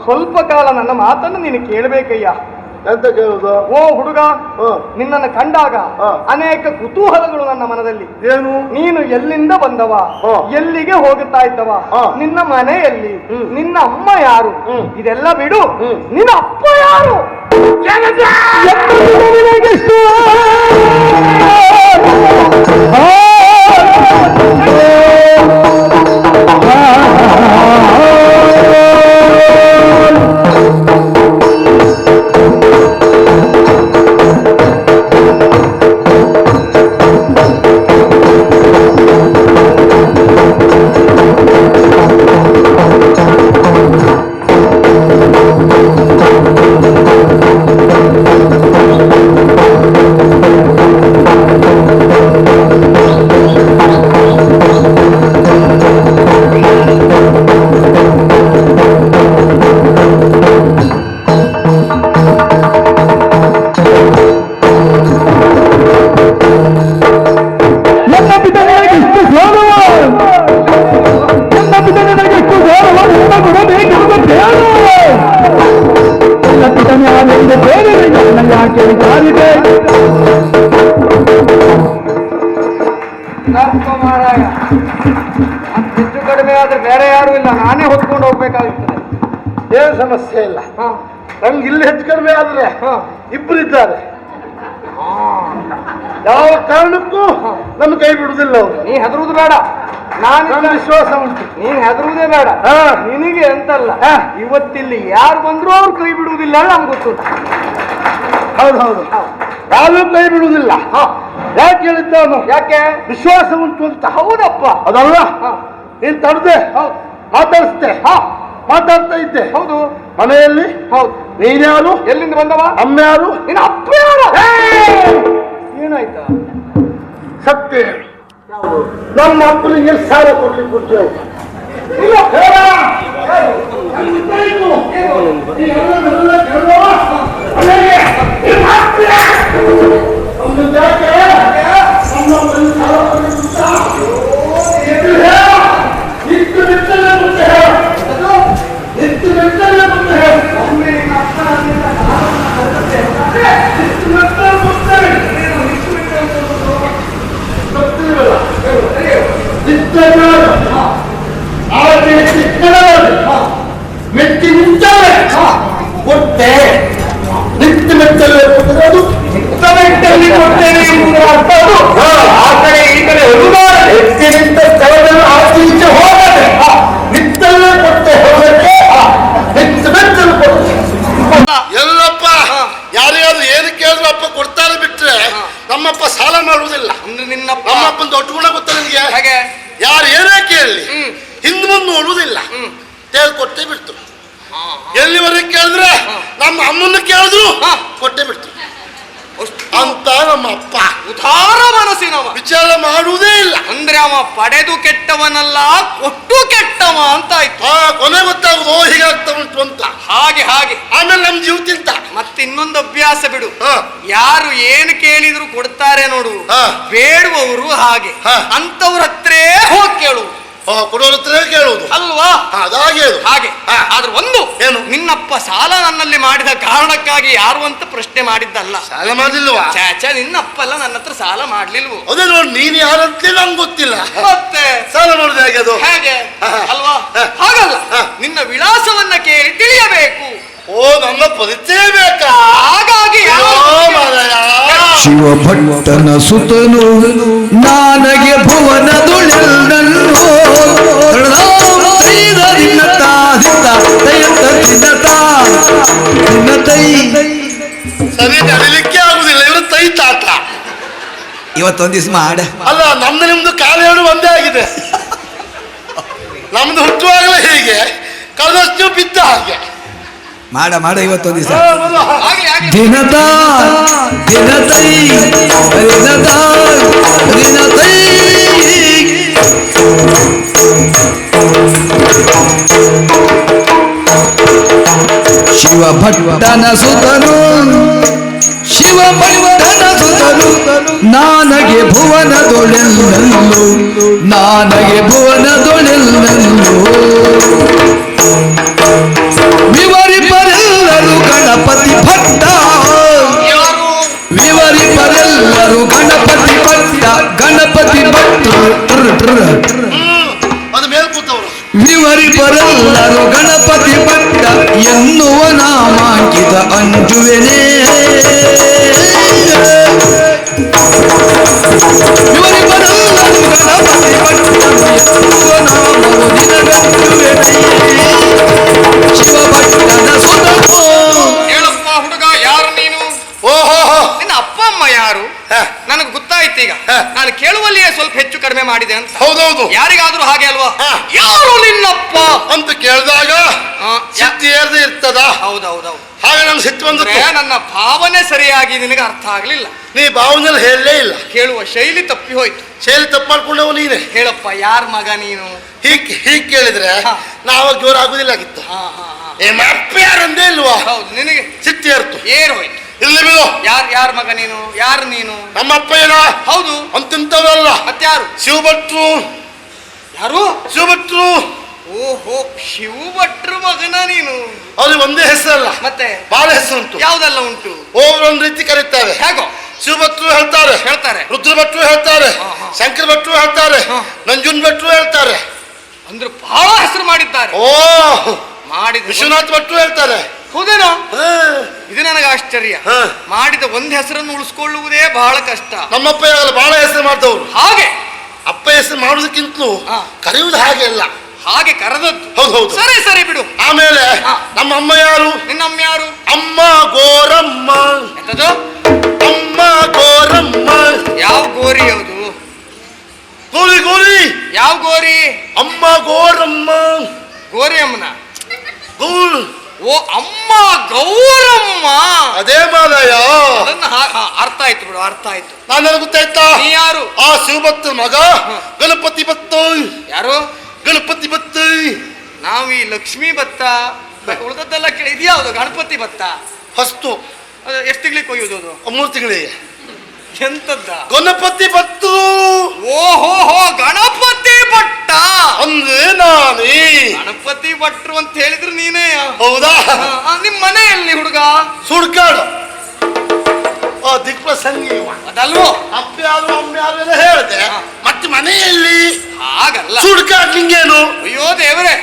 ಸ್ವಲ್ಪ ಕಾಲ ನನ್ನ ಮಾತನ್ನು ನೀನು ಕೇಳಬೇಕಯ್ಯ. ಎಂತ ಕೇಳುದು? ಓ ಹುಡುಗ, ನಿನ್ನನ್ನು ಕಂಡಾಗ ಅನೇಕ ಕುತೂಹಲಗಳು ನನ್ನ ಮನದಲ್ಲಿ. ಏನು? ನೀನು ಎಲ್ಲಿಂದ ಬಂದವ, ಎಲ್ಲಿಗೆ ಹೋಗುತ್ತಾ ಇದ್ದವ, ನಿನ್ನ ಮನೆಯಲ್ಲಿ ನಿನ್ನ ಅಮ್ಮ ಯಾರು, ಇದೆಲ್ಲ ಬಿಡು. ನಿನ್ನ ಅಪ್ಪ ಯಾರು? ಮಾರಾಯ, ಹೆಚ್ಚು ಕಡಿಮೆ ಆದ್ರೆ ಬೇರೆ ಯಾರು ಇಲ್ಲ, ನಾನೇ ಹೊತ್ಕೊಂಡು ಹೋಗ್ಬೇಕಾಗುತ್ತದೆ. ಏನು ಸಮಸ್ಯೆ ಇಲ್ಲ, ನಮ್ಗೆ ಇಲ್ಲಿ ಹೆಚ್ಚು ಕಡಿಮೆ ಆದ್ರೆ ಇಬ್ಬರಿದ್ದಾರೆ. ಯಾವ ಕಾರಣಕ್ಕೂ ನನ್ನ ಕೈ ಬಿಡುವುದಿಲ್ಲ ಅವರು. ನೀ ಹೆದರುವುದು ಬೇಡ, ನಾನು ವಿಶ್ವಾಸ ಉಂಟು. ನೀನ್ ಹೆದರುವುದೇ ಬೇಡ. ನಿನಗೆ ಅಂತಲ್ಲ, ಇವತ್ತಿಲ್ಲಿ ಯಾರು ಬಂದ್ರು ಅವ್ರು ಕೈ ಬಿಡುವುದಿಲ್ಲ, ನಮ್ಗೆ ಗೊತ್ತುಂಟು. ಹೌದೌದು, ಯಾರು ಕೈ ಬಿಡುವುದಿಲ್ಲ. ಯಾಕೆ ಹೇಳಿದ್ದ? ಯಾಕೆ? ವಿಶ್ವಾಸ ಉಂಟು ಅಂತ. ಹೌದಪ್ಪ. ಅದಲ್ಲ, ನೀನ್ ತಡದೆ ಮಾತಾಡಿಸ್ತೆ ಮಾತಾಡ್ತಾ ಇದ್ದೆ. ಹೌದು ಮನೆಯಲ್ಲಿ ಹೌದು. ನೀನ್ಯಾರು? ಎಲ್ಲಿಂದ ಬಂದವ? ಅಮ್ಮ ಯಾರು? ನಿನ್ನ ಅಪ್ಪ ಯಾರು? ಏನಾಯ್ತಾ? ಸತ್ಯ ನಮ್ಮ ಅಪ್ಪನಿಗೆ ಸಾಲ ಕೊಡ್ಲಿಕ್ಕೆ ಕೊಡ್ತೇವೆ. ಮೆಚ್ಚಿ ನಿಂತವೆ ಕೊಟ್ಟೆ ನಿತ್ಯ ಮೆಚ್ಚಲು ಅದು ಮೆಚ್ಚಲ್ಲಿ ಕೊಟ್ಟೇನೆ ಎಂಬುದರ ಅರ್ಥ ಅದು. ಆ ಕಡೆ ಈ ಕಡೆ ಹೆಚ್ಚಿ ನಿಂತ ಸ್ಥಳದಲ್ಲಿ ಆಚೆ ಈಚೆ ಹೋಗದೆ ನಿತ್ತಲ್ಲೇ ಕೊಟ್ಟೆ ಹೋಗಕ್ಕೆ ಹೆಚ್ಚು ಮೆಚ್ಚಲು ಕೊಟ್ಟೆ. ಎಲ್ಲಪ್ಪ ಯಾರಿಗಾದ್ರೂ ಏನು ಕೇಳಿದ್ರು ಅಪ್ಪ ಕೊಡ್ತಾರೆ ಬಿಟ್ರೆ ನಮ್ಮಪ್ಪ ಸಾಲ ಮಾಡುವುದಿಲ್ಲ. ನಮ್ಮಪ್ಪನ ದೊಡ್ಡ ಗುಣ ಗೊತ್ತ ನಿನ್ಗೆ? ಯಾರು ಏನೇ ಕೇಳಲಿ ಹಿಂದ್ ಮುಂದೆ ನೋಡುವುದಿಲ್ಲ, ಕೊಟ್ಟೆ ಬಿಡ್ತು. ಎಲ್ಲಿವರೆಗೆ ಕೇಳಿದ್ರೆ ನಮ್ಮ ಅಮ್ಮನ ಕೇಳಿದ್ರು ಕೊಟ್ಟೆ ಬಿಡ್ತು ಅಂತ ನಮ್ಮ ಅಪ್ಪ ಉದಾರ ಮನಸ್ಸಿನವ, ವಿಚಾರ ಮಾಡುವುದೇ ಇಲ್ಲ. ಅಂದ್ರೆ ಅವ ಪಡೆದು ಕೆಟ್ಟವನಲ್ಲ ಕೊಟ್ಟು ಕೆಟ್ಟವ ಅಂತ ಆಯ್ತು. ಕೊನೆ ಗೊತ್ತಾಗುದು ಹೀಗಾಗ್ತಾ ಉಂಟು ಅಂತ. ಹಾಗೆ ಹಾಗೆ ಆಮೇಲೆ ನಮ್ ಜೀವ ತಿಂತ ಮತ್ತೆ ಇನ್ನೊಂದು ಅಭ್ಯಾಸ ಬಿಡು. ಯಾರು ಏನು ಕೇಳಿದ್ರು ಕೊಡ್ತಾರೆ ನೋಡು, ಬೇಡುವವರು ಹಾಗೆ ಅಂತವ್ರ ಹತ್ರೇ ಹೋಗಿ ಕೇಳು. ಕೊಡೋರ ಹತ್ರ ಕೇಳುವುದು ಅಲ್ವಾ? ಅದಾಗೆ ಹಾಗೆ. ಆದ್ರೆ ಒಂದು ಏನು, ನಿನ್ನಪ್ಪ ಸಾಲ ನನ್ನಲ್ಲಿ ಮಾಡಿದ ಕಾರಣಕ್ಕಾಗಿ ಯಾರು ಅಂತ ಪ್ರಶ್ನೆ ಮಾಡಿದ್ದಲ್ಲ. ಸಾಲ ಮಾಡ್ಲಿಲ್ವಾ? ಚಾಚ ನಿನ್ನಪ್ಪ ಎಲ್ಲ ನನ್ನ ಹತ್ರ ಸಾಲ ಮಾಡ್ಲಿಲ್ವೋ? ಅದೇ ನೋಡಿ, ನೀನ್ ಯಾರಂತ ನಂಗೆ ಗೊತ್ತಿಲ್ಲ. ಮತ್ತೆ ಸಾಲ ಮಾಡುದು ಹೇಗೆ ಅದು? ಹೇಗೆ ಅಲ್ವಾ? ಹಾಗಲ್ಲ, ನಿನ್ನ ವಿಳಾಸವನ್ನ ಕೇಳಿ ತಿಳಿಯಬೇಕು. ಓ, ನನ್ನ ಪರಿಚಯ ಬೇಕಾ? ಹಾಗಾಗಿ ಶಿವಭಟ್ಟನ ಸುತನು ನಾನಗೆ ಭುವನದುಳೆಲ್ಲನ್ನು ಸರಿ, ನಡಿಲಿಕ್ಕೆ ಆಗುದಿಲ್ಲ ಇವರು ತೈ ತಾತ. ಇವತ್ತೊಂದ್ ದಿವ್ಸ ಮಾಡ ಅಲ್ಲ, ನಮ್ದು ನಿಮ್ದು ಕಾಲೆರಡು ಒಂದೇ ಆಗಿದೆ. ನಮ್ದು ಹುಟ್ಟುವಾಗಲೇ ಹೀಗೆ, ಕಳೆದಷ್ಟು ನೀವು ಬಿದ್ದ ಹಾಗೆ. ಮಾಡ ಮಾಡ ಇವತ್ತೊಂದ್ ದಿವಸ ಆಗ್ಲಿ ಆಗ್ಲಿ. ದಿನದ ದಿನದೈ ದಿನದ ದಿನದೈ ಶಿವಭಟ್ಟನ ಸುತನು ಶಿವಭಟ್ಟನ ಸುತನು ನಾನಗೆ ಭುವನದೊಳೆಲ್ಲನ್ನು ನಾನಗೆ ಭುವನದೊಳೆಲ್ಲನ್ನು ವಿವರಿಪರೆಲ್ಲರೂ ಗಣಪತಿ ಭಟ್ಟ ವಿವರಿಪರೆಲ್ಲರೂ ಗಣಪತಿ ಭಟ್ಟ ಗಣಪತಿ ಭಟ್ರು ಅದು ಮೇಲ್ ಕೂತವರು. ವಿವರಿಪರೆಲ್ಲರೂ ಗಣಪತಿ ಭಟ್ಟ ಎನ್ನುವ ನಾಮಾಂಕಿತ ಅಂಜುವೆನೇ ವಿವರಿಪರೆಲ್ಲರೂ ಗಣಪತಿ ಭಟ್ಟ ಎನ್ನುವ ನಾಮವು ನಿನಗಂಜುವೆನೇ ಶಿವಭಟ್ಟನ ಸುತನು. ಹೇಳಪ್ಪ ಹುಡುಗ, ಯಾರು ನೀನು? ಓಹೋ, ನಿನ್ನ ಅಪ್ಪ ಅಮ್ಮ ಯಾರು? ನನಗೆ ಗೊತ್ತಾಯ್ತು ಈಗ. ನಾನು ಕೇಳುವಲ್ಲಿಯೇ ಸ್ವಲ್ಪ ಹೆಚ್ಚು ಕಡಿಮೆ ಮಾಡಿದೆ ಅಂತ. ಹೌದೌದು. ಯಾರಿಗಾದ್ರೂ ಹಾಗೆ ಅಲ್ವಾ? ಯಾರು ನಿನ್ನಪ್ಪ ಅಂತ ಕೇಳಿದಾಗ ಸಿಟ್ಟಿ ಏರ್ದೇ ಇರ್ತದ. ಹೌದೌದೌದು. ಹಾಗೆ ನಮ್ಗೆ ಸಿಟ್ಟು ಬಂದ್ರೆ ನನ್ನ ಭಾವನೆ ಸರಿಯಾಗಿ ನಿನಗೆ ಅರ್ಥ ಆಗ್ಲಿಲ್ಲ. ನೀ ಭಾವನೆಯಲ್ಲಿ ಹೇಳಲೇ ಇಲ್ಲ. ಕೇಳುವ ಶೈಲಿ ತಪ್ಪಿ ಹೋಯ್ತು. ಶೈಲಿ ತಪ್ಪು ಮಾಡ್ಕೊಂಡವು ನೀನೆ. ಹೇಳಪ್ಪ, ಯಾರ ಮಗ ನೀನು? ಹೀಗ್ ಕೇಳಿದ್ರೆ ನಾವಾಗ ಜೋರ ಆಗುದಿಲ್ಲ ಆಗಿತ್ತು. ಅಪ್ಪ ಯಾರಂದೇ ಇಲ್ವಾ? ಹೌದು, ನಿನಗೆ ಸಿಟ್ಟಿ ಏರ್ತು. ಏರು ಹೋಯ್ತು. ಇಲ್ಲಿ ಬಿಡು. ಯಾರ ಮಗ ನೀನು? ಯಾರು ನೀನು? ನಮ್ಮ ಅಪ್ಪ ಏನ? ಹೌದು. ಅಂತಿಂತವಲ್ಲ. ಮತ್ಯಾರು? ಶಿವಭಟ್ರು. ಯಾರು? ಶಿವಭಟ್ರು. ಓಹೋ, ಶಿವಭಟ್ರು ಮಗನ ನೀನು? ಅವ್ರಿಗೆ ಒಂದೇ ಹೆಸರಲ್ಲ, ಮತ್ತೆ ಬಾಳ ಹೆಸರು ಉಂಟು. ಯಾವ್ದೆಲ್ಲ ಉಂಟು? ಒಂದ್ ರೀತಿ ಕರೀತಾರೆ. ಹೇಗೋ? ಶಿವಭಟ್ರು ಹೇಳ್ತಾರೆ, ರುದ್ರ ಭಟ್ರು ಹೇಳ್ತಾರೆ, ಶಂಕರ ಭಟ್ರು ಹೇಳ್ತಾರೆ, ನಂಜುನ್ ಭಟ್ರು ಹೇಳ್ತಾರೆ. ಅಂದ್ರೆ ಬಹಳ ಹೆಸರು ಮಾಡಿದ್ದಾರೆ. ಓ, ಮಾಡಿದ ವಿಶ್ವನಾಥ್ ಭಟ್ರು ಹೇಳ್ತಾರೆ. ಹೌದೇನೋ? ಇದು ನನಗೆ ಆಶ್ಚರ್ಯ. ಮಾಡಿದ ಒಂದ್ ಹೆಸರನ್ನು ಉಳಿಸ್ಕೊಳ್ಳುವುದೇ ಬಹಳ ಕಷ್ಟ. ನಮ್ಮಪ್ಪ ಬಹಳ ಹೆಸರು ಮಾಡ್ತವ್ರು. ಹಾಗೆ ಅಪ್ಪ ಹೆಸರು ಮಾಡುದಕ್ಕಿಂತಲೂ ಕರೆಯುವುದು ಹಾಗೆ ಅಲ್ಲ, ಹಾಗೆ ಕರೆದದ್ದು. ಹೌದು. ಸರಿ ಸರಿ ಬಿಡು. ಆಮೇಲೆ ನಮ್ಮ ಅಮ್ಮ ಯಾರು? ನಿನ್ನಮ್ಮ ಯಾರು? ಅಮ್ಮ ಗೋರಮ್ಮ. ಎಂತದು? ಅಮ್ಮ ಗೋರಮ್ಮ. ಯಾವ ಗೋರಿ? ಯಾವುದು ಗೋರಿ? ಗೋರಿ ಯಾವ ಗೋರಿ? ಅಮ್ಮ ಗೋರಮ್ಮ. ಗೋರಿಯಮ್ಮನ ಗೌರ್ ಓ ಅಮ್ಮ ಗೌರಮ್ಮ. ಅದೇ ಮಾಲಯ. ಅದನ್ನ ಅರ್ಥ ಆಯ್ತು ಬಿಡು, ಅರ್ಥ ಆಯ್ತು. ನಾನು ಗೊತ್ತಾಯ್ತಾ? ನೀ ಯಾರು? ಆ ಶಿವಭಕ್ತನ ಮಗ ಗಣಪತಿ ಭತ್ತ. ಯಾರು? ಗಣಪತಿ ಭತ್ತ. ನಾವು ಈ ಲಕ್ಷ್ಮೀ ಭತ್ತ ಉಳಿದದ್ದೆಲ್ಲ ಕೇಳಿ ಇದ್ಯಾವುದು ಗಣಪತಿ ಭತ್ತ? ಫಸ್ಟು ಎಷ್ಟು ತಿಂಗಳಿಗೆ ಕೊಯ್ಯುವುದು ಅದು? 3 ತಿಂಗಳಿಗೆ. ಎಂತದ್ದ ಗಣಪತಿ ಭತ್ತು. ಓಹೋ ಗಣಪತಿ ಭಟ್ಟ ಅಂದ್ರೆ ನಾನೇ. ಗಣಪತಿ ಭಟ್ರು ಅಂತ ಹೇಳಿದ್ರು ನೀನೇ? ಹೌದಾ? ನಿಮ್ ಮನೆಯಲ್ಲಿ ಹುಡುಗ ಸುಡ್ಕಾಡು ದಿಕ್ಪ್ರಸಂಗಿ ಅದಲ್ವೋ? ಅಪ್ಪೆ ಆದ್ರೂ ಅಮ್ಮೆ ಆದ್ರೂ ಹೇಳ್ದೆ. ಮತ್ತೆ ಮನೆಯಲ್ಲಿ ಹಾಗಲ್ಲ. ಸುಡ್ಕಾಡ್ ನಿಂಗೇನು? ಅಯ್ಯೋ ದೇವ್ರೆ,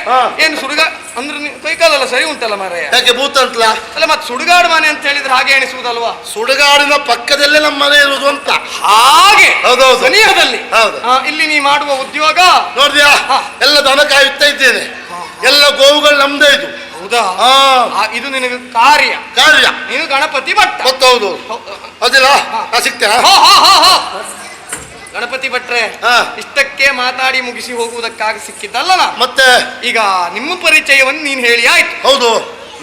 ಏನು ಸುಡುಗ ಅಂದ್ರೆ ಕೈಕಾಲೆಲ್ಲ ಸರಿ ಉಂಟಲ್ಲ ಮಾರಾಯ? ಯಾಕೆ ಭೂತ ಅಂತಲ್ಲ? ಅಲ್ಲ ಮತ್ತೆ ಸುಡುಗಾಡು ಮನೆ ಅಂತ ಹೇಳಿದ್ರೆ ಹಾಗೆ ಎಣಿಸುವುದಲ್ವಾ? ಸುಡುಗಾಡಿನ ಪಕ್ಕದಲ್ಲೇ ನಮ್ಮ ಮನೆ ಇರುವುದು ಅಂತ. ಹಾಗೆ ಹೌದೌದು, ಸನಿಹದಲ್ಲಿ. ಹೌದು. ಇಲ್ಲಿ ನೀ ಮಾಡುವ ಉದ್ಯೋಗ ನೋಡಿದ್ಯಾ? ಎಲ್ಲ ದನ ಕಾಯುತ್ತಾ ಇದ್ದೇನೆ. ಎಲ್ಲ ಗೋವುಗಳು ನಮ್ದೇ ಇದು. ಹೌದಾ? ಇದು ನಿನಗೆ ಕಾರ್ಯ. ನೀನು ಗಣಪತಿ ಭಟ್ಟ. ಗೊತ್ತೌದು. ಅದಿಲ್ಲ ಸಿಗ್ತೇನೆ. ಗಣಪತಿ ಭಟ್ರೆ, ಇಷ್ಟಕ್ಕೆ ಮಾತಾಡಿ ಮುಗಿಸಿ ಹೋಗುವುದಕ್ಕಾಗಿ ಸಿಕ್ಕಿದ್ದಲ್ಲ ನಾ. ಮತ್ತೆ ಈಗ ನಿಮ್ಮ ಪರಿಚಯವನ್ನು ನೀನ್ ಹೇಳಿ ಆಯ್ತು. ಹೌದು.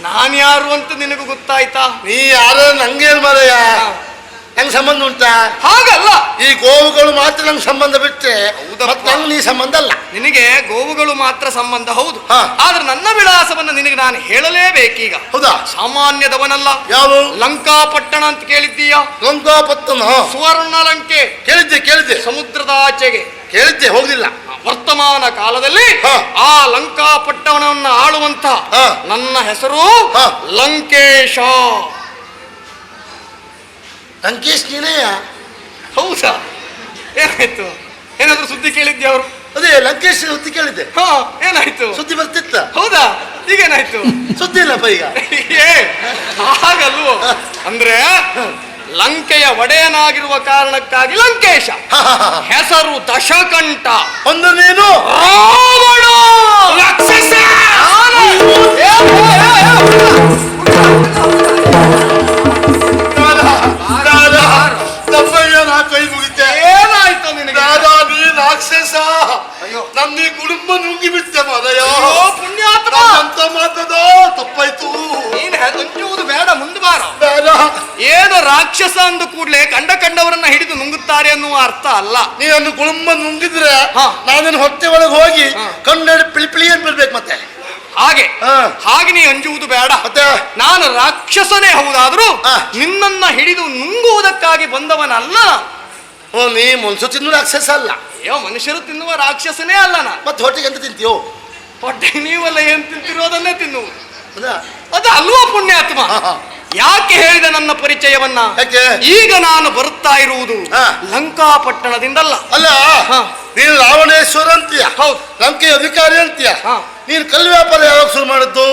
ನಾನ್ ಯಾರು ಅಂತ ನಿನಗೂ ಗೊತ್ತಾಯ್ತಾ? ನೀ ಯಾರು? ನಂಗೇನು ಮಾರಯ್ಯ, ನಂಗೆ ಸಂಬಂಧ ಉಂಟಾ? ಹಾಗಲ್ಲ, ಈ ಗೋವುಗಳು ಮಾತ್ರ ನಂಗೆ ಸಂಬಂಧ ಬಿಟ್ಟೆ. ನಂಗೆ ನೀ ಸಂಬಂಧ ಅಲ್ಲ. ನಿನಗೆ ಗೋವುಗಳು ಮಾತ್ರ ಸಂಬಂಧ, ಹೌದು. ಆದ್ರೆ ನನ್ನ ವಿಳಾಸವನ್ನ ನಿನಗೆ ನಾನು ಹೇಳಲೇಬೇಕೀಗ. ಹೌದಾ? ಸಾಮಾನ್ಯದವನಲ್ಲ. ಯಾವ? ಲಂಕಾಪಟ್ಟಣ ಅಂತ ಕೇಳಿದ್ದೀಯಾ? ಲಂಕಾಪಟ್ಟಣ, ಸುವರ್ಣ ಲಂಕೆ. ಕೇಳಿದ್ದೆ. ಸಮುದ್ರದ ಆಚೆಗೆ ಕೇಳಿದ್ದೆ, ಹೋಗ್ಲಿಲ್ಲ. ವರ್ತಮಾನ ಕಾಲದಲ್ಲಿ ಆ ಲಂಕಾಪಟ್ಟಣವನ್ನ ಆಳುವಂತ ನನ್ನ ಹೆಸರು ಲಂಕೇಶ. ಲಂಕೇಶ್ ನೀನೇ? ಹೌದಾ? ಏನಾಯ್ತು? ಏನಾದ್ರು ಸುದ್ದಿ ಕೇಳಿದ್ದೆ ಅವರು? ಅದೇ ಲಂಕೇಶ್ ಸುದ್ದಿ ಕೇಳಿದ್ದೆ. ಏನಾಯ್ತು? ಸುದ್ದಿ ಬರ್ತಿತ್ತ? ಹೌದಾ? ಈಗೇನಾಯ್ತು? ಸುದ್ದಿ ಇಲ್ಲಪ್ಪ ಈಗ. ಹಾಗಲ್ವೋ? ಅಂದ್ರೆ ಲಂಕೆಯ ಒಡೆಯನಾಗಿರುವ ಕಾರಣಕ್ಕಾಗಿ ಲಂಕೇಶ. ಹೆಸರು ದಶಕಂಠ. ಒಂದು ನೀನು ರಾವಣ ರಾಕ್ಷಸ. ಕೈ ಮುಗಿತೆ. ಏನಾಯ್ತು ನಿನಗೆ? ನೀ ರಾಕ್ಷಸ. ನನ್ನ ಕುಟುಂಬ ನುಂಗಿ ಬಿಟ್ಟೆ ಮಾದಯ್ಯ. ಪುಣ್ಯಾತ್ಮ ಅಂತ ಮಾತದ ತಪ್ಪಾಯ್ತು. ನೀನ್ ಅಂಜುವುದು ಬೇಡ, ಮುಂದೆ ಬಾರ. ಬೇಡ. ಏನು ರಾಕ್ಷಸ ಅಂದ ಕೂಡ್ಲೆ ಕಂಡವರನ್ನ ಹಿಡಿದು ನುಂಗುತ್ತಾರೆ ಅನ್ನುವ ಅರ್ಥ ಅಲ್ಲ. ನೀ ನನ್ನ ಕುಟುಂಬ ನುಂಗಿದ್ರೆ ನಾನೇನು ಹೊಟ್ಟೆ ಒಳಗೆ ಹೋಗಿ ಕಣ್ಣು ಪಿಳಿ ಅಂತ ಬಿಡ್ಬೇಕು ಮತ್ತೆ. ಹಾಗೆ ನೀ ಅಂಜುವುದು ಬೇಡ. ಮತ್ತೆ ನಾನು ರಾಕ್ಷಸನೇ ಹೌದಾದ್ರೂ ನಿನ್ನನ್ನ ಹಿಡಿದು ನುಂಗುವುದಕ್ಕಾಗಿ ಬಂದವನಲ್ಲ. ನೀ ಮನುಷ್ಯ ತಿನ್ನುವ ರಾಕ್ಷಸ ಅಲ್ಲ. ಅಯ್ಯೋ, ಮನುಷ್ಯರು ತಿನ್ನುವ ರಾಕ್ಷಸನೇ ಅಲ್ಲ ನಾ. ಮತ್ತೆ ಹೊಟ್ಟೆಗೆ ಎಂತ ತಿಂತೀಯೋ? ಹೊಟ್ಟೆಗೆ ನೀವೆಲ್ಲ ಏನ್ ತಿಂತಿರೋದನ್ನೇ ತಿನ್ನುವುದು. ಅದು ಅಲ್ವಾ ಪುಣ್ಯಾತ್ಮ? ಯಾಕೆ ಹೇಳಿದ ನನ್ನ ಪರಿಚಯವನ್ನ? ಈಗ ನಾನು ಬರುತ್ತಾ ಇರುವುದು ಲಂಕಾಪಟ್ಟಣದಿಂದಲ್ಲ. ಅಲ್ಲ, ನೀನು ರಾವಣೇಶ್ವರ ಅಂತೀಯ. ಹೌದು. ಲಂಕೆಯ ಅಧಿಕಾರಿ ಅಂತೀಯ. ನೀನು ಕಲ್ಲು ವ್ಯಾಪಾರ ಯಾವಾಗ ಶುರು ಮಾಡಿದ್ದು?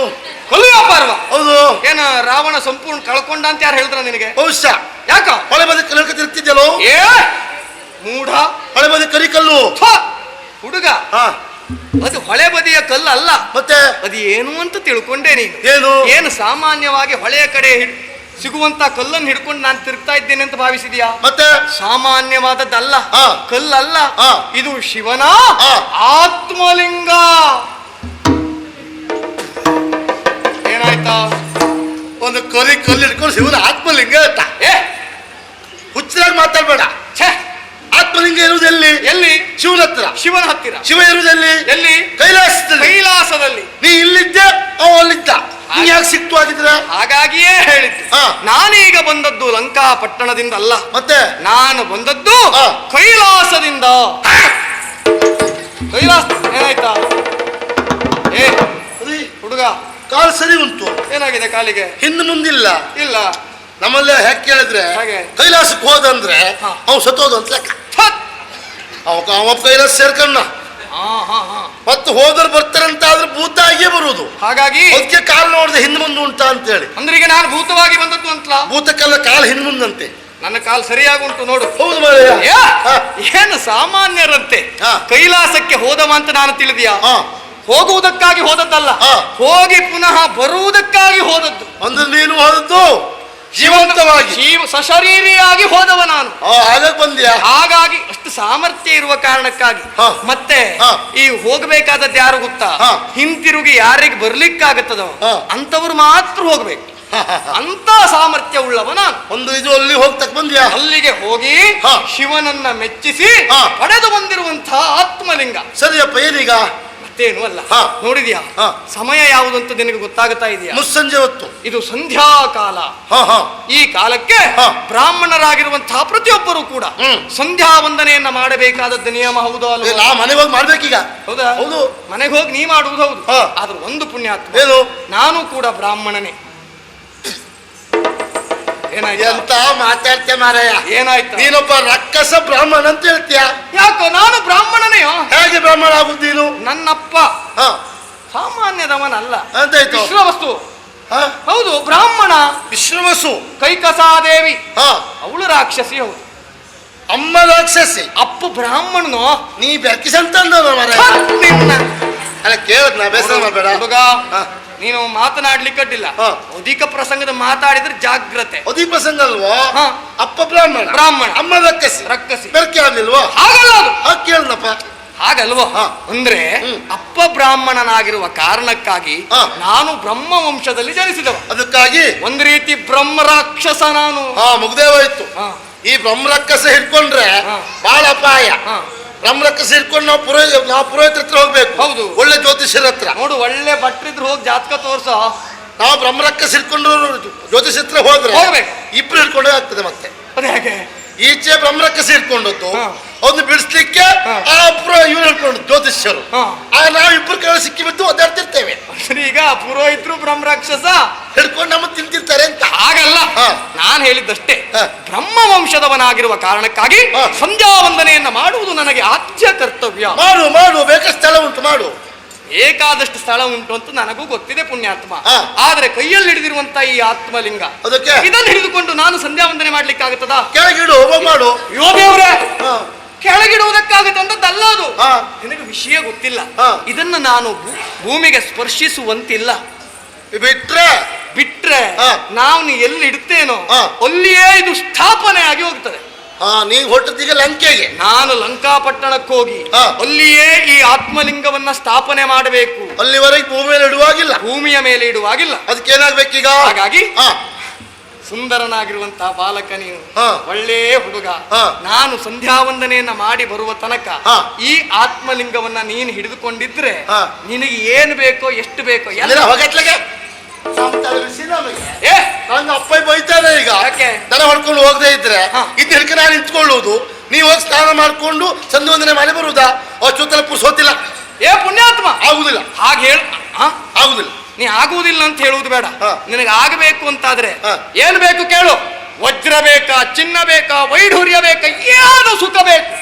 ಕಲ್ಲು ವ್ಯಾಪಾರವ? ಹೌದು. ಏನ ರಾವಣ ಸಂಪೂರ್ಣ ಕಳ್ಕೊಂಡ ಅಂತ ಯಾರು ಹೇಳಿದ್ರ ನಿನಗೆ? ಬಹುಶಃ. ಯಾಕ? ಹೊಳೆ ಬದಿ ಕಲ್ಲು ತಿರುಗ್ತಿದ್ಯಲ್ಲೋ? ಮೂಢ. ಹೊಳೆ ಬದಿ ಕರಿಕಲ್ಲು ಹುಡುಗ. ಅದು ಹೊಳೆ ಬದಿಯ ಕಲ್ಲು ಅಲ್ಲ. ಮತ್ತೆ ಅದು ಏನು ಅಂತ ತಿಳ್ಕೊಂಡೆ ನೀನು? ಏನು ಸಾಮಾನ್ಯವಾಗಿ ಹೊಳೆಯ ಕಡೆ ಸಿಗುವಂತ ಕಲ್ಲನ್ನು ಹಿಡ್ಕೊಂಡು ನಾನು ತಿರುಗ್ತಾ ಇದ್ದೇನೆ ಅಂತ ಭಾವಿಸಿದ್ಯಾ? ಮತ್ತೆ ಸಾಮಾನ್ಯವಾದದ್ದಲ್ಲ, ಕಲ್ಲಲ್ಲ. ಇದು ಶಿವನ ಆತ್ಮಲಿಂಗ. ಏನಾಯ್ತಾ? ಒಂದು ಕಲ್ಲು ಹಿಡ್ಕೊಂಡು ಶಿವನ ಆತ್ಮಲಿಂಗ ಅಂತ ಹುಚ್ಚರಾಗಿ ಮಾತಾಡ್ಬೇಡ. ಆತ್ಮಲಿಂಗ ಇರುವುದೆಲ್ಲಿ? ಎಲ್ಲಿ? ಶಿವನ ಹತ್ರ. ಶಿವನ ಹತ್ತಿರ. ಶಿವ ಇರುವುದೆಲ್ಲಿ? ಎಲ್ಲಿ? ಕೈಲಾಸದಲ್ಲಿ. ನೀ ಇಲ್ಲಿದ್ದೆ, ಅಲ್ಲಿದ್ದ. ಯಾಕೆ ಸಿಕ್ತು ಆಗಿದ್ರೆ? ಹಾಗಾಗಿಯೇ ಹೇಳಿದ್ದು. ನಾನೀಗ ಬಂದದ್ದು ಲಂಕಾಪಟ್ಟಣದಿಂದ ಅಲ್ಲ. ಮತ್ತೆ ನಾನು ಬಂದದ್ದು ಕೈಲಾಸದಿಂದ. ಕೈಲಾಸ ಏನಾಯ್ತಾ? ಹುಡುಗ ಕಾಲು ಸರಿ ಉಂಟು. ಏನಾಗಿದೆ ಕಾಲಿಗೆ? ಹಿಂದೆ ಮುಂದಿಲ್ಲ. ಇಲ್ಲ. ನಮ್ಮಲ್ಲೇ ಹೇಗೆ ಕೇಳಿದ್ರೆ ಕೈಲಾಸಕ್ಕೆ ಹೋದಂದ್ರೆ ಅವ್ ಸತ್ತೋದು ಅಂತ ಲೆಕ್ಕ. ಅವ ಕೈಲಾಸ ಸೇರ್ಕಣ್ಣ. ಮತ್ತೆ ಹೋದ್ರು ಬರ್ತಾರಂತ ಆದ್ರೆ ಭೂತ ಆಗಿಯೇ ಬರುವುದು. ಹಾಗಾಗಿ ಅದಕ್ಕೆ ಕಾಲು ನೋಡಿದೆ ಹಿಂದ್ ಮುಂದೆ ಉಂಟಾ ಅಂತ ಹೇಳಿ. ಅಂದ್ರೆ ಈಗ ನಾನು ಭೂತವಾಗಿ ಬಂದದ್ದು ಅಂತಲ್ಲ. ಭೂತಕ್ಕೆಲ್ಲ ಕಾಲು ಹಿಂದ್ ಮುಂದಂತೆ. ನನ್ನ ಕಾಲು ಸರಿಯಾಗಿ ಉಂಟು ನೋಡು. ಹೌದು ಮಾರಯ್ಯ. ಏನು ಸಾಮಾನ್ಯರಂತೆ ಕೈಲಾಸಕ್ಕೆ ಹೋದವ ಅಂತ ನಾನು ತಿಳಿದಿಯಾ? ಹೋಗುವುದಕ್ಕಾಗಿ ಹೋದದ್ದಲ್ಲ, ಹೋಗಿ ಪುನಃ ಬರುವುದಕ್ಕಾಗಿ ಹೋದದ್ದು. ಅಂದ್ರೆ ನೀನು ಹೋದದ್ದು ಜೀವಂತವಾಗಿ ಸಶರೀರಿಯಾಗಿ ಹೋದವ ನಾನು. ಹಾಗಾಗಿ ಬಂದ್ಯಾ? ಹಾಗಾಗಿ ಅಷ್ಟು ಸಾಮರ್ಥ್ಯ ಇರುವ ಕಾರಣಕ್ಕಾಗಿ ಮತ್ತೆ ಈ ಹೋಗ್ಬೇಕಾದದ್ದು ಯಾರು ಗೊತ್ತಾ? ಹಿಂತಿರುಗಿ ಯಾರಿಗೆ ಬರ್ಲಿಕ್ಕಾಗತ್ತದೋ ಅಂತವ್ರು ಮಾತ್ರ ಹೋಗ್ಬೇಕು. ಅಂತ ಸಾಮರ್ಥ್ಯ ಉಳ್ಳವ ನಾನು. ಒಂದು ಇದು ಅಲ್ಲಿ ಹೋಗ್ತಕ್ ಬಂದ್ಯಾ? ಅಲ್ಲಿಗೆ ಹೋಗಿ ಶಿವನನ್ನ ಮೆಚ್ಚಿಸಿ ಪಡೆದು ಬಂದಿರುವಂತಹ ಆತ್ಮಲಿಂಗ. ಸರಿಯಪ್ಪ, ಏನೀಗ? ಮತ್ತೇನು ಅಲ್ಲ, ನೋಡಿದ್ಯಾ ಸಮಯ ಯಾವುದಂತ ನಿನಗೆ ಗೊತ್ತಾಗುತ್ತಾ ಇದೆಯಾ? ಮುಸ್ಸಂಜೆ ಹೊತ್ತು. ಇದು ಸಂಧ್ಯಾ ಕಾಲ. ಈ ಕಾಲಕ್ಕೆ ಬ್ರಾಹ್ಮಣರಾಗಿರುವಂತಹ ಪ್ರತಿಯೊಬ್ಬರು ಕೂಡ ಸಂಧ್ಯಾ ವಂದನೆಯನ್ನ ಮಾಡಬೇಕಾದದ್ದು ನಿಯಮ. ಹೌದು ಅಲ್ಲ? ನಾ ಮನೆಗೆ ಹೋಗಿ ಮಾಡ್ಬೇಕೀಗ. ಹೌದಾ? ಹೌದು. ಮನೆಗೆ ಹೋಗಿ ನೀ ಮಾಡುವುದು ಹೌದು. ಆದ್ರೂ ಒಂದು ಪುಣ್ಯಾತ್ಮ, ಏನು? ನಾನು ಕೂಡ ಬ್ರಾಹ್ಮಣನೇ. ಎಂತ ಮಾತಾಡ್ತೇ ಮಾರಾಯ? ಏನಾಯ್ತು? ನೀನೊಬ್ಬ ರಕ್ಕಸ ಬ್ರಾಹ್ಮಣ ಅಂತ ಹೇಳ್ತೀಯ. ಯಾಕೋ ನಾನು ಬ್ರಾಹ್ಮಣನೆಯೋ? ಹೇಗೆ ಬ್ರಾಹ್ಮಣ ಆಗುದು ನೀನು? ನನ್ನಪ್ಪ ಸಾಮಾನ್ಯದವನಲ್ಲ, ಅಂತಾಯ್ತು. ವಿಶ್ವವಸ್ತು. ಹೌದು, ಬ್ರಾಹ್ಮಣ. ವಿಶ್ವವಸು ಕೈಕಸಾದೇವಿ ಅವಳು ರಾಕ್ಷಸಿ. ಹೌದು, ಅಮ್ಮ ರಾಕ್ಷಸಿ. ಅಪ್ಪ ಬ್ರಾಹ್ಮಣನು. ನೀ ಬೆಕ್ಕಿಸಂತ ಅಲ್ಲ ಕೇಳದ್ ನಾ ಬೇಸರ ಮಾಡಬೇಡ ಹುಡುಗ. ನೀನು ಮಾತನಾಡ್ಲಿಕ್ಕೆ ಅಡ್ಡಿಲ್ಲ, ಅಧಿಕ ಪ್ರಸಂಗದ ಮಾತಾಡಿದ್ರೆ ಜಾಗ್ರತೆ. ಅಧಿಕ ಪ್ರಸಂಗ ಅಲ್ವಾ? ಅಪ್ಪ ಬ್ರಾಹ್ಮಣ, ಅಮ್ಮ ರಕ್ಕಸಿ ಬೆರಕೆ ಆಗ್ಲಿಲ್ವಾ? ಹಾಗಲ್ಲ ಅದು. ಕೇಳನಪ್ಪ, ಹಾಗಲ್ವ? ಅಂದ್ರೆ ಅಪ್ಪ ಬ್ರಾಹ್ಮಣನಾಗಿರುವ ಕಾರಣಕ್ಕಾಗಿ ನಾನು ಬ್ರಹ್ಮ ವಂಶದಲ್ಲಿ ಜನಿಸಿದವ. ಅದಕ್ಕಾಗಿ ಒಂದು ರೀತಿ ಬ್ರಹ್ಮ ರಾಕ್ಷಸ ನಾನು. ಮುಗ್ದೇವಾಯ್ತು. ಈ ಬ್ರಹ್ಮ ರಾಕ್ಷಸ ಹಿಡ್ಕೊಂಡ್ರೆ ಬಹಳ ಅಪಾಯ. ಬ್ರಹ್ಮ ರಾಕ್ಷಸ ಹಿಡ್ಕೊಂಡು ನಾವು ಪುರೋಹಿತರ ಹತ್ರ ಹೋಗ್ಬೇಕು. ಹೌದು, ಒಳ್ಳೆ ಜ್ಯೋತಿಷ್ಯರ ಹತ್ರ. ನೋಡು, ಒಳ್ಳೆ ಭಟ್ರಿದ್ರು ಹೋಗಿ ಜಾತಕ ತೋರ್ಸೋ. ನಾವು ಬ್ರಹ್ಮ ರಾಕ್ಷಸ ಹಿಡ್ಕೊಂಡು ಜ್ಯೋತಿಷ್ಯ ಹತ್ರ ಹೋದ್ರೆ ಇಬ್ರು ಹಿಡ್ಕೊಂಡೇ ಆಗ್ತದೆ. ಮತ್ತೆ ಅದೇ ಹಾಗೆ ಈಚೆ ಬ್ರಹ್ಮ ರಾಕ್ಷಸ ಹಿಡ್ಕೊಂಡದ್ದು ಅವ್ನು ಬಿಡಿಸ್ಲಿಕ್ಕೆ ಇವ್ರು ಹೇಳ್ಕೊಂಡು ಜ್ಯೋತಿಷ್ಯರು. ನಾವಿಬ್ರು ಕೈ ಸಿಕ್ಕಿ ಬಿದ್ದು ಒದ್ದಾಡ್ತಿರ್ತೇವೆ. ಈಗ ಪುರೋಹಿತರು ಬ್ರಹ್ಮ ರಾಕ್ಷಸ ಹಿಡ್ಕೊಂಡು ನಮ್ಮ ತಿಂತಿರ್ತಾರೆ ಅಂತ. ಹಾಗಲ್ಲ, ನಾನು ಹೇಳಿದ್ದಷ್ಟೇ. ಬ್ರಹ್ಮ ವಂಶದವನಾಗಿರುವ ಕಾರಣಕ್ಕಾಗಿ ಸಂಧ್ಯಾ ವಂದನೆಯನ್ನ ಮಾಡುವುದು ನನಗೆ ಆದ್ಯ ಕರ್ತವ್ಯ. ಮಾಡು ಮಾಡು, ಬೇಕಷ್ಟು ಸ್ಥಳ ಉಂಟು, ಮಾಡು. ಬೇಕಾದಷ್ಟು ಸ್ಥಳ ಉಂಟು ಅಂತ ನನಗೂ ಗೊತ್ತಿದೆ ಪುಣ್ಯಾತ್ಮ. ಆದ್ರೆ ಕೈಯಲ್ಲಿ ಹಿಡಿದಿರುವಂತ ಈ ಆತ್ಮಲಿಂಗ, ಅದಕ್ಕೆ ಇದನ್ನು ಹಿಡಿದುಕೊಂಡು ನಾನು ಸಂಧ್ಯಾ ವಂದನೆ ಮಾಡ್ಲಿಕ್ಕೆ ಆಗುತ್ತದ? ಕೆಳಗಿಡು, ಮಾಡು. ಯೋದೇವ್ರೆ, ಕೆಳಗಿಡುವುದಕ್ಕಾಗುತ್ತೆ ಅಂತದ್ದಲ್ಲ ಅದು. ನಿನಗೆ ವಿಷಯ ಗೊತ್ತಿಲ್ಲ. ಇದನ್ನು ನಾನು ಭೂಮಿಗೆ ಸ್ಪರ್ಶಿಸುವಂತಿಲ್ಲ. ಬಿಟ್ರೆ ನಾವು ಎಲ್ಲಿ ಇಡುತ್ತೇನೋ ಅಲ್ಲಿಯೇ ಇದು ಸ್ಥಾಪನೆ ಆಗಿ ಹೋಗ್ತದೆ. ನೀವು ಹೊಟ್ಟದೀಗ ಲಂಕೆಗೆ, ನಾನು ಲಂಕಾಪಟ್ಟಣಕ್ಕೆ ಹೋಗಿ ಅಲ್ಲಿಯೇ ಈ ಆತ್ಮಲಿಂಗವನ್ನ ಸ್ಥಾಪನೆ ಮಾಡಬೇಕು. ಅಲ್ಲಿವರೆಗೆ ಭೂಮಿಯ ಮೇಲೆ ಇಡುವಾಗಿಲ್ಲ. ಅದಕ್ಕೇನಾಗ್ಬೇಕೀಗ? ಹಾಗಾಗಿ ಸುಂದರನಾಗಿರುವಂತಹ ಬಾಲಕ ನೀನು, ಒಳ್ಳೆ ಹುಡುಗ. ನಾನು ಸಂಧ್ಯಾ ವಂದನೆಯನ್ನ ಮಾಡಿ ಬರುವ ತನಕ ಈ ಆತ್ಮಲಿಂಗವನ್ನ ನೀನು ಹಿಡಿದುಕೊಂಡಿದ್ರೆ ನಿನಗೆ ಏನು ಬೇಕೋ ಎಷ್ಟು ಬೇಕೋ ಎಲ್ಲ ಅಪ್ಪ ಬೈತಾರೆ. ಈಗ ದನ ಹೊಡ್ಕೊಂಡು ಹೋಗದೆ ಇದ್ರೆ ಇದ್ ಹಿಡ್ಕ ನಾನು ನಿಂತ್ಕೊಳ್ಳುವುದು, ನೀವು ಹೋಗಿ ಸ್ನಾನ ಮಾಡ್ಕೊಂಡು ಸಂಧ್ಯಾ ವಂದನೆ ಮಾಡಿ ಬರುವುದಾ? ಅಚ್ಚುತ್ತಲ ಪುರ್ಸೋತಿಲ್ಲ. ಪುಣ್ಯಾತ್ಮ, ಆಗುದಿಲ್ಲ. ಹಾಗೆ ಹೇಳ ಆಗುದಿಲ್ಲ. ನೀ ಆಗುವುದಿಲ್ಲ ಅಂತ ಹೇಳುವುದು ಬೇಡ. ನಿನಗೆ ಆಗಬೇಕು ಅಂತಾದ್ರೆ ಏನು ಬೇಕು ಕೇಳು. ವಜ್ರ ಬೇಕಾ, ಚಿನ್ನ ಬೇಕಾ, ವೈಢೂರ್ಯ ಬೇಕಾ, ಏನು ಸುಖ ಬೇಕು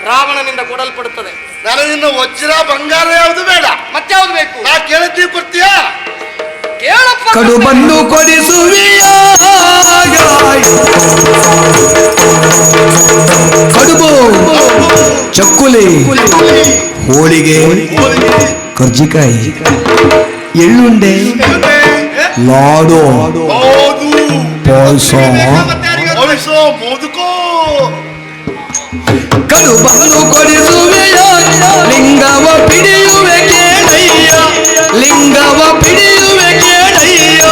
ರಾವಣನಿಂದ ಕೊಡಲ್ಪಡುತ್ತದೆ. ನನಗಿನ್ನ ವಜ್ರ ಬಂಗಾರ ಯಾವುದು ಬೇಡ. ಮತ್ಯಾವ್ದು ಬೇಕು? ನಾ ಕೇಳಿದ್ದೀವಿ, ಕೊಡ್ತೀಯಾ? ಕೇಳಪ್ಪ. ಕಡು ಬಂದು ಕೊಡಿಸುವಿಯ ಕಡುಬು, ಚಕ್ಕುಲಿ, ಹೋಳಿಗೆ, ಕರ್ಜಿಕಾಯಿ, ಎಳ್ಳುಂಡೆ, ಲಾಡು, ಪಾಯಸ, ಮೋದಕೋ. ಕಡು ಬಂದು ಕೊಡಿಸುವೆಯ ಲಿಂಗವ ಪಿಡಿಯುವೆ ಕೇಳಯ್ಯ, ಲಿಂಗವ ಪಿಡಿಯುವೆ ಕೇಳಯ್ಯ.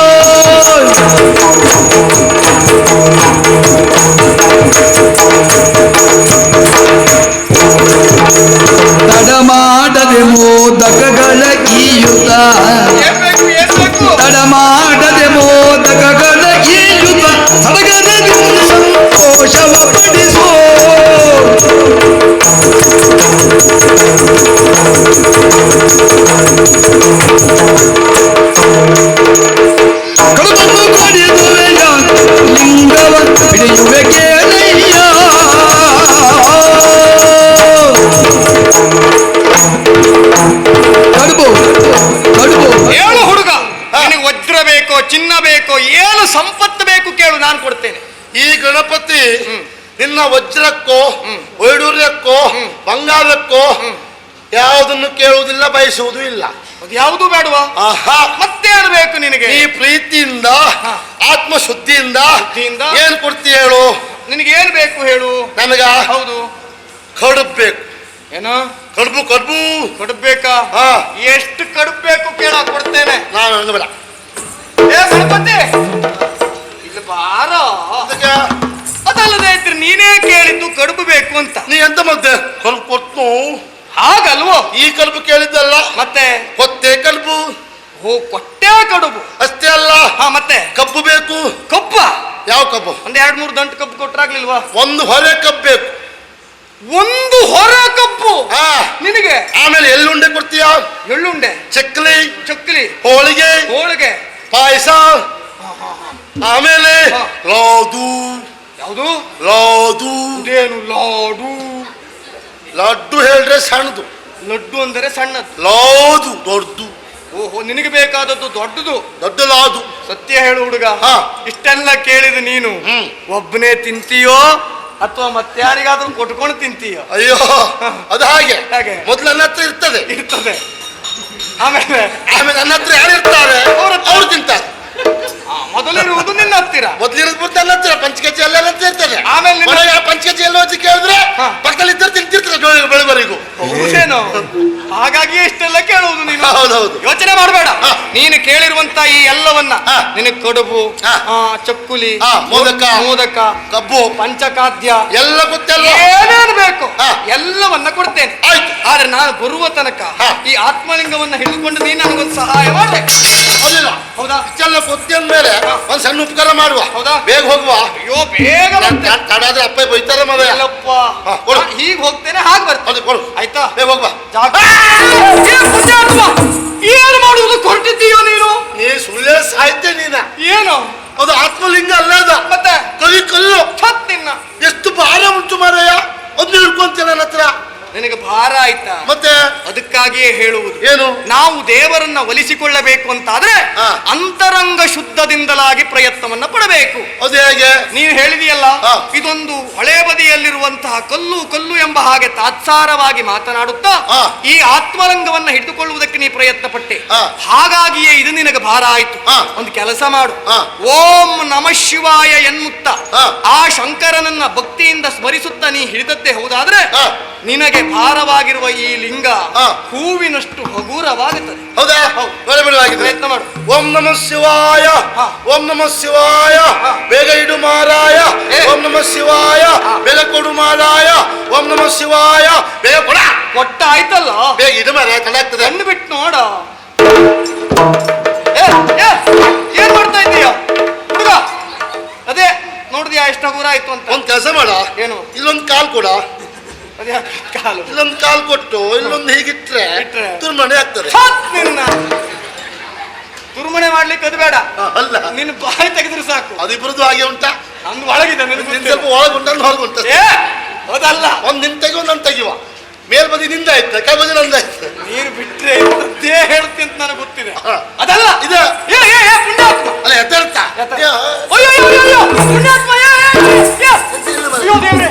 ತಡಮಾಡದೆ ಮೋದಕಗಳ ಕೀಯುತ, ತಡಮಾಡದೆ ಮೋದಕಗಳ ಕೀಯುತ, ಸಡಗರ ಸಂತೋಷವ ಪಡಿಸೋ. ಕಡುಬನ್ನು ಕೊಡಿಸುವೆಯ ಲಿಂಗವ ಹಿಡಿಯುವೆ ಕೇಳಯ್ಯ. ಕಡುಬು ಕಡುಬು. ಹೇಳು ಹುಡುಗ, ನಿನಗೆ ವಜ್ರ ಬೇಕೋ, ಚಿನ್ನ ಬೇಕೋ, ಏನು ಸಂಪತ್ತು ಬೇಕು ಕೇಳು, ನಾನು ಕೊಡ್ತೇನೆ. ಈ ಗಣಪತಿ ನಿನ್ನ ವಜ್ರಕ್ಕೋ, ವೈಡೂರ್ಯಕ್ಕೋ, ಬಂಗಾರಕ್ಕೋ ಯಾವುದನ್ನು ಕೇಳುವುದಿಲ್ಲ, ಬಯಸುವುದೂ ಇಲ್ಲ. ಅದು ಯಾವುದು ಬೇಡವಾ? ಆಹಾ, ಮತ್ತೇನು ಬೇಕು ನಿನಗೆ? ಈ ಪ್ರೀತಿಯಿಂದ ಆತ್ಮಶುದ್ಧಿಯಿಂದ ಶುದ್ಧಿಯಿಂದ ಏನ್ ಕೊಡ್ತೀಯ ಹೇಳು? ನಿನಗೆ ಏನ್ ಬೇಕು ಹೇಳು? ನನಗ ಹೌದು. ಕಡುಬು ಬೇಕು. ಏನು ಕಡುಬು ಕಡುಬು ಕಡುಬು ಬೇಕಾ? ಹಾ. ಎಷ್ಟು ಕಡುಬು ಬೇಕು ಕೇಳ, ಕೊಡ್ತೇನೆ. ನಾನು ಹಂಗ ಬೇಡ. ಏ ಗಣಪತಿ, ಇಲ್ಲಿ ಬಾರ. ಅದಲ್ಲದೆ ಇದ್ರೆ ನೀನೇ ಕೇಳಿದ್ದು ಕಡುಬು ಬೇಕು ಅಂತ. ನೀ ಎಂತ ಮತ್ತೆ ಕಡುಬು ಕೊಟ್ಟು? ಹಾಗಲ್ವೋ? ಈ ಕಡುಬು ಕೇಳಿದ್ದಲ್ಲ, ಮತ್ತೆ ಕೊತ್ತೆ ಕಡುಬು. ಓ, ಕೊಟ್ಟೆ ಕಡುಬು ಅಷ್ಟೇ ಅಲ್ಲ, ಹಾ, ಮತ್ತೆ ಕಬ್ಬು ಬೇಕು. ಕಬ್ಬ? ಯಾವ ಕಬ್ಬು? ಒಂದ್ 2-3 ದಂಟು ಕಬ್ಬು ಕೊಟ್ರಾಗ್ಲಿಲ್ವಾ? ಒಂದು ಹೊರೆ ಕಬ್ಬು ಬೇಕು. ಒಂದು ಹೊರ ಕಬ್ಬು ಹಾ, ನಿನಗೆ? ಆಮೇಲೆ ಎಳ್ಳುಂಡೆ ಕೊಡ್ತೀಯ? ಎಳ್ಳುಂಡೆ, ಚಕ್ಲಿ, ಚಕ್ಕಲಿ, ಹೋಳಿಗೆ, ಹೋಳಿಗೆ, ಪಾಯಸ, ಆಮೇಲೆ ಹಾ. ಲಾದು. ಯಾವುದು? ಲಾದು. ಇದೇನು ಲಾಡು? ಲಡ್ಡು ಹೇಳ್ರೆ ಸಣ್ಣದು, ಲಡ್ಡು ಅಂದರೆ ಸಣ್ಣದು, ಲಾದು ದೊಡ್ಡದು. ಓಹೋ, ನಿನಗೆ ಬೇಕಾದದ್ದು ದೊಡ್ಡದು. ದೊಡ್ಡ ಲಾದು. ಸತ್ಯ ಹೇಳು ಹುಡುಗ, ಹಾ. ಇಷ್ಟೆಲ್ಲ ಕೇಳಿದ ನೀನು ಹ್ಮ್. ಒಬ್ಬನೇ ತಿಂತೀಯೋ ಅಥವಾ ಮತ್ತಾರಿಗಾದ್ರೂ ಕೊಟ್ಕೊಂಡು ತಿಂತೀಯೋ? ಅಯ್ಯೋ, ಅದು ಹಾಗೆ. ಹಾಗೆ. ಮೊದ್ಲು ನನ್ನ ಹತ್ರ ಇರ್ತದೆ, ಇರ್ತದೆ. ಆಮೇಲೆ ಆಮೇಲೆ ನನ್ನ ಹತ್ರ ಯಾರು ಇರ್ತಾರೆ ಅವ್ರು ತಿಂತಾರೆ. ಮೊದಲಿರುವುದು ನಿನ್ನ ಹತ್ತಿರ, ಮೊದ್ಲಿರೋದು ಬಿಟ್ಟು ನನ್ನ ಹತ್ರ ಪಂಚಕಚ್ಚಿ ಎಲ್ಲ ನನ್ನ ಹತ್ರ ಇರ್ತದೆ. ಆಮೇಲೆ ನಿನ್ನ- ಮನೆಗೆ ಪಂಚಕಚ್ಚಿ ಎಲ್ಲ ಹೋಗಿ ಕೇಳಿದ್ರೆ ಹಾ. ಪಕ್ಕದಲ್ಲಿ ಇದ್ದರೆ ತಿಂತಿರ್ತಾರೆ ಬೆಳವರೆಗೂ. ಹೌದೇನೋ? ಹಾಗಾಗಿ ಇಷ್ಟೆಲ್ಲ ಕೇಳುವುದು ನೀನು. ಹೌದೌದು. ಯೋಚನೆ ಮಾಡಬೇಡ. ಹಾ. ನೀನು ಕೇಳಿರುವಂತ ಈ ಎಲ್ಲವನ್ನ ಹಾ. ನಿನಗೆ ಕಡುಬು, ಹಾ. ಚಕ್ಕುಲಿ, ಹಾ, ಮೋದಕ, ಕಬ್ಬು, ಪಂಚಖಾದ್ಯ ಎಲ್ಲ ಗೊತ್ತಲ್ಲ. ಏನೇನು ಬೇಕು ಹಾ. ಎಲ್ಲವನ್ನ ಕೊಡ್ತೇನೆ. ಆಯ್ತು. ಆದ್ರೆ ನಾನು ಬರುವ ತನಕ ಹಾ. ಈ ಆತ್ಮಲಿಂಗವನ್ನ ಹಿಡಿದುಕೊಂಡು ನೀನು ನನಗೊಂದು ಸಹಾಯ ಮಾಡ್ಬೇಕು. ಹೌದಿಲ್ಲ? ಹೌದಾ? ಇಷ್ಟೆಲ್ಲ ಗೊತ್ತಿ ಅಂದ್ಮೇಲೆ ಒಂದ್ ಸಣ್ಣ ಉಪಕಾರ ಮಾಡುವ. ಹೌದಾ? ಬೇಗ ಹೋಗುವ. ಅಯ್ಯೋ, ಬೇಗ ಬರ್ತೇನೆ. ತಡಾದ್ರೆ ಅಪ್ಪ ಬೈತಾರೆ ಮಗ. ಎಲ್ಲಪ್ಪ, ಹಾ, ಕೊಡು. ಹೀಗೆ ಹೋಗ್ತೇನೆ, ಹಾಗೆ ಬರ್ತೇನೆ. ಹೌದು, ಕೊಡು. ಆಯ್ತಾ? ಬೇಗ ಹೋಗುವ. ಏನು ಮಾಡುವುದು ಹೊರಟಿದ್ದೀಯೋ ನೀನು? ನೀ ಸುಳ್ಳೆ ಸಾಹಿತ್ಯ ನೀನ. ಏನು ಅದು ಆತ್ಮಲಿಂಗ ಅಲ್ಲ, ಅದ ಮತ್ತೆ ಕಲ್ಲು. ಛತ್ ನಿನ್ನ. ಎಷ್ಟು ಭಾರ ಉಂಟು ಮಾರಾಯ, ಅದನ್ನ ಹಿಡ್ಕೊಂತೀನಿ ನನ್ನ ಹತ್ರ. ನಿನಗೆ ಭಾರ ಆಯ್ತಾ? ಮತ್ತೆ ಅದಕ್ಕಾಗಿಯೇ ಹೇಳುವುದು, ಏನು? ನಾವು ದೇವರನ್ನ ಒಲಿಸಿಕೊಳ್ಳಬೇಕು ಅಂತಾದ್ರೆ ಹಾ. ಅಂತರಂಗ ಶುದ್ಧದಿಂದಲಾಗಿ ಪ್ರಯತ್ನವನ್ನ ಪಡಬೇಕು. ಅದು ಹೇಗೆ? ನೀನು ಹೇಳಿದೆಯಲ್ಲ, ಹಾ. ಇದೊಂದು ಹಳೆ ಬದಿಯಲ್ಲಿರುವಂತಹ ಕಲ್ಲು ಕಲ್ಲು ಎಂಬ ಹಾಗೆ ತಾತ್ಸಾರವಾಗಿ ಮಾತನಾಡುತ್ತಾ ಹಾ. ಈ ಆತ್ಮರಂಗವನ್ನ ಹಿಡಿದುಕೊಳ್ಳುವುದಕ್ಕೆ ನೀ ಪ್ರಯತ್ನ ಪಟ್ಟೆ. ಹಾ. ಹಾಗಾಗಿಯೇ ಇದು ನಿನಗೆ ಭಾರ ಆಯ್ತು. ಹಾ. ಒಂದು ಕೆಲಸ ಮಾಡು, ಹಾ. ಓಂ ನಮಃ ಶಿವಾಯ ಎನ್ನುತ್ತಾ ಹಾ. ಆ ಶಂಕರನನ್ನ ಭಕ್ತಿಯಿಂದ ಸ್ಮರಿಸುತ್ತಾ ನೀ ಹಿಡಿದದ್ದೇ ಹೌದಾದ್ರೆ ಹಾ. ನಿನಗೆ ಭಾರವಾಗಿರುವ ಈ ಲಿಂಗ ಹಾ. ಹೂವಿನಷ್ಟು ಹಗುರವಾಗುತ್ತದೆ. ಹೌದಾ? ಹೌದು. ಬರಬೇಡವಾಗಿದೆ. ಪ್ರಯತ್ನ ಮಾಡು. ಓಂ ನಮಃ ಶಿವಾಯ, ಹಾ. ಓಂ ನಮಃ ಶಿವಾಯ, ಹಾ. ಬೇಗ ಇಡು ಮಾರಾಯ. ಏ. ಓಂ ನಮಃ ಶಿವಾಯ, ಹಾ. ಬೇಗ ಕೊಡು ಮಾರಾಯ. ಓಂ ನಮಃ ಶಿವಾಯ, ಬೇಗ ಕೊಡ. ಕೊಟ್ಟ ಆಯ್ತಲ್ಲ, ಬೇಗ ಇಡು ಮಾರಾಯ, ತಲೆ ಆಗ್ತದೆ. ಕಣ್ಣು ಬಿಟ್ಟು ನೋಡ. ಏನ್ ಮಾಡ್ತಾ ಇದ್ದೀಯ ಹುಡುಗ? ಅದೇ ನೋಡಿದ್ಯಾ ಎಷ್ಟು ಹಗುರ ಆಯ್ತು ಅಂತ? ಒಂದ್ ಕೆಲಸ ಮಾಡ, ಏನು? ಇಲ್ಲೊಂದು ಕಾಲ್ ಕೊಡ. ಅದೇ ಕಾಲು ಇಲ್ಲೊಂದು ಕಾಲ್ ಕೊಟ್ಟು ಇಲ್ಲೊಂದು ಹೀಗಿಟ್ರೆ ಇಟ್ರೆ? ತುರ್ಮಣೆ ಆಗ್ತದೆ. ಛತ್ ನಿನ್ನ. ತುರ್ಮಣೆ ಮಾಡ್ಲಿಕ್ಕೆ ಅದು ಬೇಡ, ಅಲ್ಲ, ನಿನ್ನ ಬಾಯಿ ತೆಗೆದ್ರೆ ಸಾಕು. ಅದಿಬ್ರದ್ದು ಹಾಗೆ ಉಂಟಾ? ಅಂದ್ ಒಳಗಿದೆ ನಿನ್ ಸ್ವಲ್ಪ ಒಳಗೆ ಉಂಟ, ಹೊರಗೆ ಉಂಟ. ಅದಲ್ಲ, ಒಂದ್ ನಿನ್ ತೆಗಿಯೋ ನನ್ ತೆಗಿಯುವ. ಮೇಲ್ಬದಿ ನಿಂದ ಆಯ್ತು, ಕೈ ಬದಿ ನಂದ ಆಯ್ತು. ನೀನು ಬಿಟ್ರೆ ಇಂಥದ್ದೇ ಹೇಳ್ತೀನಿ ಅಂತ ನನಗೆ ಗೊತ್ತಿದೆ. ಹಾ. ಅದಲ್ಲ ಇದು ಪುಣ್ಯಾತ್ಮ. ಅಲ್ಲ ಎತ್ತರ್ಥ. ಅಯ್ಯೋ, ಪುಣ್ಯಾತ್ಮ. ಅಯ್ಯೋ ದೇವ್ರೆ,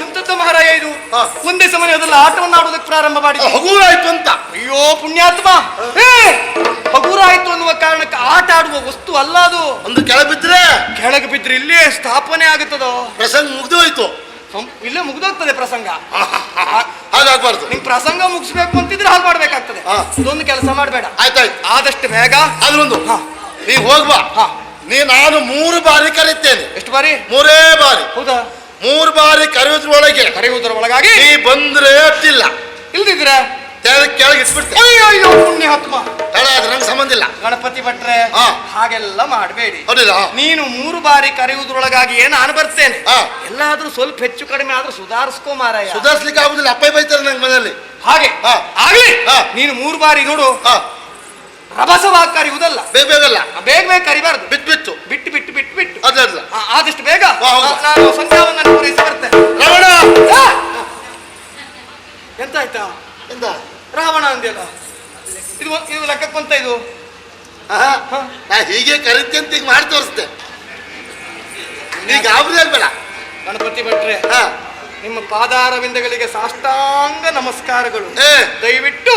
ಎಂತದ್ದು ಮಹಾರಾಯ ಇದು? ಹಾ. ಒಂದೇ ಸಮಯ ಅದೆಲ್ಲ ಆಟವನ್ನು ಆಡೋದಕ್ಕೆ ಪ್ರಾರಂಭ ಮಾಡಿ. ಹಗುರ ಆಯ್ತು ಅಂತ. ಅಯ್ಯೋ ಪುಣ್ಯಾತ್ಮ, ಹಗುರ ಆಯ್ತು ಅನ್ನುವ ಕಾರಣಕ್ಕೆ ಆಟ ಆಡುವ ವಸ್ತು ಅಲ್ಲ ಅದು. ಒಂದು ಕೆಳ ಬಿದ್ರೆ ಕೆಳಗೆ ಬಿದ್ರೆ ಇಲ್ಲೇ ಸ್ಥಾಪನೆ ಆಗುತ್ತದೋ? ಪ್ರಸಂಗ ಮುಗ್ದು ಹೋಯ್ತು. ಇಲ್ಲೇ ಮುಗ್ದೋಗ್ತದೆ ಪ್ರಸಂಗ. ಹಾಗಾಗ್ಬಾರ್ದು. ನಿಂಗೆ ಪ್ರಸಂಗ ಮುಗಿಸ್ಬೇಕು ಅಂತಿದ್ರೆ ಹಾಗೆ ಮಾಡ್ಬೇಕಾಗ್ತದೆ. ಹಾ. ಇದೊಂದು ಕೆಲಸ ಮಾಡಬೇಡ, ಆಯ್ತಾಯ್ತು. ಆದಷ್ಟು ಬೇಗ. ಅದ್ರೊಂದು ಹಾ. ನೀ ಹೋಗ್ಬಾ. ಹಾ. ನಾನು 3 ಬಾರಿ ಕರೀತೇನೆ. ಎಷ್ಟು ಬಾರಿ? 3 ಬಾರಿ. ಹೌದಾ? 3 ಬಾರಿ ಕರೆಯೋದ್ರೊಳಗೆ ಕರೆಯುವುದರ ಒಳಗಾಗಿ ನೀ ಬಂದ್ರೆ ಅಡ್ಡಿಲ್ಲ, ಇಲ್ದಿದ್ರೆ ಕೆಳಗೆ ಇಟ್ಬಿಡ್ತೇನೆ. ಅಯ್ಯೋ ಅಯ್ಯೋ ಪುಣ್ಯಾತ್ಮ. ತಡ ಆದ್ರೆ ನಂಗೆ ಸಂಬಂಧ ಇಲ್ಲ. ಗಣಪತಿ ಭಟ್ರೆ, ಹಾ. ಹಾಗೆಲ್ಲ ಮಾಡಬೇಡಿ. ಹೌದಿಲ್ಲ? ನೀನು 3 ಬಾರಿ ಕರೆಯುವುದ್ರೊಳಗಾಗಿ ನಾನು ಬರ್ತೇನೆ. ಹಾ. ಎಲ್ಲಾದ್ರೂ ಸ್ವಲ್ಪ ಹೆಚ್ಚು ಕಡಿಮೆ ಆದ್ರೂ ಸುಧಾರಿಸ್ಕೋ ಮಾರಾಯ. ಸುಧಾರಿಸ್ಲಿಕ್ಕೆ ಆಗುದಿಲ್ಲ, ಅಪ್ಪ ಬೈತಾರೆ ನಂಗೆ ಮನೆಯಲ್ಲಿ. ಹಾಗೆ ಹಾ. ಆಗ್ಲಿ. ಹಾ. ನೀನು 3 ಬಾರಿ ನೋಡು, ಹಾ. ರಭಸವಾಗಿ ಕರೆಯುವುದಲ್ಲ, ಬೇಗ ಬೇಗಲ್ಲ, ಬೇಗ ಬೇಗ ಕರಿಬಾರ್ದು. ಬಿಟ್ಟು ಬಿಟ್ಟು ಬಿಟ್ಟು ಬಿಟ್ಟು ಬಿಟ್ಟು ಬಿಟ್ಟು ಅದ್ರಲ್ಲ. ಆದಷ್ಟು ಬೇಗ. ಹಾ, ಹೌದು. ನಾನು ಸಂಧ್ಯಾವನ್ನ ಪೂರೈಸಿ ಬರ್ತೇನೆ. ರಮಣ, ಎಂತ ಆಯ್ತಾ? ಎಂತ ರಾವಣ ಅಂದ್ಯಲ್ಲ, ಇದು ಲೆಕ್ಕಕ್ಕಂತ ಇದು. ನಾ ಹೀಗೆ ಕರಿತೆ ಅಂತ ಈಗ ಮಾಡಿ ತೋರಿಸ್ತೆ. ನೀ ಗಾಬರಿ ಆಗ್ಬೇಡ. ಗಣಪತಿ ಭಟ್ರೆ, ಹಾ. ನಿಮ್ಮ ಪಾದಾರವಿಂದಗಳಿಗೆ ಸಾಷ್ಟಾಂಗ ನಮಸ್ಕಾರಗಳು. ದಯವಿಟ್ಟು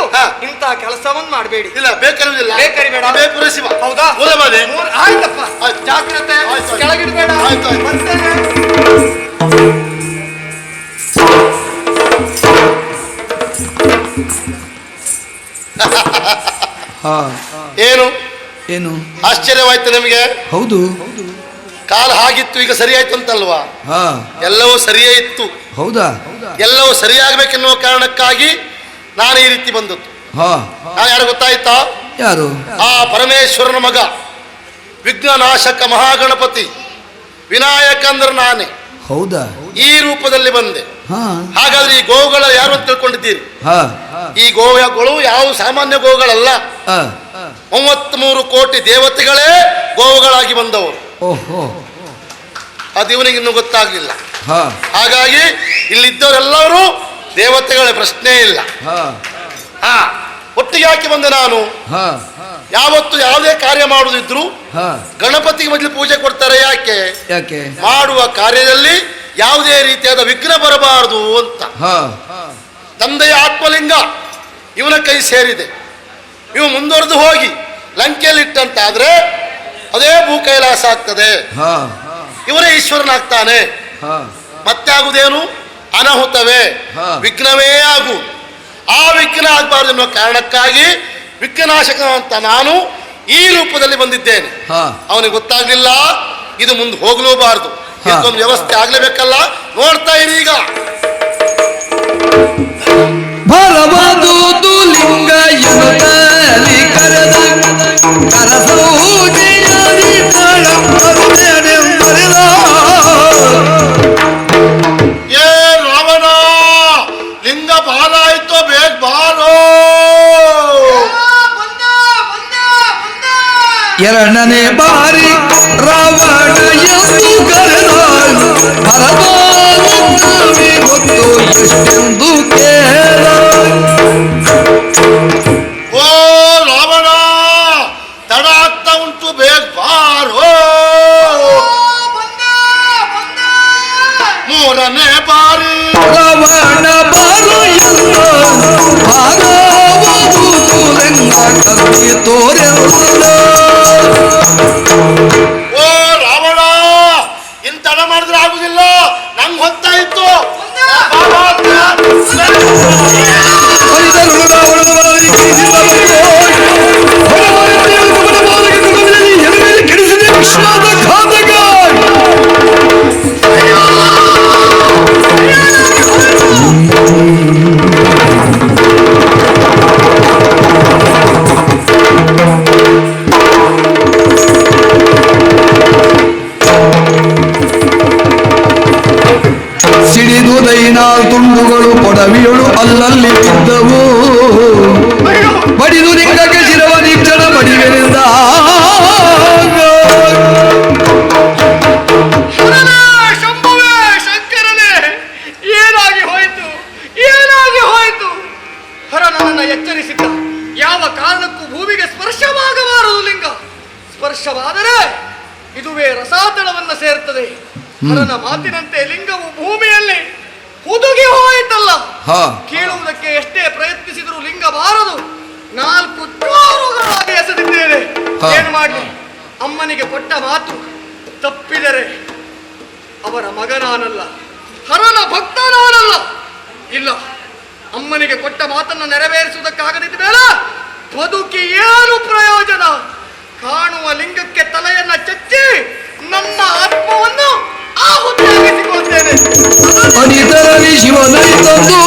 ಇಂಥ ಕೆಲಸವನ್ನು ಮಾಡಬೇಡಿ. ಇಲ್ಲ ಬೇಕಾಗಿಲ್ಲ. ಬೇಕರಿಬೇಡ. ಪೂರೈಸಿ ಬಾ. ಹೌದಾ? ಆಯ್ತಪ್ಪ. ಜಾಗ್ರತೆ. ಕೆಳಗಿಡಬೇಡ. ಏನು ಏನು ಆಶ್ಚರ್ಯವಾಯ್ತು ನಿಮಗೆ? ಹೌದು. ಕಾಲ ಹಾಗಿತ್ತು, ಈಗ ಸರಿಯಾಯ್ತು ಅಂತಲ್ವಾ? ಎಲ್ಲವೂ ಸರಿಯೇ ಇತ್ತು. ಹೌದಾ? ಎಲ್ಲವೂ ಸರಿಯಾಗಬೇಕೆನ್ನುವ ಕಾರಣಕ್ಕಾಗಿ ನಾನು ಈ ರೀತಿ ಬಂದದ್ದು. ನಾನು ಯಾರು ಗೊತ್ತಾಯ್ತಾ? ಯಾರು? ಆ ಪರಮೇಶ್ವರನ ಮಗ, ವಿಘ್ನನಾಶಕ ಮಹಾಗಣಪತಿ ವಿನಾಯಕ ಅಂದ್ರೆ ನಾನೇ. ಹೌದಾ? ಈ ರೂಪದಲ್ಲಿ ಬಂದೆ. ಹಾಗಾದ್ರೆ ಈ ಗೋವುಗಳ ಯಾರು ಅಂತ ತಿಳ್ಕೊಂಡಿದ್ದೀರಿ? ಈ ಗೋವುಗಳು ಯಾವ ಸಾಮಾನ್ಯ ಗೋವುಗಳಲ್ಲ. 33 ಕೋಟಿ ದೇವತೆಗಳೇ ಗೋವುಗಳಾಗಿ ಬಂದವರು. ಅದು ಇವನಿಗೆ ಇನ್ನೂ ಗೊತ್ತಾಗ್ಲಿಲ್ಲ. ಹಾಗಾಗಿ ಇಲ್ಲಿದ್ದವರೆಲ್ಲರೂ ದೇವತೆಗಳೇ, ಪ್ರಶ್ನೆ ಇಲ್ಲ. ಒಟ್ಟಿಗೆ ಹಾಕಿ ಬಂದೆ ನಾನು. ಯಾವತ್ತು ಯಾವುದೇ ಕಾರ್ಯ ಮಾಡುದಿದ್ರು ಗಣಪತಿಗೆ ಮೊದಲು ಪೂಜೆ ಕೊಡ್ತಾರೆ. ಯಾಕೆ? ಮಾಡುವ ಕಾರ್ಯದಲ್ಲಿ ಯಾವುದೇ ರೀತಿಯಾದ ವಿಘ್ನ ಬರಬಾರದು ಅಂತ. ತಂದೆಯ ಆತ್ಮಲಿಂಗ ಇವನ ಕೈ ಸೇರಿದೆ. ಇವು ಮುಂದುವರೆದು ಹೋಗಿ ಲಂಕೆಯಲ್ಲಿ ಇಟ್ಟಂತಾದ್ರೆ ಅದೇ ಭೂ ಕೈಲಾಸ ಆಗ್ತದೆ. ಇವರೇ ಈಶ್ವರನಾಗ್ತಾನೆ. ಮತ್ತೆ ಆಗುದೇನು? ಅನಾಹುತವೇ, ವಿಘ್ನವೇ ಆಗು. ಆ ವಿಘ್ನ ಆಗಬಾರ್ದು ಎನ್ನುವ ಕಾರಣಕ್ಕಾಗಿ ವಿಘ್ನನಾಶಕ ಅಂತ ನಾನು ಈ ರೂಪದಲ್ಲಿ ಬಂದಿದ್ದೇನೆ. ಅವನಿಗೆ ಗೊತ್ತಾಗ್ಲಿಲ್ಲ, ಇದು ಮುಂದೆ ಹೋಗ್ಲೂಬಾರ್ದು. ಇದಕ್ಕೊಂದು ವ್ಯವಸ್ಥೆ ಆಗ್ಲೇಬೇಕಲ್ಲ. ನೋಡ್ತಾ ಇರಿ ಈಗ. ಬರಬಾದುದು ಲಿಂಗ ಎನ್ನುತ್ತಲಿ ಕರೆದ ಕರಸೌಜೆಯಾದಿ ತಾಳಂಬರೆದೆಂಬರೆದ. ಏ ರಾವಣ, ಲಿಂಗ ಬಾಲಾಯ್ತು, ಬೇಗ ಬಾರೋ. ಎರಡನೇ ಬಾರಿ ರಾವಣ ಎಂದು ಕರೆದ ಭರತನಿಗೆ ಗೊತ್ತು ಎಷ್ಟೆಂದು ಕೇಳ. ಓ ರಾವಣ, ತಡ ಆಗ್ತಾ ಉಂಟು, ಬೇಗ ಬಾರೋ. ಮೂರನೇ ಬಾರಿ ರಾವಣ ಬಾರು ಎಂದು ಭಾಗವದು ಲಿಂಗ ಕಲ್ಪಿ ತೋರೆಲ್ಲ. ಓ ರಾವಣ, ಇನ್ ತಡ ಮಾಡಿದ್ರೆ ಆಗುದಿಲ್ಲ, ನಂಗೆ ಹೊತ್ತಾಯ್ತು. ವಿಶ್ವದ ಖಾತಕ ಸಿಡಿದು ದೈನಾಲ್ ತುಂಡುಗಳು ಪೊಡವಿಯಳು ಅಲ್ಲಲ್ಲಿ ಬಿದ್ದವು. ಬಡಿದು ಲಿಂಗಕ್ಕೆ ಶಿರವ ನಿಕ್ಷಣ ಬಡಿವೆನಿಂದ. ಶಂಭುವೇ, ಶಂಕರನೇ, ಏನಾಗಿ ಹೋಯಿತು? ಏನಾಗಿ ಹೋಯಿತು? ಹರ ನನ್ನನ್ನು ಎಚ್ಚರಿಸಿದ್ದ. ಯಾವ ಕಾರಣಕ್ಕೂ ಭೂಮಿಗೆ ಸ್ಪರ್ಶವಾಗಬಾರದು ಲಿಂಗ. ಸ್ಪರ್ಶವಾದರೆ ಇದುವೇ ರಸಾತಳವನ್ನು ಸೇರ್ತದೆ. ಹರನ ಮಾತಿನಂತೆ ಲಿಂಗವು ಭೂಮಿಯಲ್ಲಿ ಹುದುಗಿ ಹೋಯಿತಲ್ಲ. ಕೀಳುವುದಕ್ಕೆ ಎಷ್ಟೇ ಪ್ರಯತ್ನಿಸಿದರೂ ಲಿಂಗ ಬಾರದು. 4 ಚೂರುಗಳಾಗಿ ಎಸೆದಿದ್ದೇನೆ. ಏನು ಮಾಡಲಿ? ಅಮ್ಮನಿಗೆ ಕೊಟ್ಟ ಮಾತು ತಪ್ಪಿದರೆ ಅವರ ಮಗ ನಾನಲ್ಲ, ಹರನ ಭಕ್ತ ನಾನಲ್ಲ. ಇಲ್ಲ, ಅಮ್ಮನಿಗೆ ಕೊಟ್ಟ ಮಾತನ್ನು ನೆರವೇರಿಸುವುದಕ್ಕಾಗದಿದ್ದ ಮೇಲೆ ಬದುಕಿ ಏನು ಪ್ರಯೋಜನ? ಕಾಣುವ ಲಿಂಗಕ್ಕೆ ತಲೆಯನ್ನ ಚಚ್ಚಿ ನನ್ನ ಆತ್ಮವನ್ನು ಆಹುತಿಯಾಗಿಸಿಕೊಳ್ಳುತ್ತೇನೆ. ಅನಿತರಲಿ ಶಿವನೈತಂದು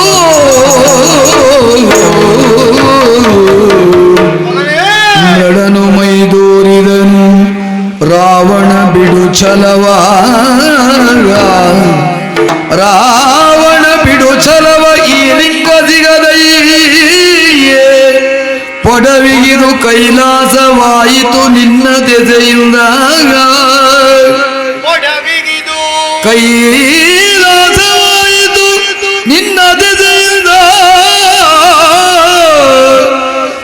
ನಡನು ಮೈದೂರಿದನು ರಾವಣ ಬಿಡು ಛಲವ. ರಾವಣ ಬಿಡು ಛಲವ, ಈ ಲಿಂಗ ಸಿಗದೈಯೇ ಪೊಡವಿಗಿದು ಕೈಲಾಸವಾಯಿತು ನಿನ್ನ ದೆಸೆಯಿಂದ. ಕೈಲಾಸವಾಯಿತು ನಿನ್ನ ದೆಸೆಯಿಂದ.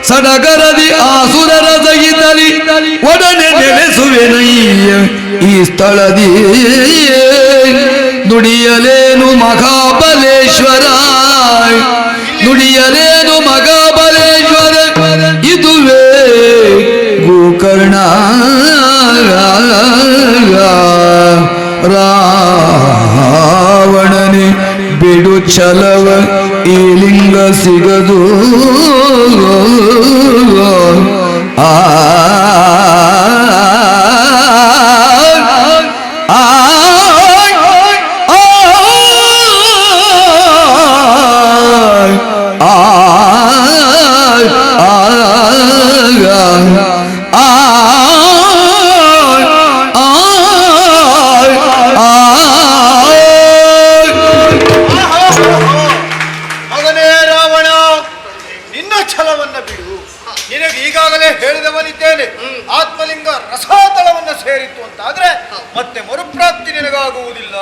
ಸಡಗರದಿ ಆಸುರರ ಸಹಿತಲಿ ಒಡನೆ ನೆಲೆಸುವೆನಯ್ಯ ಈ ಸ್ಥಳದಿ. ನುಡಿಯಲೇನು ಮಹಾಬಲೇಶ್ವರ ನುಡಿಯಲೇನು ಮಹಾಬಲೇಶ್ವರ ಇದುವೇ ಗೋಕರ್ಣ ರಾವಣನೆ ಬಿಡು ಛಲವ ಈ ಲಿಂಗ ಸಿಗದು ಆ ಮಗನೇ ರಾವಣ, ನಿನ್ನ ಛಲವನ್ನ ಬಿಡು. ನಿನಗೆ ಈಗಾಗಲೇ ಹೇಳಿದವನಿದ್ದೇನೆ, ಆತ್ಮಲಿಂಗ ರಸಾತಳವನ್ನ ಸೇರಿತ್ತು ಅಂತಾದ್ರೆ ಮತ್ತೆ ಮರುಪ್ರಾಪ್ತಿ ನಿನಗಾಗುವುದಿಲ್ಲ.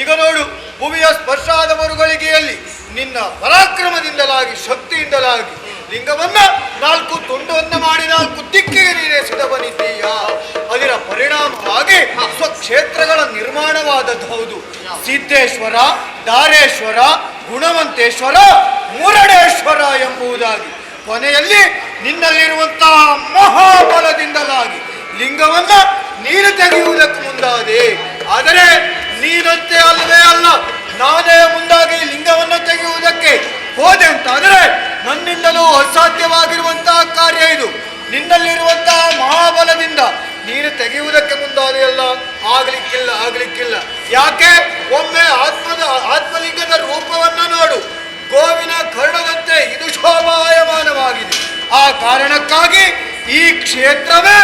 ಈಗ ನೋಡು, ಭೂಮಿಯ ಸ್ಪರ್ಶ ಆದ ಮರುಗಳಿಗೆಯಲ್ಲಿ ನಿನ್ನ ಪರಾಕ್ರಮದಿಂದಲಾಗಿ ಶಕ್ತಿಯಿಂದಲಾಗಿ ಲಿಂಗವನ್ನ 4 ತುಂಡವನ್ನ ಮಾಡಿ 4 ದಿಕ್ಕಿಗೆ ನೀರೆಸೆದವನಿದ್ದೀಯ. ಅದರ ಪರಿಣಾಮವಾಗಿ ಸ್ವಕ್ಷೇತ್ರಗಳ ನಿರ್ಮಾಣವಾದದ್ದು ಹೌದು. ಸಿದ್ದೇಶ್ವರ, ದಾರೇಶ್ವರ, ಗುಣವಂತೇಶ್ವರ, ಮೂರಡೇಶ್ವರ ಎಂಬುದಾಗಿ ಕೊನೆಯಲ್ಲಿ ನಿನ್ನಲ್ಲಿರುವಂತಹ ಮಹಾಬಲದಿಂದಲಾಗಿ ಲಿಂಗವನ್ನ ನೀರು ತೆಗೆಯುವುದಕ್ಕೆ ಮುಂದಾದೆ. ಆದರೆ ನೀನಂತೆ ಅಲ್ಲವೇ ಅಲ್ಲ, ನಾನೇ ಮುಂದಾಗಿ ಲಿಂಗವನ್ನು ತೆಗೆಯುವುದಕ್ಕೆ ಹೋದೆ ಅಂತಾದರೆ ನನ್ನಿಂದಲೂ ಅಸಾಧ್ಯವಾಗಿರುವಂತಹ ಕಾರ್ಯ ಇದು. ನಿನ್ನಲ್ಲಿರುವಂತಹ ಮಹಾಬಲದಿಂದ ನೀನು ತೆಗೆಯುವುದಕ್ಕೆ ಮುಂದಾದೆಯಲ್ಲ, ಆಗ್ಲಿಕ್ಕಿಲ್ಲ. ಯಾಕೆ? ಒಮ್ಮೆ ಆತ್ಮಲಿಂಗದ ರೂಪವನ್ನ ನೋಡು. ಗೋವಿನ ಕರ್ಣದಂತೆ ಇದು ಶೋಭಾಯಮಾನವಾಗಿದೆ. ಆ ಕಾರಣಕ್ಕಾಗಿ ಈ ಕ್ಷೇತ್ರವೇ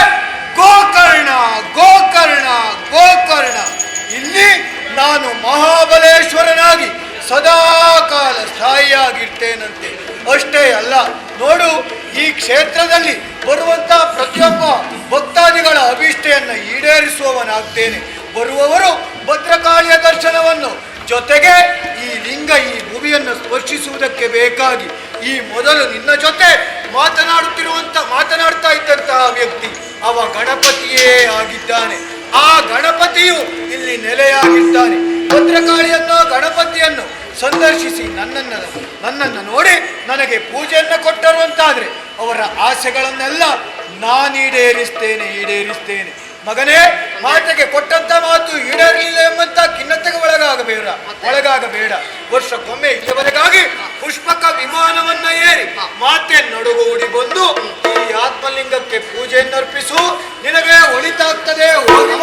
ಗೋಕರ್ಣ. ಇಲ್ಲಿ ನಾನು ಮಹಾಬಲೇಶ್ವರನಾಗಿ ಸದಾಕಾಲ ಸ್ಥಾಯಿಯಾಗಿರ್ತೇನಂತೆ. ಅಷ್ಟೇ ಅಲ್ಲ, ನೋಡು, ಈ ಕ್ಷೇತ್ರದಲ್ಲಿ ಬರುವಂತಹ ಪ್ರತಿಯೊಬ್ಬ ಭಕ್ತಾದಿಗಳ ಅಭಿಷ್ಟೆಯನ್ನ ಈಡೇರಿಸುವವನಾಗ್ತೇನೆ. ಬರುವವರು ಭದ್ರಕಾಳಿಯ ದರ್ಶನವನ್ನು, ಜೊತೆಗೆ ಈ ಲಿಂಗ ಈ ಭೂಮಿಯನ್ನು ಸ್ಪರ್ಶಿಸುವುದಕ್ಕೆ ಬೇಕಾಗಿ ಈ ಮೊದಲು ನಿನ್ನ ಜೊತೆ ಮಾತನಾಡ್ತಾ ಇದ್ದಂತಹ ವ್ಯಕ್ತಿ ಅವ ಗಣಪತಿಯೇ ಆಗಿದ್ದಾನೆ. ಆ ಗಣಪತಿಯು ಇಲ್ಲಿ ನೆಲೆಯಾಗಿದ್ದಾನೆ. ಭದ್ರಕಾಳಿಯನ್ನು, ಗಣಪತಿಯನ್ನು ಸಂದರ್ಶಿಸಿ ನನ್ನನ್ನು ನೋಡಿ ನನಗೆ ಪೂಜೆಯನ್ನು ಕೊಟ್ಟರು ಅಂತಾದ್ರೆ ಅವರ ಆಸೆಗಳನ್ನೆಲ್ಲ ನಾನು ಈಡೇರಿಸ್ತೇನೆ. ಮಗನೇ, ಮಾತೆಗೆ ಕೊಟ್ಟಂತ ಮಾತು ಈಡೇರಲಿಲ್ಲ ಎಂಬಂತ ಖಿನ್ನತೆಗೆ ಒಳಗಾಗಬೇಡ. ವರ್ಷಕ್ಕೊಮ್ಮೆ ಇಲ್ಲಿವರೆಗಾಗಿ ಪುಷ್ಪಕ ವಿಮಾನವನ್ನ ಏರಿ ಮಾತೆ ನಡುಗೂಡಿ ಬಂದು ಈ ಆತ್ಮಲಿಂಗಕ್ಕೆ ಪೂಜೆಯನ್ನರ್ಪಿಸು. ನಿನಗೆ ಒಳಿತಾಗ್ತದೆ. ಹೋಗಿ